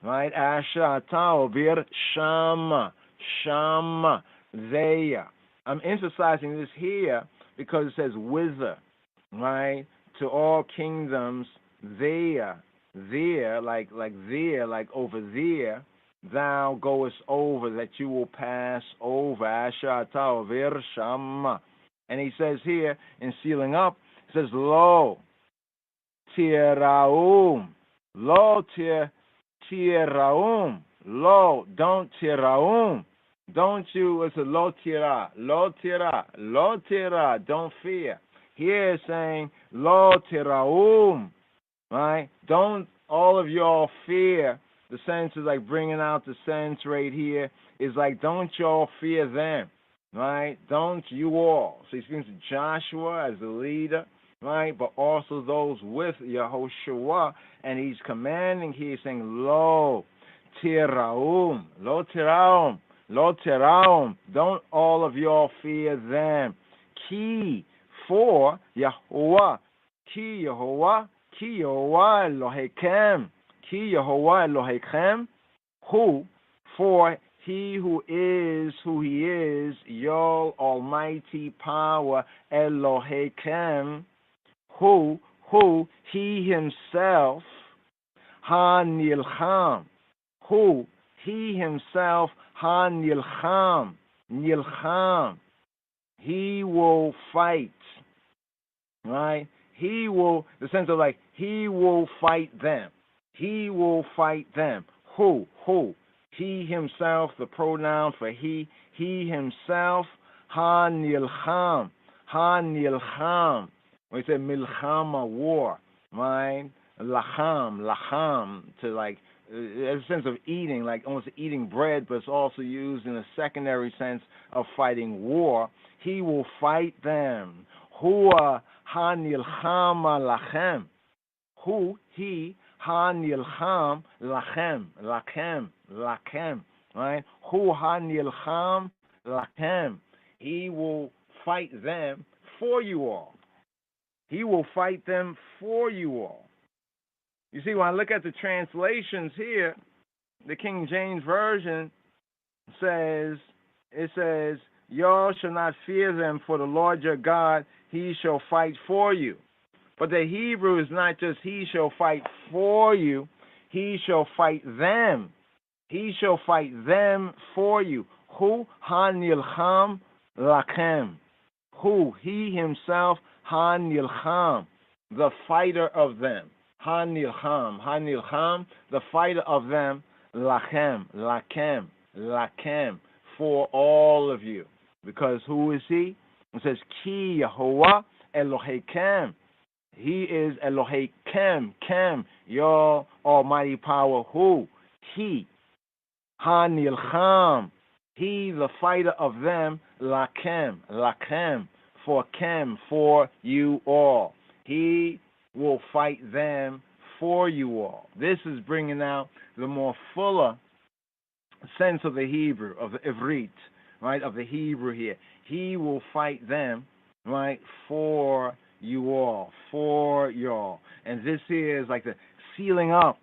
right? Asher ata ober shama, there. I'm emphasizing this here because it says whither, right? To all kingdoms there, there, like there, like over there, thou goest over, that you will pass over. Asher atah over shama. And he says here, in sealing up, he says, Lo tiraum. Lo tiraum. Lo, don't tiraum. Don't you, it's a lo tira, lo tira, lo tira, don't fear. Here it's saying, lo tiraum, right? Don't all of y'all fear. The sense is like bringing out the sense right here is like, don't y'all fear them, right? Don't you all. So he speaks to Joshua as the leader, right? But also those with Yehoshua, and he's commanding here, saying, lo tiraum, lo tiraum. Lo teraum, don't all of y'all fear them. Ki, for Yahuwah, ki Yahuwah Elohechem, ki Yahuwah Elohechem, who, for he who he is, your almighty power, Elohechem, who, he himself, ha-nilcham, who, he himself, ha-nilcham, nilcham, he will fight, right? He will, the sense of like, he will fight them. He will fight them. Who? He himself, the pronoun for he himself, ha-nilcham, ha-nilcham. When we say milchama, war, right? Lacham, to like, a sense of eating, like almost eating bread, but it's also used in a secondary sense of fighting war. He will fight them. Hua ha-nilchama lachem. Who, he, ha-nilcham lachem, right? Hu ha-nilcham lachem. He will fight them for you all. He will fight them for you all. You see, when I look at the translations here, the King James Version says, y'all shall not fear them, for the Lord your God, he shall fight for you. But the Hebrew is not just he shall fight for you, he shall fight them. He shall fight them for you. Hu ha-nilcham lachem. Who, he himself, ha-nilcham, the fighter of them. Ha-nilcham, the fighter of them, lakem, for all of you. Because who is he? It says, Ki Yahuwah Elohechem. He is Elohechem, your almighty power. Who? He. Ha-nilcham. He, the fighter of them, lakem, for you all. He will fight them for you all. This is bringing out the more fuller sense of the Hebrew, of the Ivrit, right, of the Hebrew here. He will fight them, right, for you all, for y'all. And this here is like the sealing up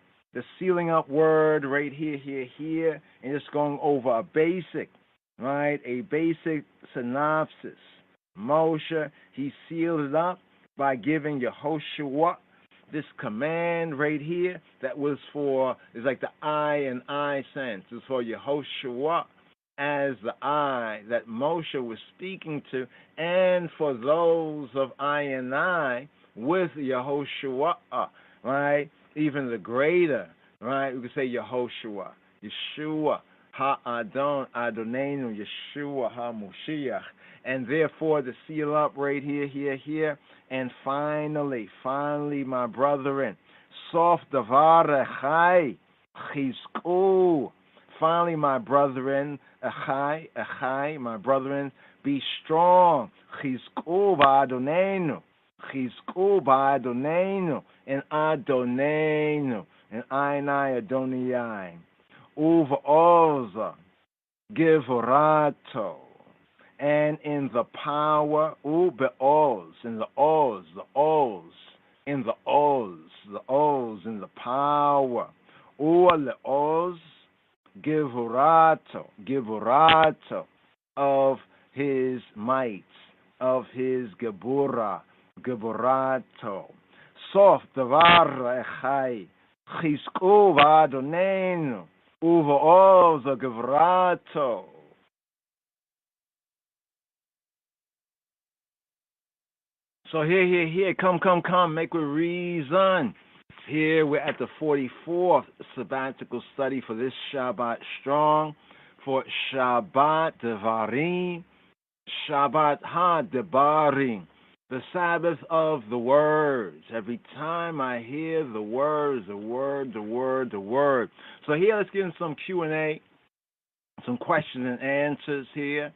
word right here, and just going over a basic synopsis. Moshe, he sealed it up by giving Yehoshua this command right here that was for, is like the I and I sense. It's for Yehoshua as the I that Moshe was speaking to, and for those of I and I with Yehoshua, right? Even the greater, right? We could say Yehoshua, Yeshua, Ha-Adon, Adonenu, Yeshua, Ha-Moshiach. And therefore, the seal up right here. And finally, my brethren, sof davar echai, chizku. Finally, my brethren, echai, my brethren, be strong. Chizku ba'adonenu, and Adonenu, and Ainai Adonai. Uva Givorato, and in the power, Ubeoz, in the Oz, in the power, Ualeoz, Givorato, of his might, of his Geburato. Sof Davar Echai, Chizku v'Adonenu uve'oz gevrato. So here, come, make we reason. Here we're at the 44th sabbatical study for this Shabbat strong, for Shabbat Devarim, Shabbat Ha-Debarim, the Sabbath of the words. Every time I hear the words, the word. So here, let's get in some Q&A, some questions and answers here.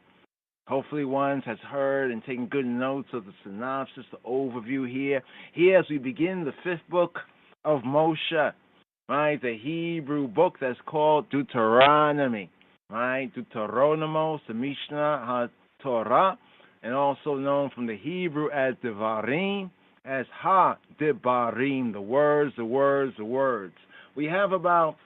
Hopefully one has heard and taken good notes of the synopsis, the overview here. Here as we begin the 5th book of Moshe, right? The Hebrew book that's called Deuteronomy, right? Deuteronomos, the Mishnah HaTorah, and also known from the Hebrew as Devarim, as Ha-Debarim, the words. We have about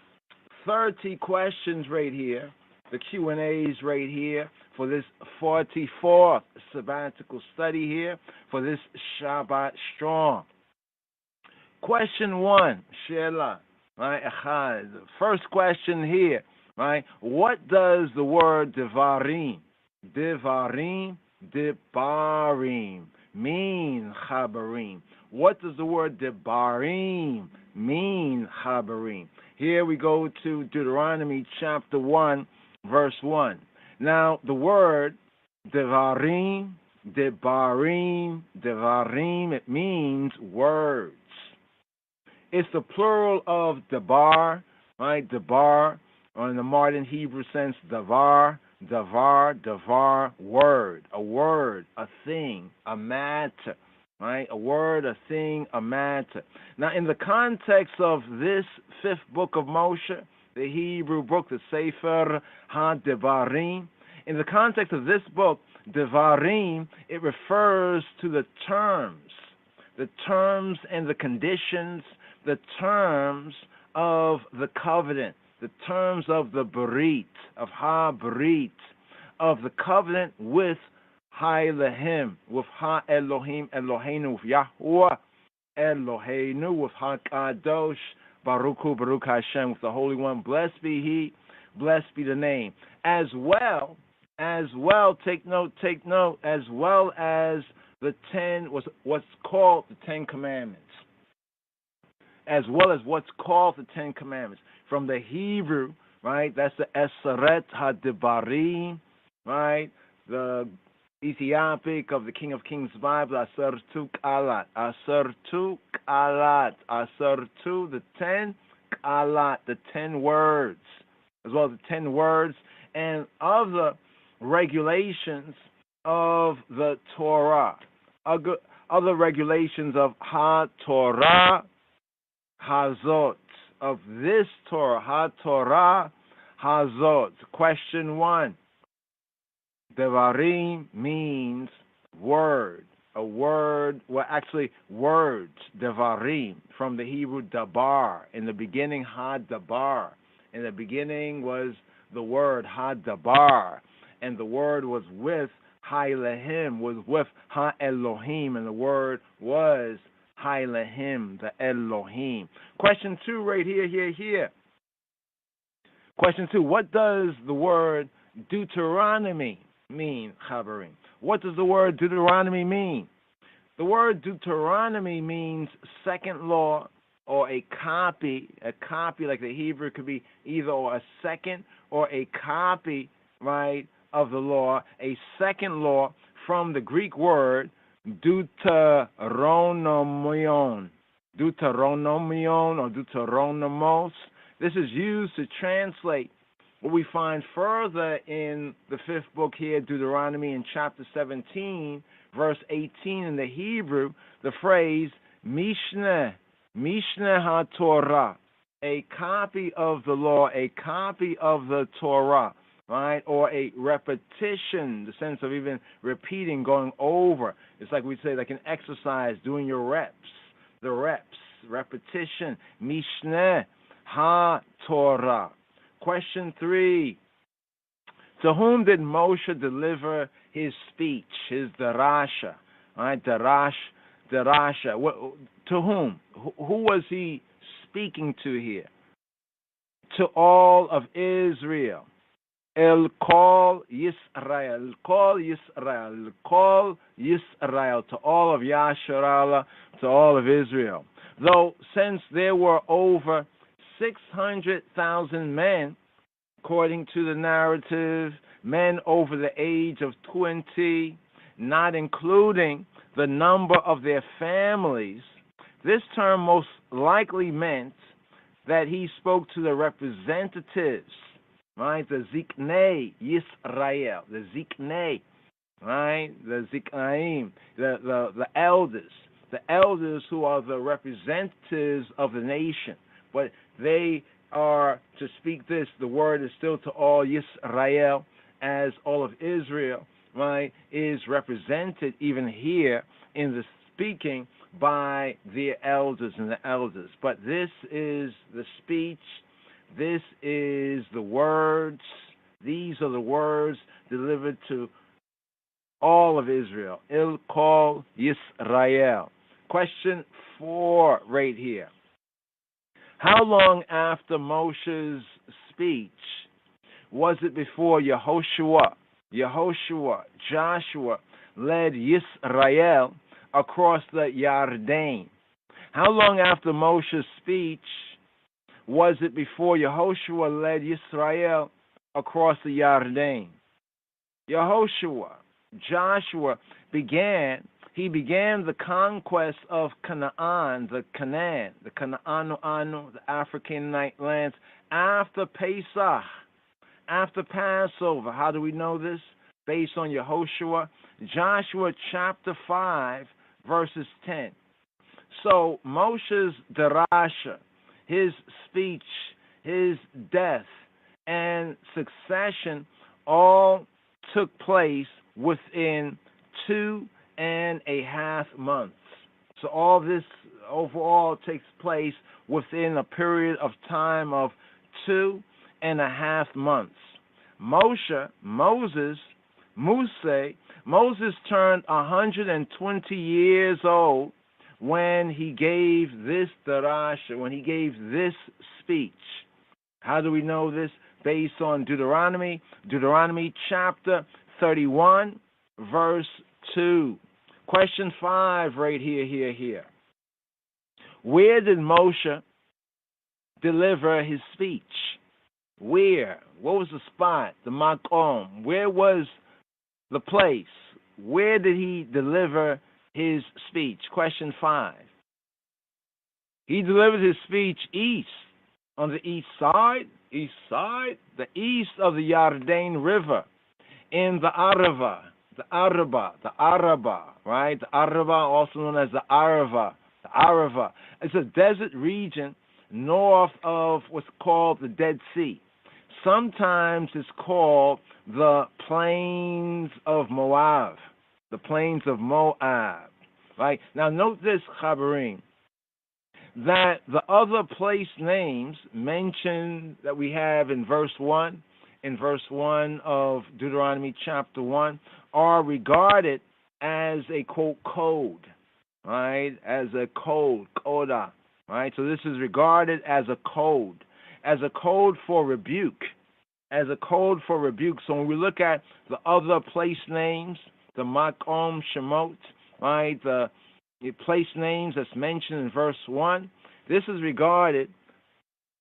30 questions right here, the Q&As right here, for this 44th sabbatical study here, for this Shabbat strong. Question 1, Sheila, right? First question here, right? What does the word Devarim, Debarim mean, Chabarim? What does the word Debarim mean, Chabarim? Here we go to Deuteronomy chapter 1, verse 1. Now, the word Devarim, it means words. It's the plural of Debar, right? Debar, or in the modern Hebrew sense, Davar, word. A word, a thing, a matter, right? A word, a thing, a matter. Now, in the context of this 5th book of Moshe, the Hebrew book, the Sefer HaDevarim, in the context of this book, Devarim, it refers to the terms and the conditions, the terms of the covenant, the terms of the Berit, of Ha-Berit, of the covenant with Ha-Elohim, with Ha-Elohim, Eloheinu, with Yahuwah, Eloheinu, with Ha-Kadosh, Baruch Hu, Baruch Hashem, with the Holy One. Blessed be He, blessed be the name. As well, take note, as well as the 10, what's called the 10 Commandments. As well as what's called the 10 Commandments. From the Hebrew, right, that's the Eseret HaDebarim, right, the Ethiopic of the King of Kings Bible, Asertu Kalat, the 10 Kalat, the 10 words, as well as the 10 words, and of the regulations of the Torah, other regulations of Ha-Torah Hazot, of this Torah, Ha-Torah Hazot. Question 1. Devarim means word. A word, well, actually, words, Devarim, from the Hebrew Dabar. In the beginning, Ha-Dabar. In the beginning was the word Ha-Dabar. And the word was with Ha-Elohim, was with Ha-Elohim. And the word was Ha-Elohim, the Elohim. Question 2 right here. Question 2, what does the word Deuteronomy mean, Chabarim? What does the word Deuteronomy mean? The word Deuteronomy means second law or a copy like the Hebrew could be either a second or a copy, right, of the law, a second law from the Greek word Deuteronomion or Deuteronomos. This is used to translate what we find further in the 5th book here, Deuteronomy, in chapter 17, verse 18 in the Hebrew, the phrase Mishneh HaTorah, a copy of the law, a copy of the Torah, right? Or a repetition, the sense of even repeating, going over. It's like we say, like an exercise, doing your reps, repetition, Mishneh HaTorah. Question 3, to whom did Moshe deliver his speech, his darasha, right? Darasha. To whom? Who was he speaking to here? To all of Israel. El Kol Yisrael, El Kol Yisrael, El Kol Yisrael, to all of Yasharallah, to all of Israel. Though since there were over 600,000 men, according to the narrative, men over the age of 20, not including the number of their families, this term most likely meant that he spoke to the representatives, right? The Ziknei Yisrael, the Ziknei, right? The Ziknaim, the elders who are the representatives of the nation. But they are to speak this, the word is still to all Yisrael, as all of Israel, right, is represented even here in the speaking by the elders and the elders. But this is the speech, this is the words, these are the words delivered to all of Israel. Il Kol Yisrael. Question 4 right here. How long after Moshe's speech was it before Joshua, Joshua led Yisrael across the Yarden? How long after Moshe's speech was it before Yehoshua led Yisrael across the Yarden? Joshua began the conquest of Canaan, the Canaanu, the Africanite lands, after Pesach, after Passover. How do we know this? Based on Yehoshua, Joshua chapter 5, verses 10. So Moshe's derasha, his speech, his death, and succession all took place within 2.5 months. So all this overall takes place within a period of time of 2.5 months. Moses turned 120 years old when he gave this derasha, when he gave this speech. How do we know this? Based on Deuteronomy chapter 31, verse 2. Question 5 right here. Where did Moshe deliver his speech? Where? What was the spot? The makom. Where was the place? Where did he deliver his speech? Question 5. He delivered his speech east, on the east side, the east of the Yarden River, in the Arava, right? The Arava, also known as the Arava. It's a desert region north of what's called the Dead Sea. Sometimes it's called the Plains of Moab, right? Now note this, Chabarim, that the other place names mentioned that we have in verse 1 of Deuteronomy chapter 1, are regarded as a, quote, code, right? As a code, koda, right? So this is regarded as a code for rebuke, So when we look at the other place names, the Makom Shemot, right? The place names that's mentioned in verse 1, this is regarded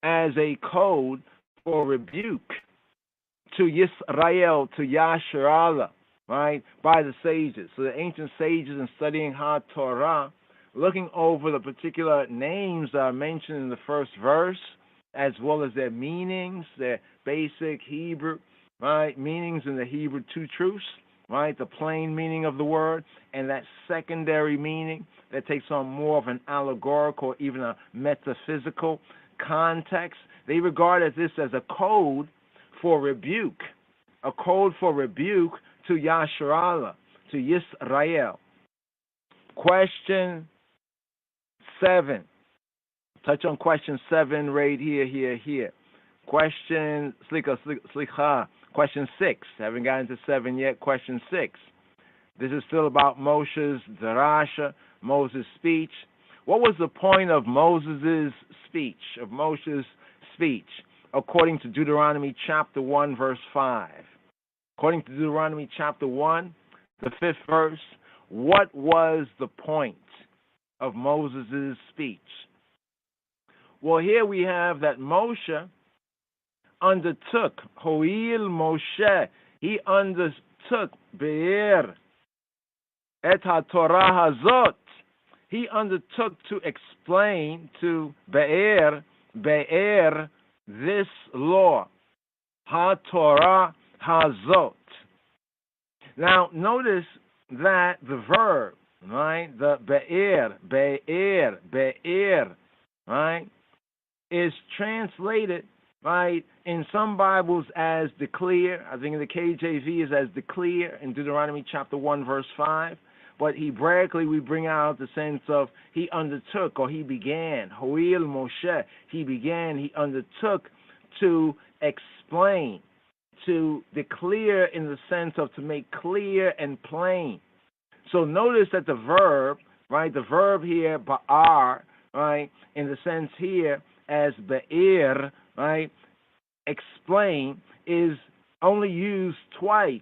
as a code for rebuke to Yisrael, to Yasharallah, right, by the sages. So the ancient sages, in studying HaTorah, looking over the particular names that are mentioned in the first verse, as well as their meanings, their basic Hebrew, right, meanings in the Hebrew two truths, right, the plain meaning of the word, and that secondary meaning that takes on more of an allegorical or even a metaphysical context. They regarded this as a code for rebuke, to Yasharallah, to Yisrael. Question 7. Touch on question 7 right here. Question, question 6. Haven't gotten to 7 yet. Question 6. This is still about Moshe's derasha, Moses' speech. What was the point of Moses' speech, of Moshe's speech, according to Deuteronomy chapter 1, verse 5? According to Deuteronomy chapter 1, the 5th verse, what was the point of Moses' speech? Well, here we have that Moshe undertook, Ho'il Moshe, he undertook, Be'er, et ha-Torah hazot, he undertook to explain, to Be'er, this law, ha-Torah hazot. Now, notice that the verb, right, the Be'er, right, is translated, right, in some Bibles as declare. I think in the KJV is as declare in Deuteronomy chapter 1, verse 5. But Hebraically, we bring out the sense of he undertook or he began. Ho'il Moshe, he began, he undertook to explain, to declare in the sense of to make clear and plain. So notice that the verb, right, the verb here, ba'ar, right, in the sense here as be'er, right, explain, is only used twice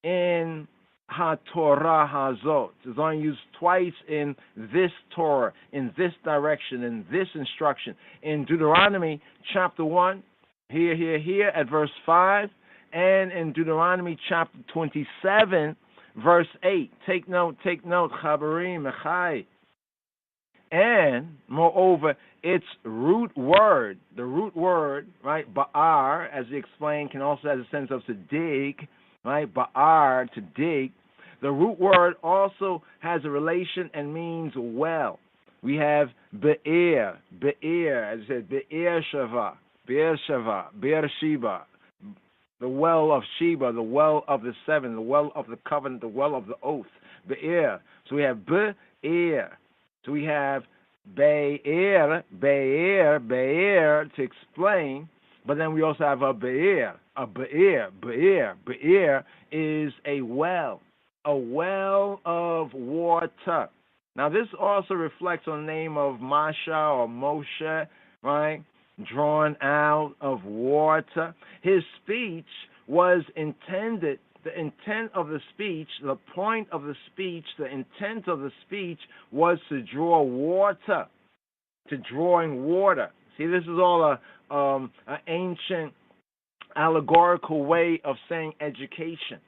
in ha-Torah hazot. It's only used twice in this Torah, in this direction, in this instruction. In Deuteronomy chapter 1, here at verse 5, and in Deuteronomy chapter 27, verse 8. Take note, chabarim, echai. And, moreover, its root word, the root word, right, ba'ar, as we explained, can also have a sense of to dig, right, ba'ar, to dig. The root word also has a relation and means well. We have be'er, as I said, be'er shava, be'er sheba, the well of Sheba, the well of the seven, the well of the covenant, the well of the oath, be'er. So we have be'er. So we have be'er to explain, but then we also have a be'er. Be'er is a well of water. Now this also reflects on the name of Masha or Moshe, right? Drawn out of water. His speech was intended, the intent of the speech, the point of the speech, the intent of the speech was to draw water, to drawing water. See, this is all an ancient allegorical way of saying education.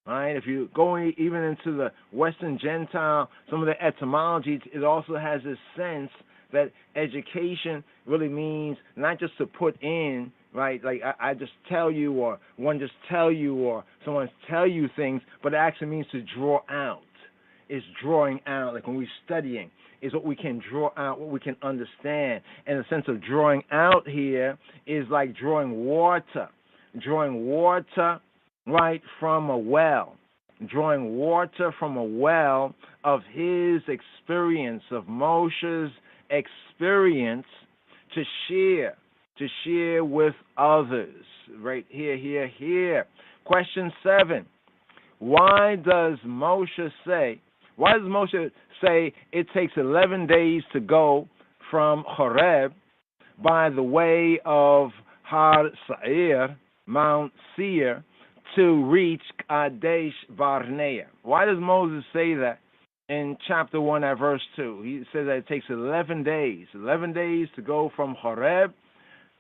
Right? If you go even into the Western Gentile, some of the etymology, it also has this sense that education really means not just to put in, right? Like I just tell you, or one just tell you, or someone tell you things, but it actually means to draw out. It's drawing out. Like when we're studying, is what we can draw out, what we can understand. And the sense of drawing out here is like drawing water, right, from a well. Drawing water from a well of his experience, of Moshe's experience, to share with others. Right here. Question 7. Why does Moshe say it takes 11 days to go from Horeb by the way of Har Seir, Mount Seir, to reach Kadesh Barnea? Why does Moses say that in chapter 1 at verse 2? He says that it takes 11 days to go from Horeb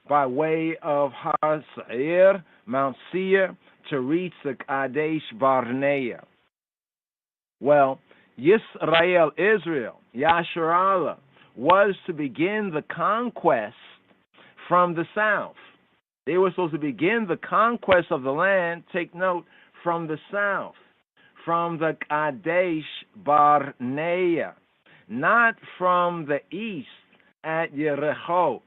by way of Har Seir, Mount Seir, to reach the Kadesh Barnea. Well, Israel, Yasharallah, was to begin the conquest from the south. They were supposed to begin the conquest of the land, take note, from the south, from the Kadesh Barnea, not from the east at Jericho,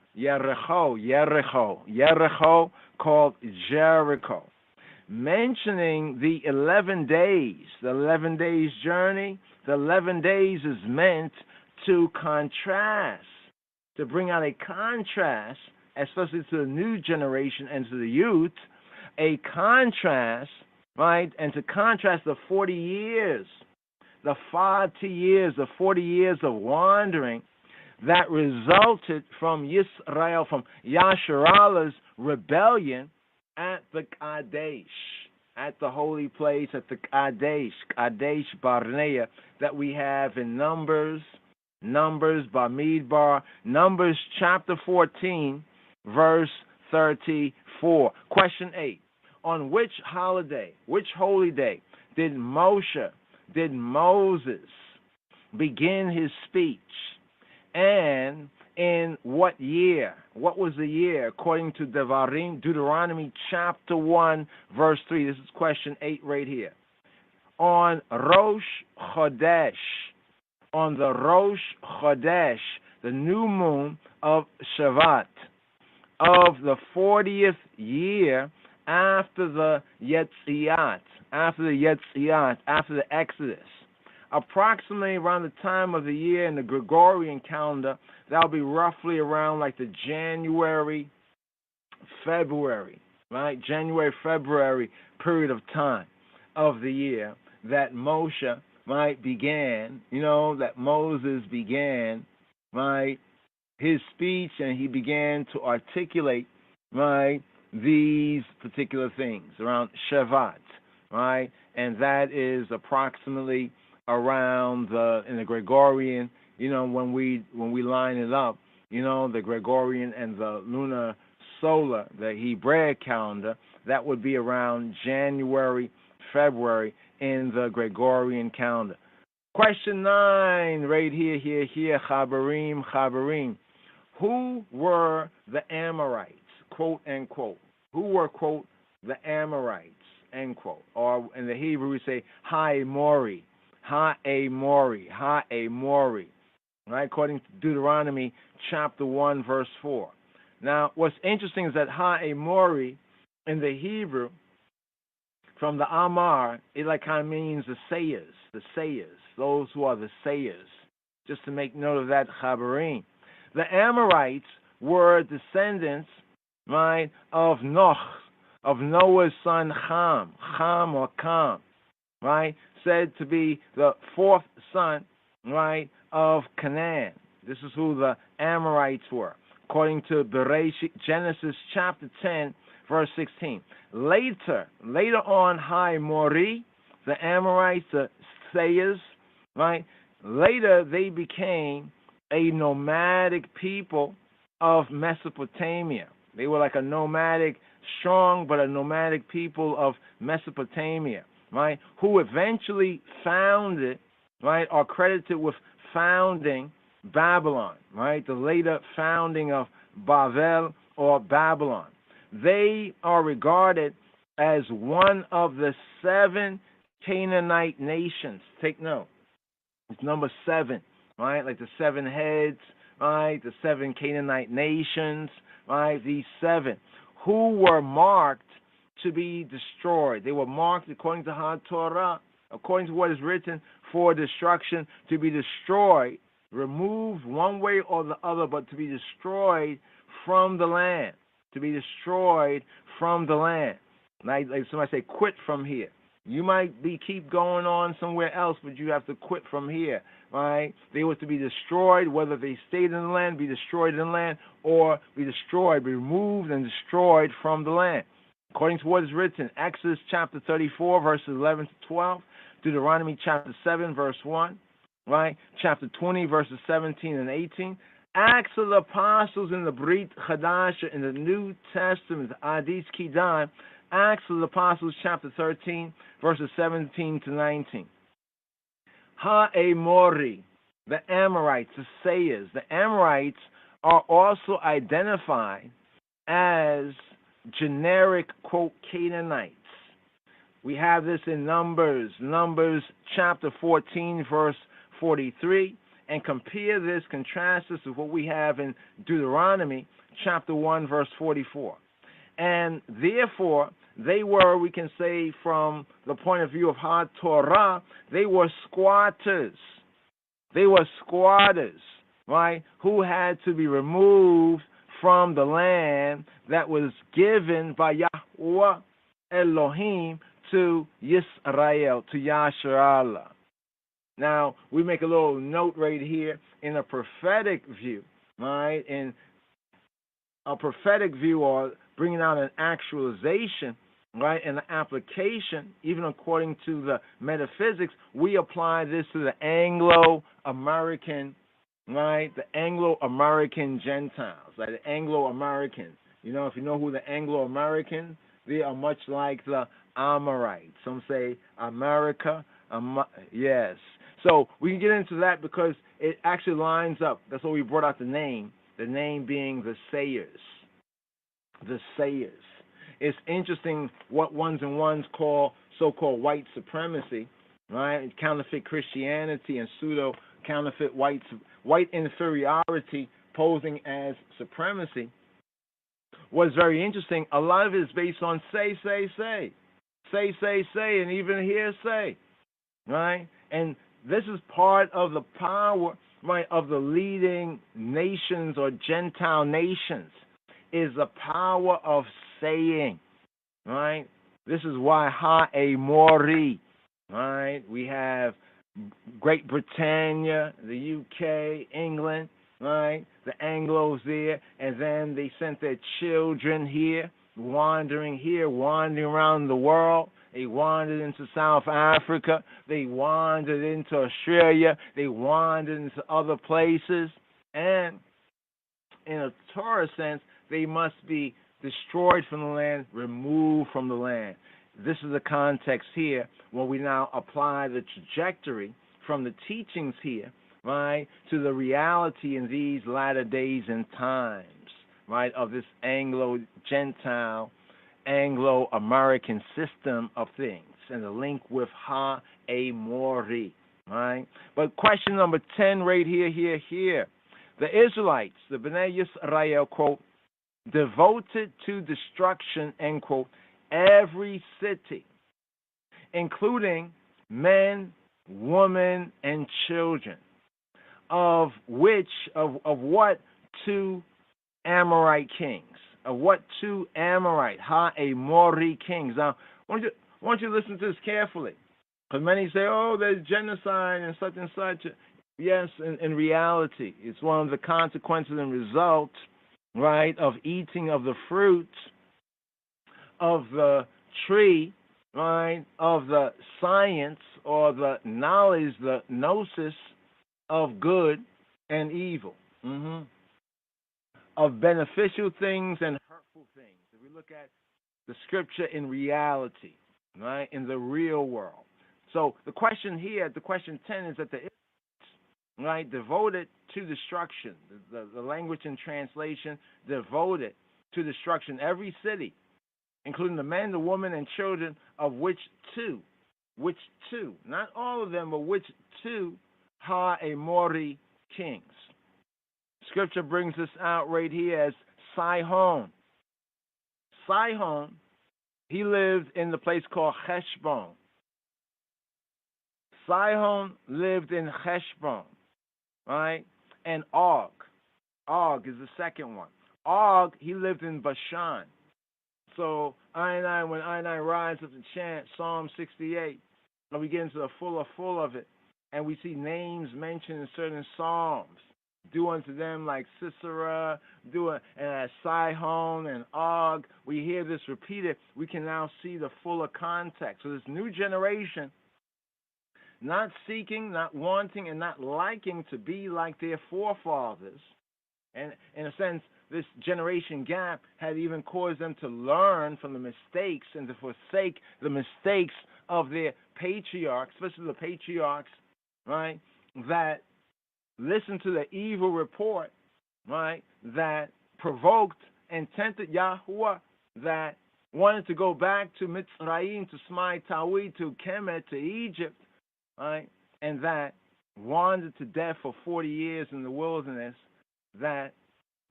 called Jericho. Mentioning the 11 days journey, the 11 days is meant to contrast, to bring out a contrast, especially to the new generation and to the youth, a contrast, right? And to contrast the 40 years the 40 years, the 40 years of wandering that resulted from Yisrael, from Yasharalah's rebellion at the Kadesh, at the holy place, at the Kadesh Barnea, that we have in Numbers, Bamidbar, Numbers chapter 14, verse 34. Question 8. On which holiday, which holy day, did Moses begin his speech? And in what year? What was the year? According to Devarim, Deuteronomy chapter 1, verse 3. This is question 8 right here. On Rosh Chodesh, on the Rosh Chodesh, the new moon of Shavat, of the 40th year after the Yetziat, after the Exodus, approximately around the time of the year in the Gregorian calendar, that'll be roughly around like the January, February period of time of the year that Moshe began, that Moses began, his speech, and he began to articulate, these particular things around Shavat, and that is approximately around in the Gregorian, when we line it up, the Gregorian and the lunar solar, the Hebraic calendar, that would be around January, February in the Gregorian calendar. Question 9, right here, Chabarim. Who were the Amorites, quote, unquote? Who were, quote, the Amorites, end quote? Or in the Hebrew we say, Ha'emori, right? According to Deuteronomy chapter 1, verse 4. Now, what's interesting is that Ha'emori in the Hebrew, from the Amar, it kind of means the sayers, those who are the sayers. Just to make note of that, Chabarim. The Amorites were descendants, of Noah's son Ham or Kam, said to be the fourth son, of Canaan. This is who the Amorites were, according to Genesis chapter 10, verse 16. Later on, Ha'emori, the Amorites, the sayers, later they became a nomadic people of Mesopotamia. They were like a nomadic, strong, but a nomadic people of Mesopotamia, who eventually founded, are credited with founding Babylon, the later founding of Bavel or Babylon. They are regarded as one of the 7 Canaanite nations. Take note. It's number 7, like the 7 heads, the 7 Canaanite nations, these 7, who were marked to be destroyed. They were marked according to HaTorah, according to what is written, for destruction, to be destroyed, removed one way or the other, but to be destroyed from the land. To be destroyed from the land. Like somebody say, quit from here. You might keep going on somewhere else, but you have to quit from here, They were to be destroyed, whether they stayed in the land, be destroyed in the land, or be destroyed, be removed and destroyed from the land. According to what is written, Exodus chapter 34, verses 11 to 12, Deuteronomy chapter 7, verse 1, chapter 20, verses 17 and 18, Acts of the Apostles in the Brit Chadasha in the New Testament, Adis Kidan, Acts of the Apostles chapter 13, verses 17 to 19. Ha'emori, the Amorites, the sayers. The Amorites are also identified as generic, quote, Canaanites. We have this in Numbers chapter 14, verse 43, and contrast this with what we have in Deuteronomy chapter 1, verse 44. And therefore, they were, we can say, from the point of view of HaTorah, they were squatters. They were squatters, who had to be removed from the land that was given by Yahweh Elohim to Yisrael, to Yasharallah. Now, we make a little note right here in a prophetic view, right? In a prophetic view, or bringing out an actualization, right, and an application, even according to the metaphysics, we apply this to the Anglo-American, right, the Anglo-American Gentiles, like the Anglo-Americans. You know, if you know who the Anglo-Americans, they are much like the Amorites. Some say America, yes. So we can get into that because it actually lines up. That's why we brought out the name being the Sayers. The Sayers. It's interesting what ones and ones call so-called white supremacy, right? Counterfeit Christianity and pseudo-counterfeit white inferiority posing as supremacy. What's very interesting, a lot of it is based on say, and even hearsay, right? And this is part of the power, right, of the leading nations or Gentile nations, is the power of saying, right? This is why Ha-E-Mori, right? We have Great Britannia, the UK, England, right? The Anglos there, and then they sent their children here, wandering around the world. They wandered into South Africa. They wandered into Australia. They wandered into other places. And in a Torah sense, they must be destroyed from the land, removed from the land. This is the context here when we now apply the trajectory from the teachings here, right, to the reality in these latter days and times, right, of this Anglo-Gentile, Anglo-American system of things, and the link with Ha-E-Mori, right? But question number 10 right here. The Israelites, the Bnei Yisrael, quote, devoted to destruction, end quote, every city, including men, women, and children, of what two Amorite kings? Of what two Amorite, Ha-E-Mori kings? Now, I want you to listen to this carefully, because many say, oh, there's genocide and such. Yes, in reality, it's one of the consequences and results, right, of eating of the fruit of the tree, right, of the science or the knowledge, the gnosis of good and evil, of beneficial things and hurtful things. If we look at the scripture in reality, right, in the real world. So the question here, the question 10, is that the Israelites, right, devoted to destruction, the language and translation, devoted to destruction, every city, including the men, the women, and children, of which two, not all of them, but which two Ha-E-Mori kings. Scripture brings this out right here as Sihon. Sihon, he lived in the place called Heshbon. Sihon lived in Heshbon, right? And Og is the second one. Og, he lived in Bashan. So when I rise up to chant Psalm 68, and we get into the full of it, and we see names mentioned in certain psalms, do unto them like Sisera, and Sihon and Og. We hear this repeated. We can now see the fuller context. So this new generation, not seeking, not wanting, and not liking to be like their forefathers, and in a sense, this generation gap had even caused them to learn from the mistakes and to forsake the mistakes of their patriarchs, especially the patriarchs, right, that listened to the evil report, right, that provoked and tempted Yahuwah, that wanted to go back to Mitzrayim, to Smai Tawi, to Kemet, to Egypt, right, and that wandered to death for 40 years in the wilderness, that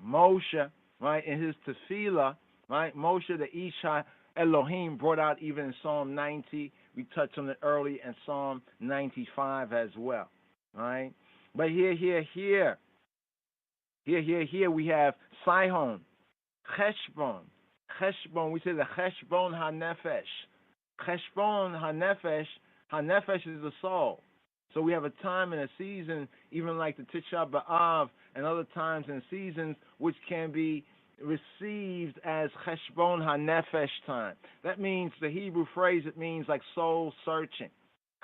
Moshe, right, in his tefillah, right, Moshe the Isha Elohim brought out even in Psalm 90. We touched on it early in Psalm 95 as well, right? But here we have Sihon, Cheshbon, we say the Cheshbon HaNefesh. Cheshbon HaNefesh is the soul. So we have a time and a season, even like the Tisha B'Av and other times and seasons, which can be received as Cheshbon HaNefesh time. That means, the Hebrew phrase, it means like soul searching.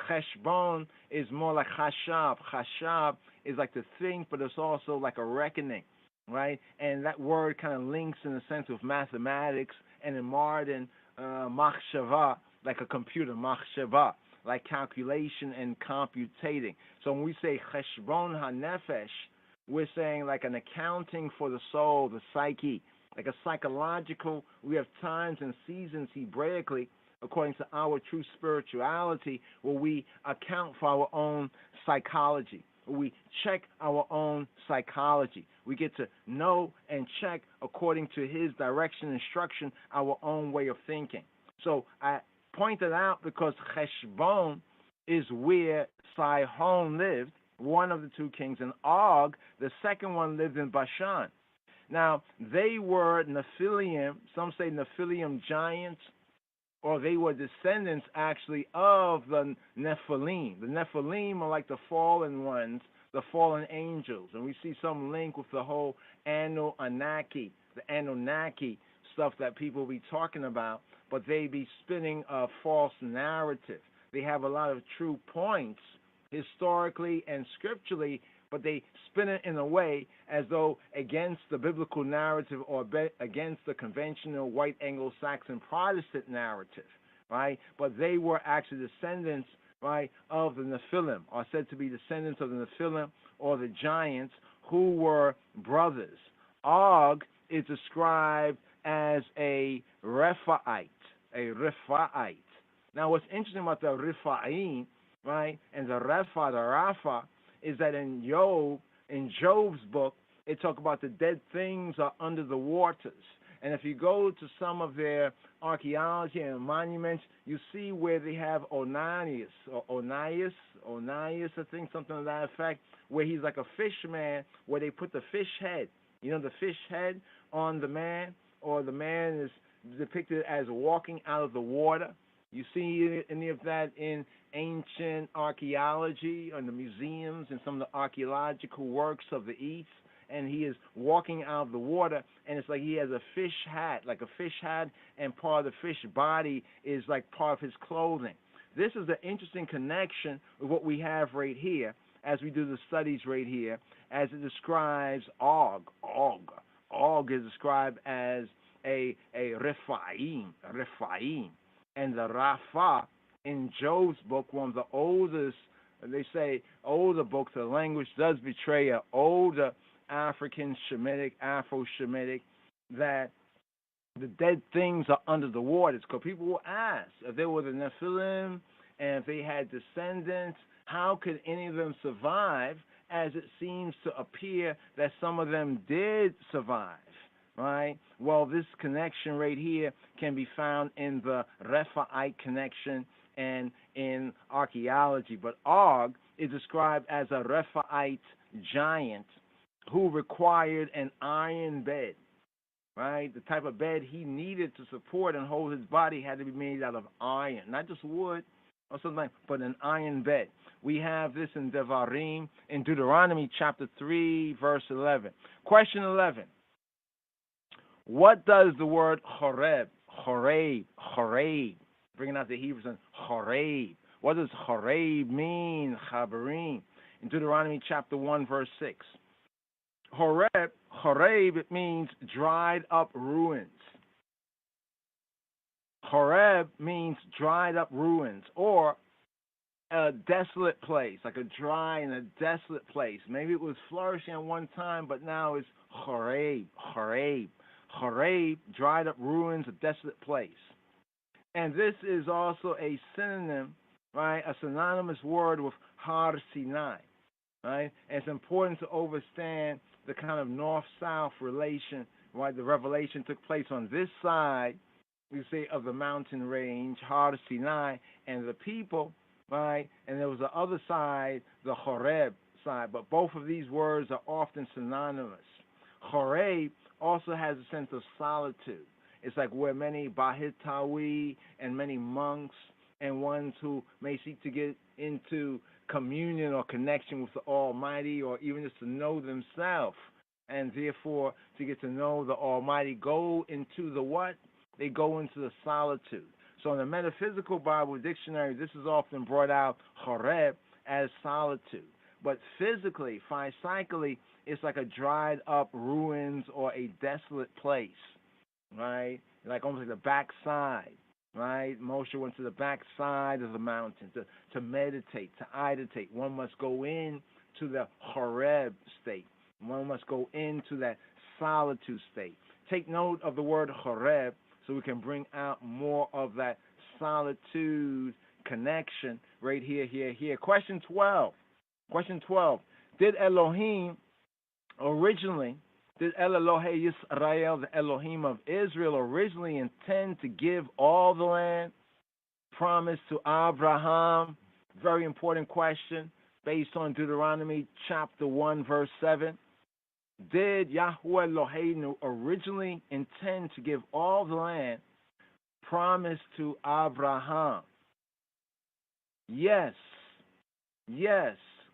Cheshbon is more like Chashab. Chashab is like to think, but it's also like a reckoning, right? And that word kind of links in the sense of mathematics, and in modern machshava, like a computer, machshava, like calculation and computating. So when we say Cheshbon HaNefesh, we're saying like an accounting for the soul, the psyche, like a psychological. We have times and seasons Hebraically, according to our true spirituality, where we account for our own psychology. We check our own psychology. We get to know and check, according to His direction and instruction, our own way of thinking. So I pointed out because Cheshbon is where Sihon lived, one of the two kings, and Og, the second one, lived in Bashan. Now, they were Nephilim, some say Nephilim giants, or they were descendants, actually, of the Nephilim. The Nephilim are like the fallen ones, the fallen angels. And we see some link with the whole Anunnaki, the Anunnaki stuff that people be talking about, but they be spinning a false narrative. They have a lot of true points, historically and scripturally, but they spin it in a way as though against the biblical narrative or against the conventional white Anglo-Saxon Protestant narrative, right? But they were actually descendants, right, of the Nephilim, are said to be descendants of the Nephilim or the giants, who were brothers. Og is described as a Rephaite, a Repha'ite. Now, what's interesting about the Rephaim, right, and the Rapha, is that in Job's book, it talks about the dead things are under the waters. And if you go to some of their archaeology and monuments, you see where they have Onias, I think, something to that effect, where he's like a fish man, where they put the fish head, the fish head on the man, or the man is depicted as walking out of the water. You see any of that in ancient archaeology, or in the museums and some of the archaeological works of the East, and he is walking out of the water, and it's like he has a fish hat, and part of the fish body is like part of his clothing. This is the interesting connection with what we have right here, as we do the studies right here, as it describes Og. Og is described as a Rephaim. And the Rapha in Job's book, one of the oldest, they say older books, the language does betray an older African Shemitic, Afro-Shemitic, that the dead things are under the waters. Because people will ask, if they were the Nephilim and if they had descendants, how could any of them survive, as it seems to appear that some of them did survive, right? Well, this connection right here can be found in the Rephaite connection and in archaeology. But Og is described as a Rephaite giant who required an iron bed, right? The type of bed he needed to support and hold his body had to be made out of iron, not just wood or something, but an iron bed. We have this in Devarim, in Deuteronomy chapter 3, verse 11. Question 11. What does the word choreb, bringing out the Hebrews and choreb, what does choreb mean, chabarim? In Deuteronomy chapter 1, verse 6. Choreb, it means dried up ruins. Choreb means dried up ruins, or a desolate place, like a dry and a desolate place. Maybe it was flourishing at one time, but now it's choreb. Choreb, dried up ruins, a desolate place. And this is also a synonym, right, a synonymous word with Har Sinai, right? And it's important to understand the kind of north-south relation, right? The revelation took place on this side, we say, of the mountain range, Har Sinai, and the people, right? And there was the other side, the Horeb side, but both of these words are often synonymous. Horeb also has a sense of solitude. It's like where many Bahitawi and many monks and ones who may seek to get into communion or connection with the Almighty, or even just to know themselves, and therefore to get to know the Almighty, go into the what? They go into the solitude. So in the Metaphysical Bible Dictionary, this is often brought out, Horeb, as solitude. But physically, physically, it's like a dried up ruins or a desolate place, right? Like almost like the backside, right? Moshe went to the backside of the mountain to meditate, to iditate. One must go in to the Horeb state. One must go into that solitude state. Take note of the word Horeb so we can bring out more of that solitude connection right here. Question 12. Did Elohim originally, did El Elohe Yisrael, the Elohim of Israel, originally intend to give all the land promised to Abraham? Very important question based on Deuteronomy chapter 1, verse 7. Did Yahweh Eloheinu originally intend to give all the land promised to Abraham? Yes.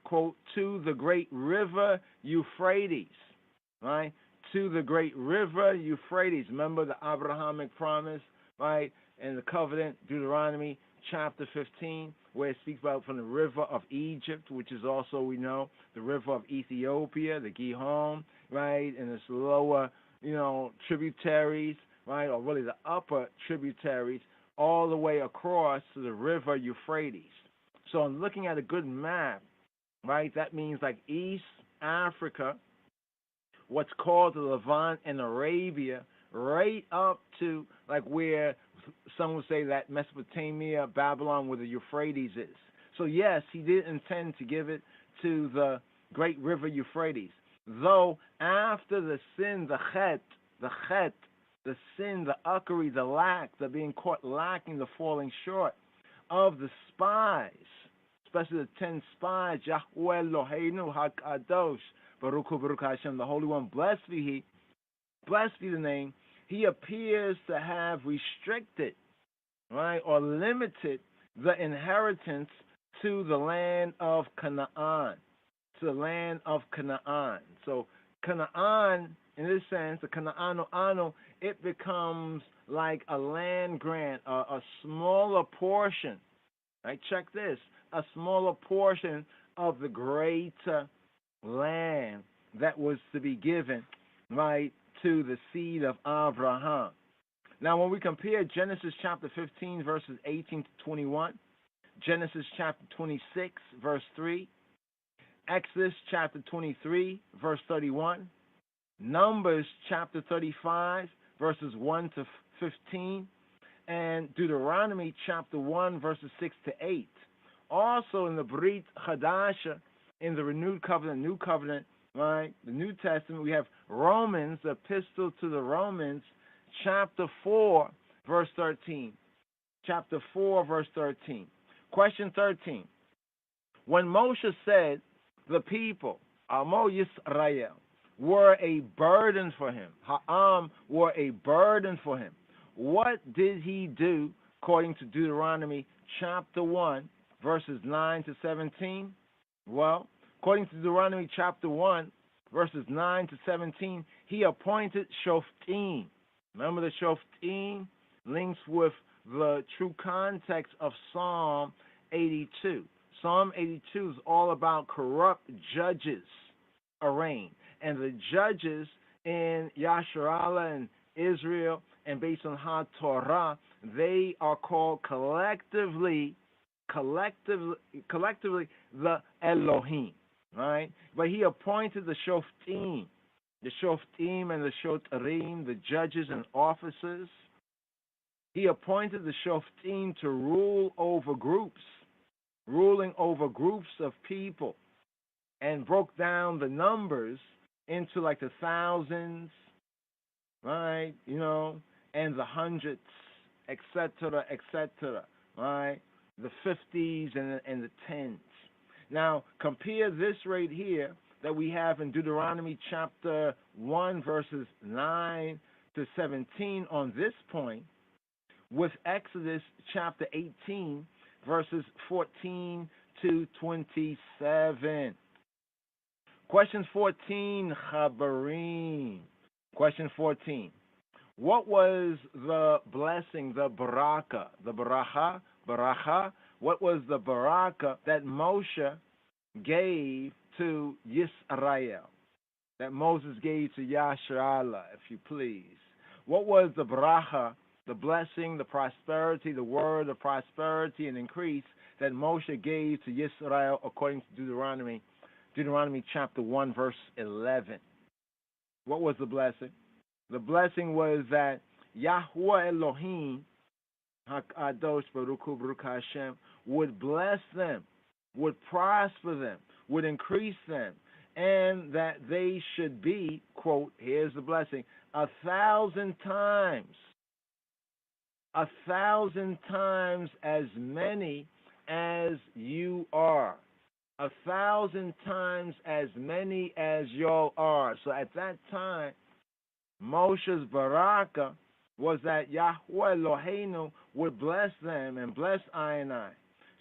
Quote, to the great river Euphrates, right? To the great river Euphrates. Remember the Abrahamic promise, right? And the covenant, Deuteronomy chapter 15, where it speaks about from the river of Egypt, which is also, we know, the river of Ethiopia, the Gihon, right? And its lower, tributaries, right? Or really the upper tributaries, all the way across to the river Euphrates. So I'm looking at a good map, right? That means like East Africa, what's called the Levant and Arabia, right up to like where some would say that Mesopotamia, Babylon, where the Euphrates is. So yes, he did intend to give it to the great river Euphrates. Though after the sin, the sin, the uckery, the lack, the being caught lacking, the falling short of the spies, especially the 10 spies, Yahweh Eloheinu HaKadosh, Baruch Hu Baruch Hashem, the Holy One, blessed be the name. He appears to have restricted, right, or limited the inheritance to the land of Canaan, So Canaan, in this sense, the Canaano Ano, it becomes like a land grant, a smaller portion. Right? Check this, a smaller portion of the greater land that was to be given, right, to the seed of Abraham. Now, when we compare Genesis chapter 15, verses 18 to 21, Genesis chapter 26, verse 3, Exodus chapter 23, verse 31, Numbers chapter 35, verses 1 to 15, and Deuteronomy chapter 1, verses 6 to 8. Also in the Brit Hadasha, in the renewed covenant, new covenant, right, the New Testament, we have Romans, the epistle to the Romans, chapter 4, verse 13. Chapter 4, verse 13. Question 13. When Moshe said the people, Amo Yisrael, were a burden for him, Ha'am were a burden for him, what did he do according to Deuteronomy chapter 1, verses 9 to 17? Well, according to Deuteronomy chapter 1, verses 9 to 17, he appointed Shoftim. Remember the Shoftim links with the true context of Psalm 82. Psalm 82 is all about corrupt judges arraigned. And the judges in Yasharallah and Israel, and based on HaTorah, they are called collectively the Elohim, right? But he appointed the Shoftim and the Shotrim, the judges and officers. He appointed the Shoftim to rule over groups, ruling over groups of people, and broke down the numbers into like the thousands, right? And the hundreds, etc., right? The 50s and the 10s. Now, compare this right here that we have in Deuteronomy chapter 1, verses 9 to 17 on this point, with Exodus chapter 18, verses 14 to 27. Question 14, Chabarim. Question 14. What was the blessing, the baraka, baracha? What was the baraka that Moshe gave to Yisrael? That Moses gave to Yasharallah, if you please. What was the baracha, the blessing, the prosperity, the word of prosperity and increase that Moshe gave to Yisrael according to Deuteronomy chapter 1, verse 11? What was the blessing? The blessing was that Yahweh Elohim, HaKadosh Baruch Hu Baruch Hashem, would bless them, would prosper them, would increase them, and that they should be, quote, here's the blessing, 1,000 times as many as you are. 1,000 times as many as y'all are. So at that time, Moshe's baraka was that Yahweh Eloheinu would bless them and bless I and I,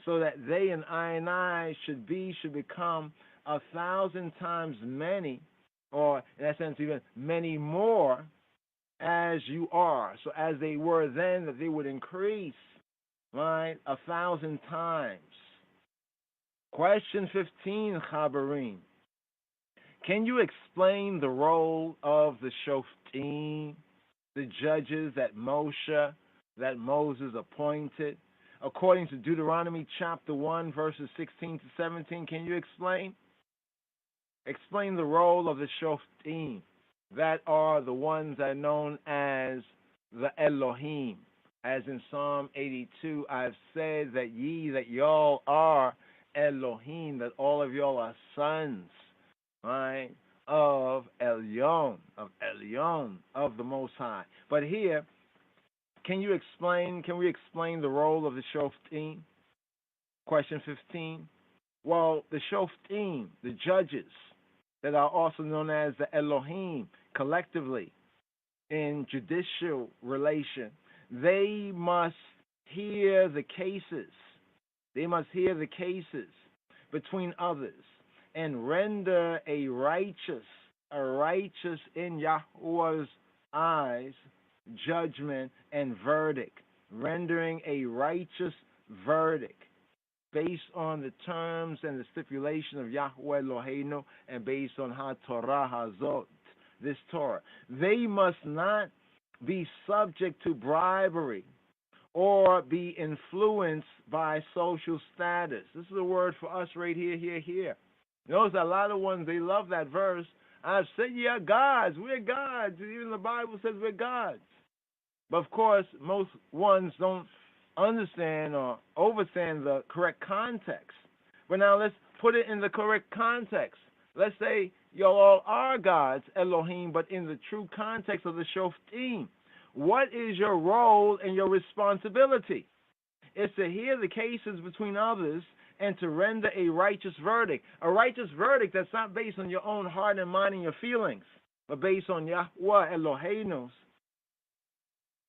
so that they and I should become 1,000 times many, or in that sense even many more as you are. So as they were then, that they would increase, right, 1,000 times. Question 15, Chabarim. Can you explain the role of the Shoftim, the judges that Moses appointed? According to Deuteronomy chapter 1, verses 16 to 17, can you explain? Explain the role of the Shoftim, that are the ones that are known as the Elohim. As in Psalm 82, I've said that y'all are Elohim, that all of y'all are sons, right, of Elyon, of the Most High. But here, can we explain the role of the Shoftim? Question 15. Well, the Shoftim, the judges, that are also known as the Elohim, collectively, in judicial relation, they must hear the cases. They must hear the cases between others and render a righteous in Yahweh's eyes judgment and verdict, rendering a righteous verdict based on the terms and the stipulation of Yahweh Eloheinu and based on HaTorah Hazot, this Torah. They must not be subject to bribery or be influenced by social status. This is a word for us right here. Notice a lot of ones, they love that verse. I've said ye are gods. We're gods. Even the Bible says we're gods. But of course, most ones don't understand or overstand the correct context. But now let's put it in the correct context. Let's say y'all all are gods, Elohim, but in the true context of the Shoftim. What is your role and your responsibility? It's to hear the cases between others and to render a righteous verdict. A righteous verdict that's not based on your own heart and mind and your feelings, but based on Yahweh Eloheinu's,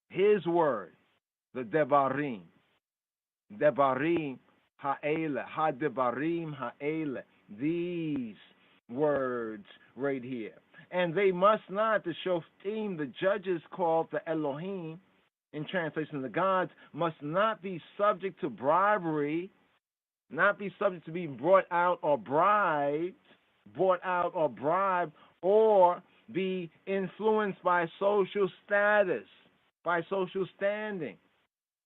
His word, the Devarim. Devarim ha'ele, ha-devarim ha'ele. These words right here. And they must not, the Shoftim, the judges called the Elohim, in translation the gods, must not be subject to bribery, not be subject to being brought out or bribed, or be influenced by social status, by social standing.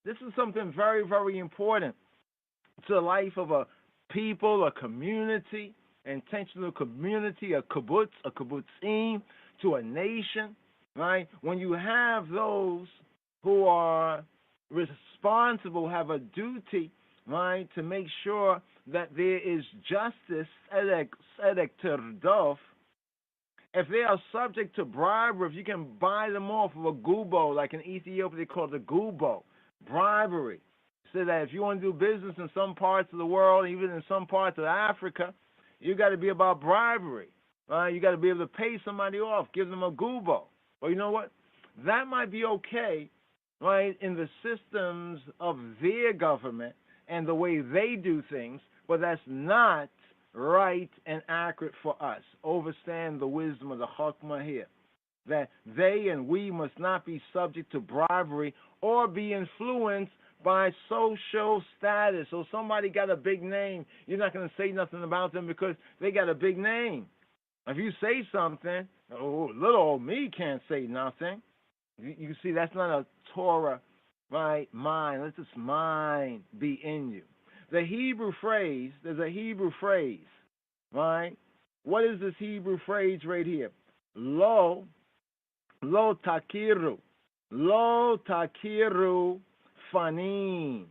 This is something very, very important to the life of a people, a community, intentional community, a kibbutz, a kibbutzim, to a nation, right? When you have those who are responsible, have a duty, right, to make sure that there is justice, tzedek terdof. If they are subject to bribery, if you can buy them off of a gubo, like in Ethiopia they call it a gubo, bribery. So that if you want to do business in some parts of the world, even in some parts of Africa, you got to be about bribery. You got to be able to pay somebody off, give them a gubo. Well, you know what? That might be okay, right, in the systems of their government and the way they do things, but that's not right and accurate for us. Overstand the wisdom of the Chokmah here, that they and we must not be subject to bribery or be influenced by social status. So somebody got a big name, you're not going to say nothing about them because they got a big name. If you say something, oh, little old me can't say nothing. You see, that's not a Torah, right? Mind. Let this mind be in you. The Hebrew phrase, there's a Hebrew phrase, right? What is this Hebrew phrase right here? Lo takiru fanim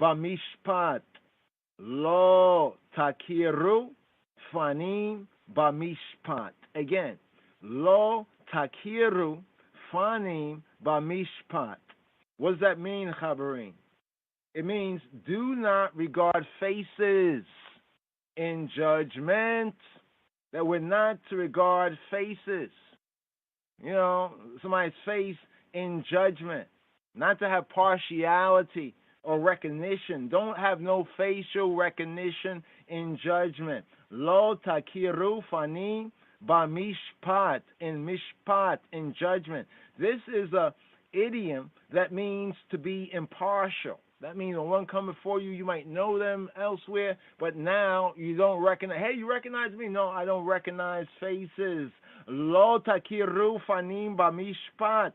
bamishpat. Lo takiru fanim bamishpat. Again, lo takiru fanim bamishpat. What does that mean, Chabarim? It means do not regard faces in judgment. That we're not to regard faces. You know, somebody's face in judgment. Not to have partiality or recognition. Don't have no facial recognition in judgment. Lo takiru fanim bamishpat, in mishpat, in judgment. This is a idiom that means to be impartial. That means when one come before you, you might know them elsewhere, but now you don't recognize. Hey, you recognize me? No, I don't recognize faces. Lo takiru fanim bamishpat.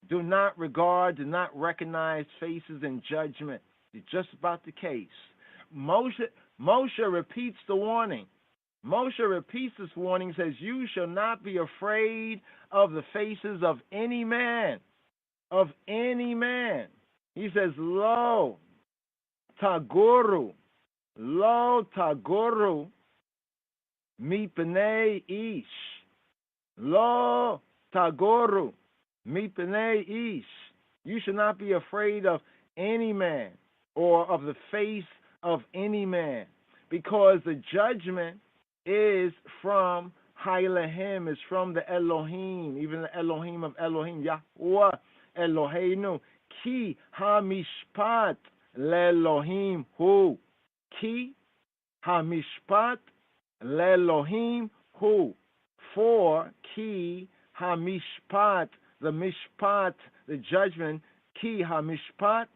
Do not regard, do not recognize faces in judgment. It's just about the case. Moshe repeats the warning. Moshe repeats this warning, says, you shall not be afraid of the faces of any man. Of any man. He says, lo tagoru mipnei ish. Lo tagoru mipnei ish. You should not be afraid of any man or of the face of any man, because the judgment is from Hailahim, is from the Elohim, even the Elohim of Elohim, Yahweh Eloheinu. Ki hamishpat leElohim hu. Ki hamishpat leElohim hu. For ki hamishpat, the mishpat, the judgment, ki hamishpat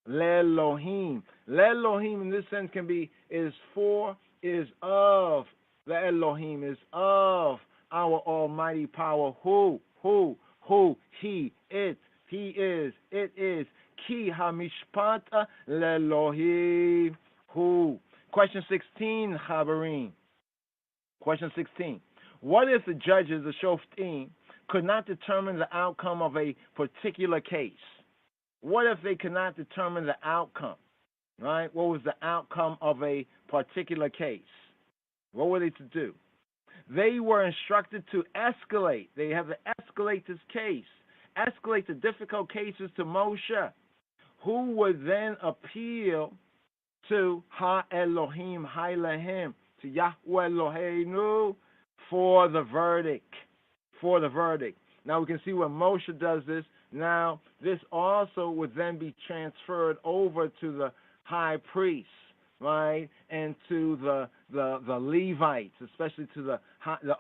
leElohim. LeElohim in this sense can be is for, is of the Elohim, is of our almighty power. Who, he, it. He is, it is. Ki hamishpata leElohim hu. Question 16, Chabarim. Question 16. What if the judges, the shoftim, could not determine the outcome of a particular case? What if they could not determine the outcome? Right? What was the outcome of a particular case? What were they to do? They were instructed to escalate. They have to escalate this case. Escalate the difficult cases to Moshe, who would then appeal to Ha-Elohim, Ha-Elohim, to Yahweh Eloheinu for the verdict. For the verdict. Now we can see when Moshe does this. Now this also would then be transferred over to the high priests, right, and to the Levites, especially to the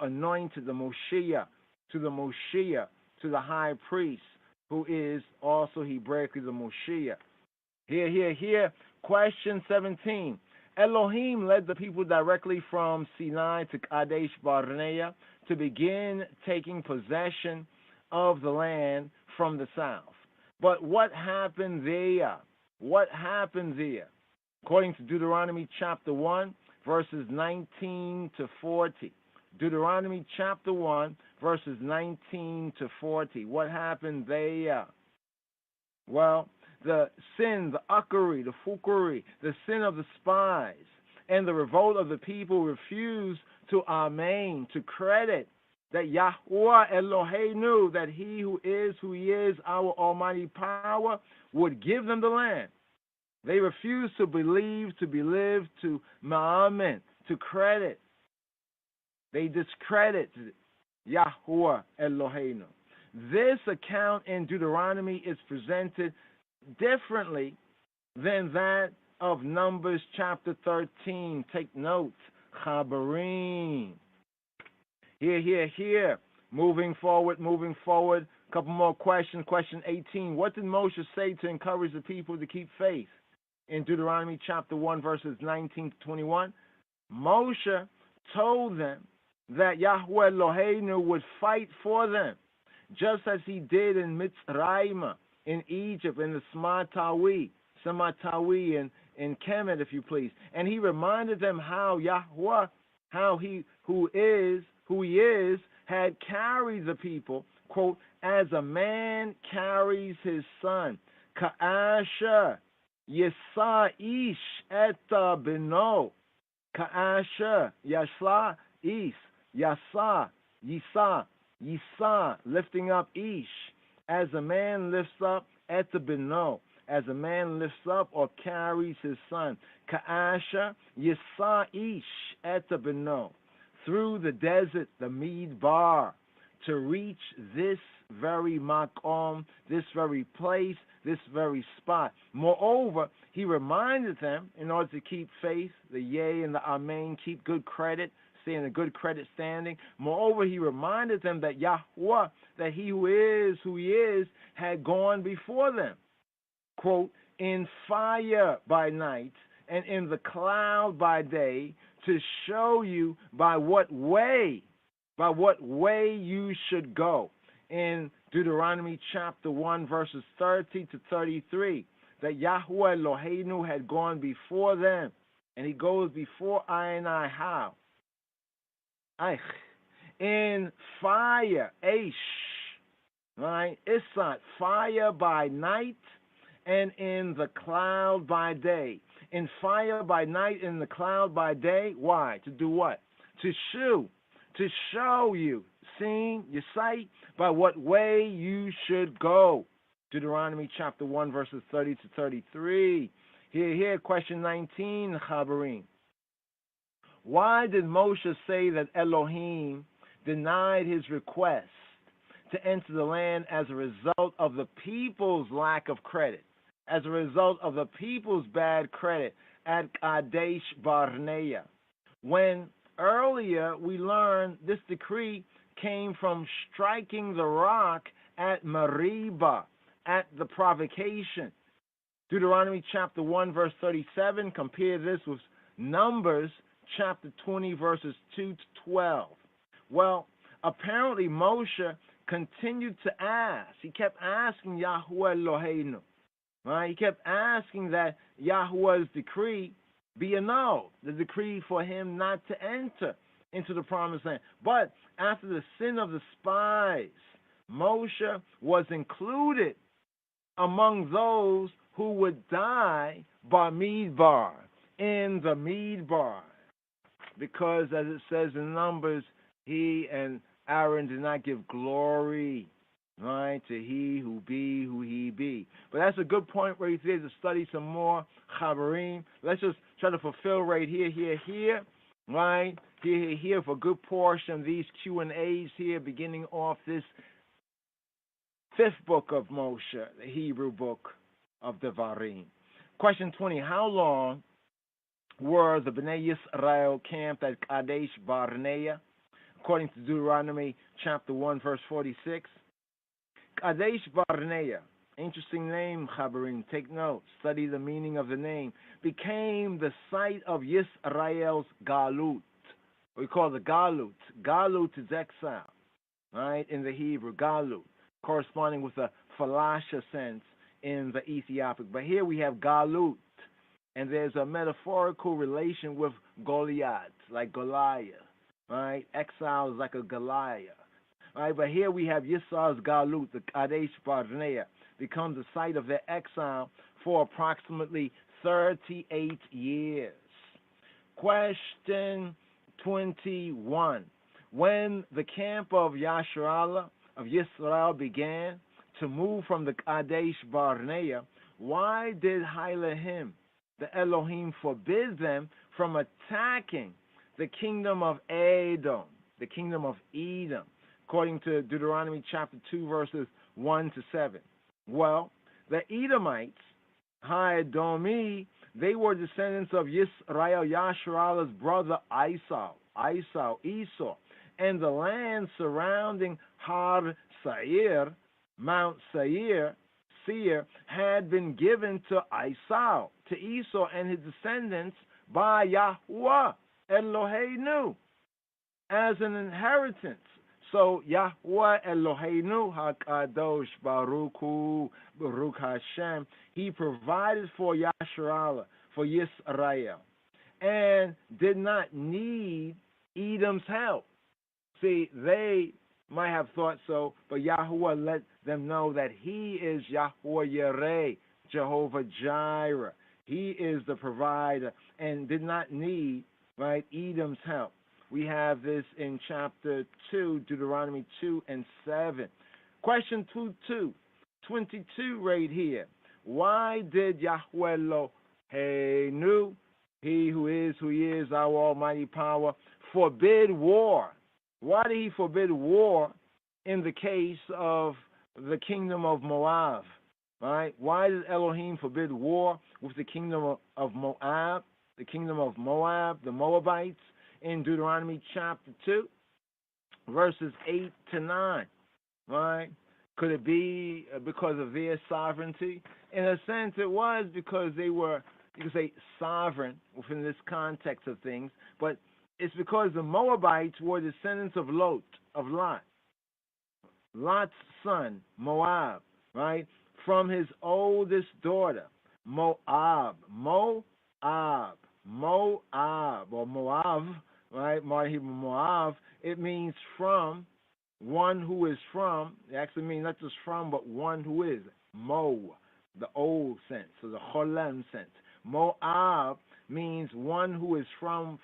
anointed, the Moshiach, to the Moshiach, to the high priest, who is also Hebraically the Moshiach. Here. Question 17. Elohim led the people directly from Sinai to Kadesh Barnea to begin taking possession of the land from the south. But what happened there? What happened there? According to Deuteronomy chapter 1, verses 19 to 40. Deuteronomy chapter 1, verses 19 to 40. What happened there? Well, the sin, the uckery, the fukery, the sin of the spies, and the revolt of the people refused to amen, to credit that Yahweh Eloheinu, that he who he is, our almighty power, would give them the land. They refused to believe, to believe, to ma'amen, to credit. They discredited Yahweh Eloheinu. This account in Deuteronomy is presented differently than that of Numbers chapter 13. Take notes. Chabarim. Here. Moving forward. A couple more questions. Question 18. What did Moshe say to encourage the people to keep faith? In Deuteronomy chapter 1, verses 19 to 21. Moshe told them that Yahweh Eloheinu would fight for them, just as he did in Mitzrayim, in Egypt, in the Samatawi, in Kemet, if you please. And he reminded them how Yahweh, how he who he is, had carried the people, quote, as a man carries his son. Ka'asha Yisa ish eta beno. Ka'asha Yashla ish. Yasa Yisa, lifting up ish. As a man lifts up eta beno. As a man lifts up or carries his son. Ka'asha Yisa ish eta beno. Through the desert, the Midbar, to reach this very makom, this very place, this very spot. Moreover, he reminded them, in order to keep faith, the yea and the amen, keep good credit, stay in a good credit standing. Moreover, he reminded them that Yahweh, that he who he is, had gone before them, quote, in fire by night and in the cloud by day, to show you by what way you should go. In Deuteronomy chapter 1, verses 30 to 33, that Yahweh Eloheinu had gone before them, and he goes before I and I how? In fire, Aish, right? Isat, fire by night, and in the cloud by day. In fire by night, in the cloud by day. Why? To do what? To show you, seeing, you sight, by what way you should go. Deuteronomy chapter 1, verses 30 to 33. Here, question 19, Chabarim. Why did Moshe say that Elohim denied his request to enter the land as a result of the people's lack of credit, as a result of the people's bad credit at Kadesh Barnea? When earlier we learned this decree came from striking the rock at Meribah, at the provocation. Deuteronomy chapter 1, verse 37, compare this with Numbers chapter 20, verses 2 to 12. Well, apparently Moshe continued to ask. He kept asking Yahweh Eloheinu. Right? He kept asking that Yahweh's decree be annulled, the decree for him not to enter into the promised land. But after the sin of the spies, Moshe was included among those who would die by Midbar, in the Midbar. Because, as it says in Numbers, he and Aaron did not give glory, right, to he who be who he be. But that's a good point right there to study some more Chabarim. Let's just try to fulfill right here, right, here for a good portion of these Q&As here, beginning off this fifth book of Moshe, the Hebrew book of Devarim. Question 20, how long were the Bnei Yisrael camped at Kadesh Barnea? According to Deuteronomy chapter 1, verse 46. Kadesh Barnea, interesting name, Chabarim, take note, study the meaning of the name, became the site of Yisrael's Galut. We call the Galut. Galut is exile, right, in the Hebrew, Galut, corresponding with the Falasha sense in the Ethiopic. But here we have Galut, and there's a metaphorical relation with Goliath, like Goliath, right? Exile is like a Goliath. Right, but here we have Yisrael's Galut, the Kadesh Barnea, becomes the site of their exile for approximately 38 years. Question 21. When the camp of Yasharallah, of Yisrael, began to move from the Kadesh Barnea, why did Hailahim, the Elohim, forbid them from attacking the kingdom of Edom, the kingdom of Edom? According to Deuteronomy chapter 2, verses 1 to 7. Well, the Edomites Ha-Edomi, they were descendants of Yisrael, Yasharalah's brother Esau, and the land surrounding Har Seir, Mount Seir, had been given to Esau and his descendants by Yahweh Eloheinu as an inheritance. So Yahweh Eloheinu HaKadosh Baruch Hu, Baruch Hashem, he provided for Yasharallah, for Yisrael, and did not need Edom's help. See, they might have thought so, but Yahweh let them know that he is Yahweh Yireh, Jehovah Jireh. He is the provider and did not need, right, Edom's help. We have this in chapter 2, Deuteronomy 2 and 7. Question 22 right here. Why did Yahweh Eloheinu, he who is our almighty power, forbid war? Why did he forbid war in the case of the kingdom of Moab? Right? Why did Elohim forbid war with the kingdom of Moab, the Moabites, in Deuteronomy chapter 2, verses 8 to 9? Right? Could it be because of their sovereignty? In a sense, it was because they were, you could say, sovereign within this context of things, but it's because the Moabites were descendants of Lot, Lot's son, Moab, right? From his oldest daughter, Moab, or Moab, right? Moab, it means from, one who is from. It actually means not just from, but one who is. Mo, the old sense, so the Cholem sense. Moab means one who is from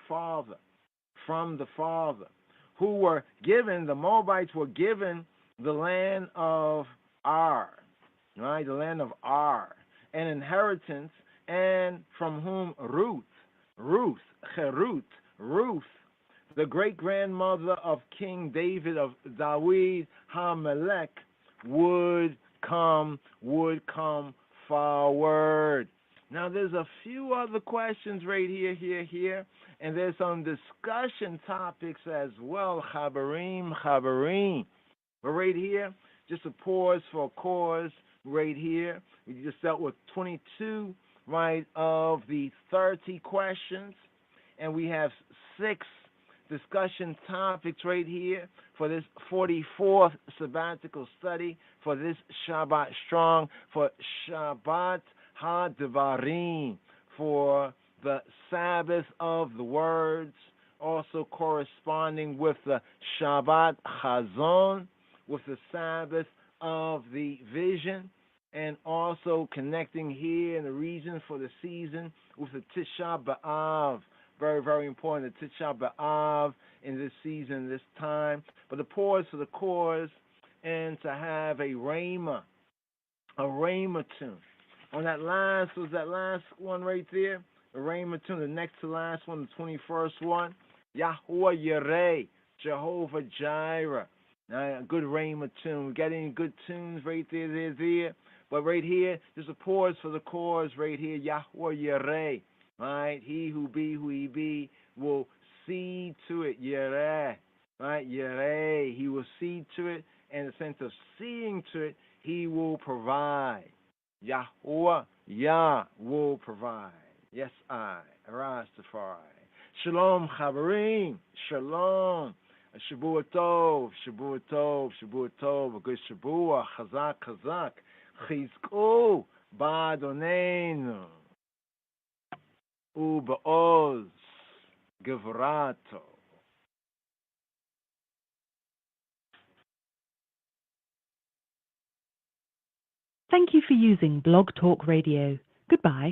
the father, who were given, the Moabites were given the land of Ar, right? The land of Ar, an inheritance, and from whom Ruth, the great-grandmother of King David, of Dawid HaMelech, would come forward. Now, there's a few other questions right here, and there's some discussion topics as well. Chabarim. But right here, just a pause for a cause right here. We just dealt with 22, right, of the 30 questions, and we have 6 discussion topics right here for this 44th sabbatical study for this Shabbat Strong, for Shabbat HaDvarim, for the Sabbath of the words, also corresponding with the Shabbat Chazon, with the Sabbath of the vision, and also connecting here in the region for the season with the Tisha B'Av. Very, very important, the Tisha B'Av in this season, this time. But the pause for the cause, and to have a Rhema tune. On that last one right there, the Rhema tune, the next to last one, the 21st one, Yahweh Yireh, Jehovah Jireh. A good Rhema tune. We're getting good tunes right there. But right here, there's a pause for the cause right here, Yahweh Yireh. Right? He who he be, will see to it, Yireh. Right? Yireh. He will see to it, and in the sense of seeing to it, he will provide. Yahweh, Yah will provide. Yes, I, Rastafari. Shalom, Chabarim. Shalom. Shavua Tov. A good Shavua. Chazak. Chizku ba'Adoneinu. U'ba'oz Gevrato. Thank you for using Blog Talk Radio. Goodbye.